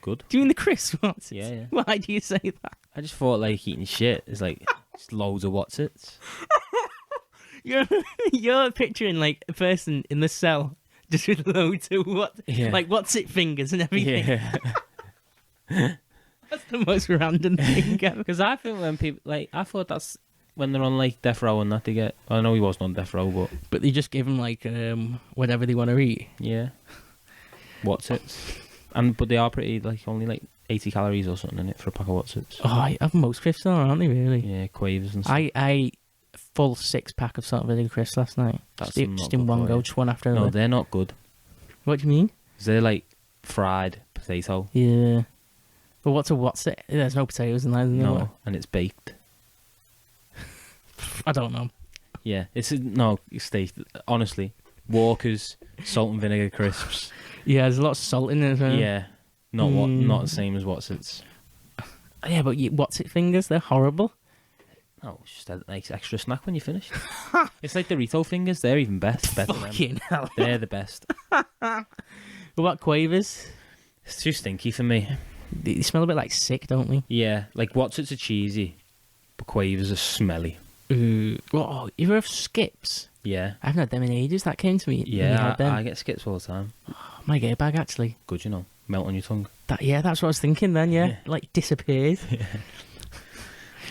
good. Do you mean the crisp what's it? Yeah. Why do you say that? I just thought like eating shit is like just loads of what's it. You're picturing like a person in the cell just with loads of like what's it fingers and everything. Yeah. That's the most random thing ever. Because I think when people like, I thought that's when they're on like death row and that they get. I know he wasn't on death row, but they just give them like whatever they want to eat. Yeah. What's it? But they are pretty like only like 80 calories or something in it for a pack of what's it. Oh, I have most crisps on, aren't they? Really? Yeah, quavers and stuff. I ate a full 6-pack of salt and vinegar crisps last night. That's just in one go, just one after another. No, they're not good. What do you mean? They're like fried potato. Yeah. But what's it? There's no potatoes in there. No, and it's baked. I don't know. Yeah, it's honestly, Walker's salt and vinegar crisps. Yeah, there's a lot of salt in it. Yeah, not the same as what's it's. Yeah, but what's it fingers? They're horrible. Oh, it's just a nice extra snack when you finish. It's like Dorito fingers. They're even better. Fucking hell. They're the best. What about quavers? It's too stinky for me. They smell a bit like sick, don't they? Yeah, like what's it's are cheesy, but quavers are smelly. Oh, you ever have skips? Yeah. I haven't had them in ages. That came to me. Yeah, I get skips all the time. Oh, my get bag actually. Good, you know. Melt on your tongue. That's what I was thinking then, yeah. Like disappeared. Yeah.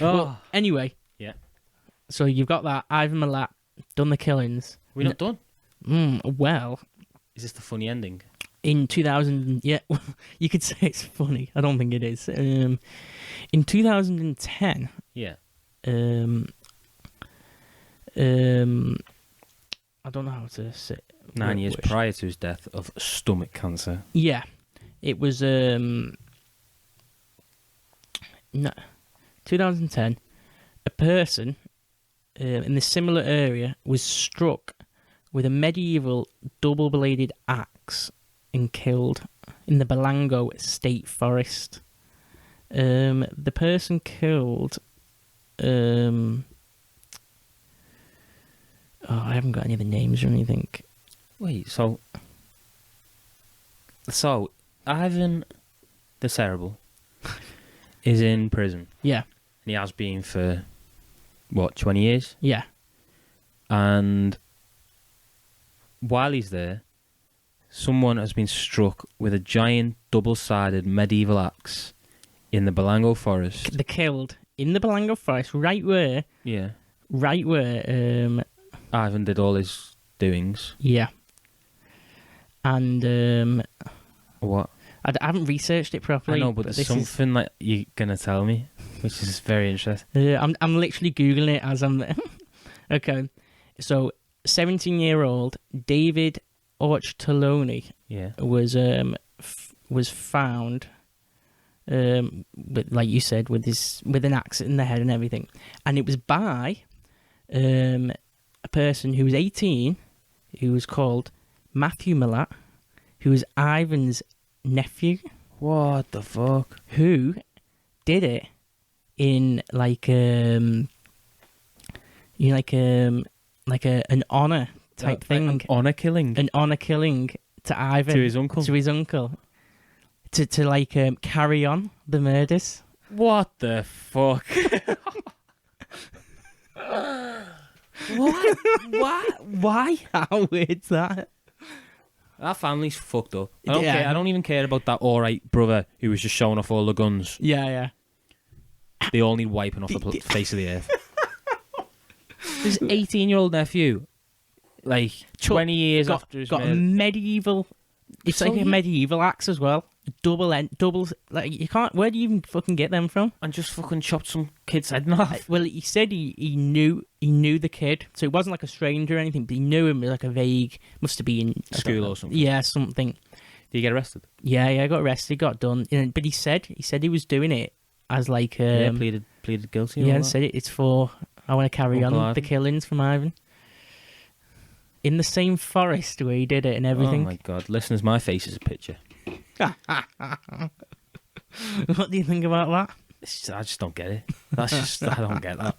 Well, anyway. Yeah. So you've got that, Ivan Milat, done the killings. We're not done? Well. Is this the funny ending? In 2000, yeah, you could say it's funny. I don't think it is. In 2010, yeah. I don't know how to say. 9 years prior to his death of stomach cancer. Yeah, it was 2010. A person in the similar area was struck with a medieval double-bladed axe and killed in the Balango State Forest. The person killed. I haven't got any of the names or anything. Wait, so Ivan the Cerebral is in prison. Yeah. And he has been for, 20 years? Yeah. And while he's there, someone has been struck with a giant double-sided medieval axe in the Balango Forest. They're killed in the Balango Forest, right where... Yeah. Right where... Ivan did all his doings. Yeah. And... What? I haven't researched it properly. I know, but there's something that you're going to tell me, which is very interesting. I'm literally Googling it as I'm... Okay. So, 17-year-old David Orchtaloni Yeah. was found, with, like you said, with an axe in the head and everything, and it was by a person who was 18, who was called Matthew Millat, who was Ivan's nephew. What the fuck? Who did it in like an honor type thing, An honor killing. an honor killing to Ivan, To his uncle. to carry on the murders. What the fuck? What? Why? How weird's that? That family's fucked up. I don't Yeah. care. I don't even care about that alright brother who was just showing off all the guns. Yeah. They all need wiping off the face of the earth. This 18-year-old nephew, like 20 years after his got a murder. medieval. It's So like a he- medieval axe as well. Double. Like you can't. Where do you even fucking get them from? And just fucking chopped some kid's head in half. Well, he said he knew the kid, so it wasn't like a stranger or anything. But he knew him like a vague. Must have been I don't School know. or something. Yeah, something. Did he get arrested? Yeah. Got arrested. Got done. But he said he was doing it as like Pleaded guilty. yeah, and all and that. said it's for I want to carry Uncle on the Ivan. killings from Ivan. In the same forest where he did it and everything. Oh my god, listeners, my face is a picture. What do you think about that? I just don't get it. That's just I don't get that.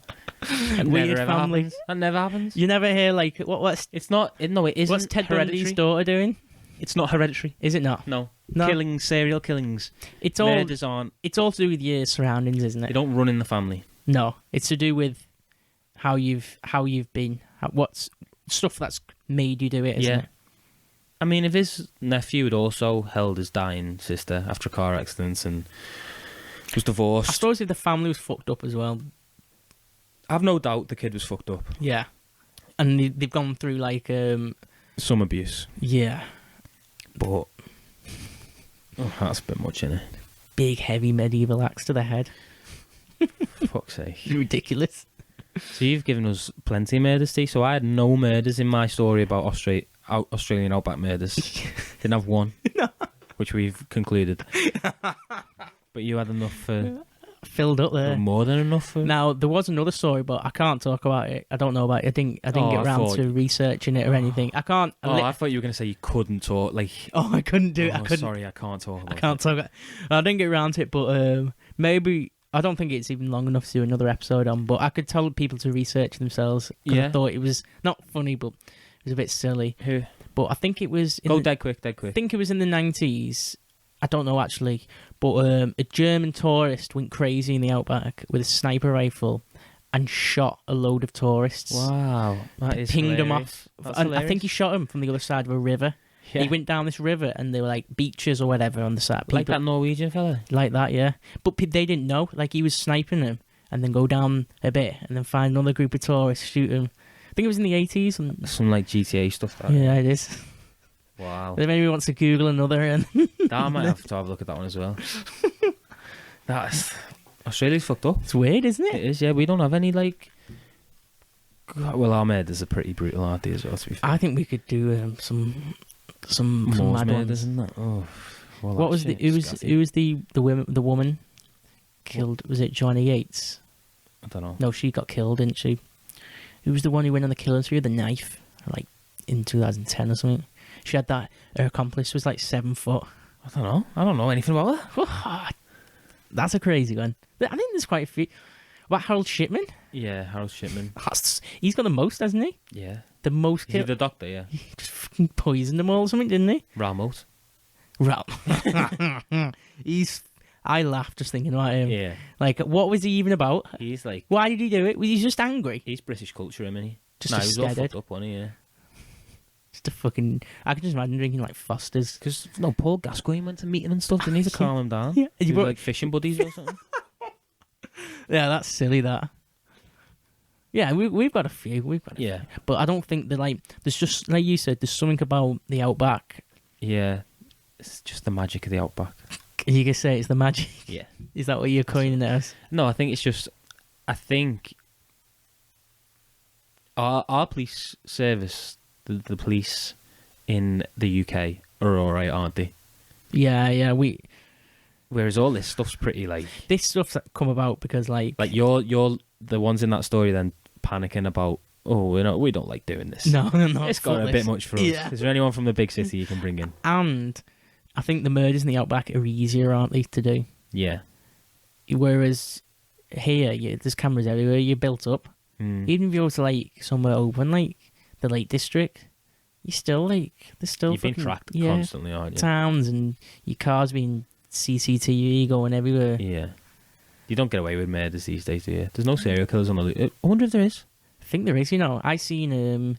That Weird never ever family. happens. That never happens. You never hear like what's It's not. No, it isn't. what's Ted hereditary. Bundy's daughter doing? It's not hereditary. Is it not? No. No. Killings, serial killings, It's all murders aren't. it's all to do with your surroundings, isn't They it? don't run in the family. No, it's to do with how you've been, what's stuff that's made you do it, isn't Yeah. it? I mean, if his nephew had also held his dying sister after a car accident and was I divorced, suppose if the family was fucked up as well. I've no doubt the kid was fucked up. Yeah. And they've gone through like Some abuse, yeah, but that's a bit much, isn't it? big heavy medieval axe to the head. Fuck's sake. Ridiculous. So you've given us plenty of murders, T. So I had no murders in my story about Australian Outback murders. Didn't have one, which we've concluded. But you had enough for Filled up there. more than enough for. Now there was another story, but I can't talk about it. I don't know about it. I didn't Oh, get I around thought- to researching it or anything. I can't. I thought you were going to say you couldn't talk. Like, I couldn't do it. I oh, couldn't. sorry, I can't talk. I can't talk. I didn't get around to it, but maybe I don't think it's even long enough to do another episode on. But I could tell people to research themselves. 'Cause Yeah. I thought it was not funny, but it was a bit silly. Who? But I think it was. Go dead quick. I think it was in the 90s. I don't know actually, but a German tourist went crazy in the Outback with a sniper rifle and shot a load of tourists. Wow, that is Pinged them hilarious. off. That's And I think he hilarious. shot him from the other side of a river. Yeah. He went down this river and they were like beaches or whatever on the side. like People- that Norwegian fella. Like that, yeah. But they didn't know. Like he was sniping them and then go down a bit and then find another group of tourists, shoot them. I think it was in the 80s. And Some like GTA stuff. That. yeah, it is. Wow. If anyone wants to Google another, and I might have to have a look at that one as well. That's Australia's fucked up. it's weird, isn't It it? is, yeah. We don't have any like. Well, our murders are pretty brutal, aren't they? As well, to be fair. I think we could do some More mad murders, ones. isn't that? Oh, well, What that was the shit's who was the woman killed? Was it Johnny Yates? I don't know. No, she got killed, didn't she? Who was the one who went on the killing spree with the knife? Like in 2010 or something. She had that. Her accomplice was like 7 foot. I don't know. I don't know anything about that. That's a crazy one. I think there's quite a few. What, Harold Shipman? Yeah, Harold Shipman. He's got the most, hasn't he? Yeah. The most Is he kill. the doctor? Yeah. He just fucking poisoned them all or something, didn't he? Ramos. I laughed just thinking about him. Yeah. Like, what was he even about? He's like. Why did he do it? Was he just angry? He's British culture, isn't he? Just Nah, a he was all scared. fucked up, wasn't he? Yeah. Just a fucking. I could just imagine drinking like Foster's. Because no, Paul Gascoigne went to meet him and stuff. Didn't he to calm him down? Yeah. They were like fishing buddies or something. Yeah, that's silly. That. Yeah, we've got a few. Yeah. But I don't think they're like. There's just like you said. There's something about the Outback. Yeah. It's just the magic of the Outback. You can say it's the magic. Yeah. Is that what you're coining it as? No, I think it's just. I think our police service, the police in the UK, are all right, aren't they? Yeah. Whereas all this stuff's pretty like This stuff's come about because like you're the ones in that story then panicking about, oh, we don't like doing this. no, It's got a bit much for us. Yeah. Is there anyone from the big city you can bring in? And I think the murders in the Outback are easier, aren't they, to do? Yeah. Whereas here, there's cameras everywhere. You're built up. Even if you go to like somewhere open, like the Lake District, you still like there's still You've been tracked constantly, aren't you? Towns and your cars being CCTV going everywhere. Yeah. You don't get away with murders these days, do you? There's no serial killers on the loose. I wonder if there is. I think there is. I seen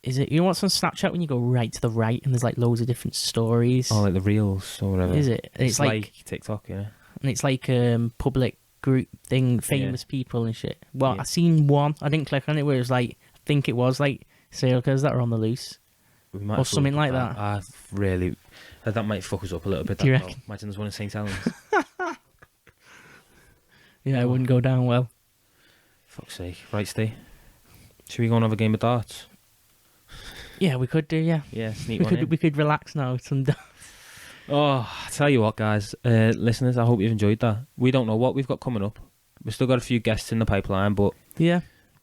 is it what's on Snapchat when you go right to the right and there's like loads of different stories? Oh, like the reels or whatever. Is it? It's like TikTok, yeah. And it's like public group thing, famous people and shit. Well, Yeah. I seen one. I didn't click on it. Where it was like, I think it was like serial killers that are on the loose, We might or have to something look like at that. That might fuck us up a little bit. Do you that, reckon? though. Imagine there's one in St. Helens. Yeah, it wouldn't go down well. Fuck's sake. Right, Steve. Should we go and have a game of darts? Yeah, we could do. Yeah, Yeah, sneak we one in. could. We could relax now. Oh, I tell you what, guys, listeners, I hope you've enjoyed that. We don't know what we've got coming up. We've still got a few guests in the pipeline, but Yeah,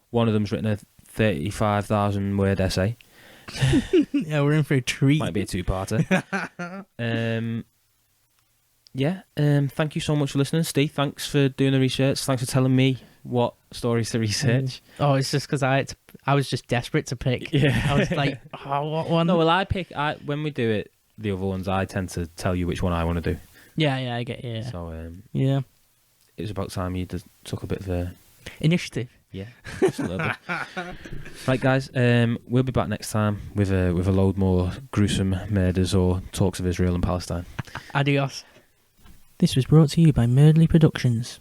one of them's written a 35,000 word essay. yeah, we're in for a treat. Might be a two-parter. Thank you so much for listening, Steve. Thanks for doing the research. Thanks for telling me what stories to research. Oh, it's just because I was just desperate to pick. Yeah, I was like, oh, what one? No, well, when we do it, the other ones, I tend to tell you which one I want to do. Yeah, I get you. Yeah. So Yeah. it was about time you took a bit of a Initiative. yeah, just a little bit. Right, guys, we'll be back next time with a load more gruesome murders or talks of Israel and Palestine. Adios. This was brought to you by Merdley Productions.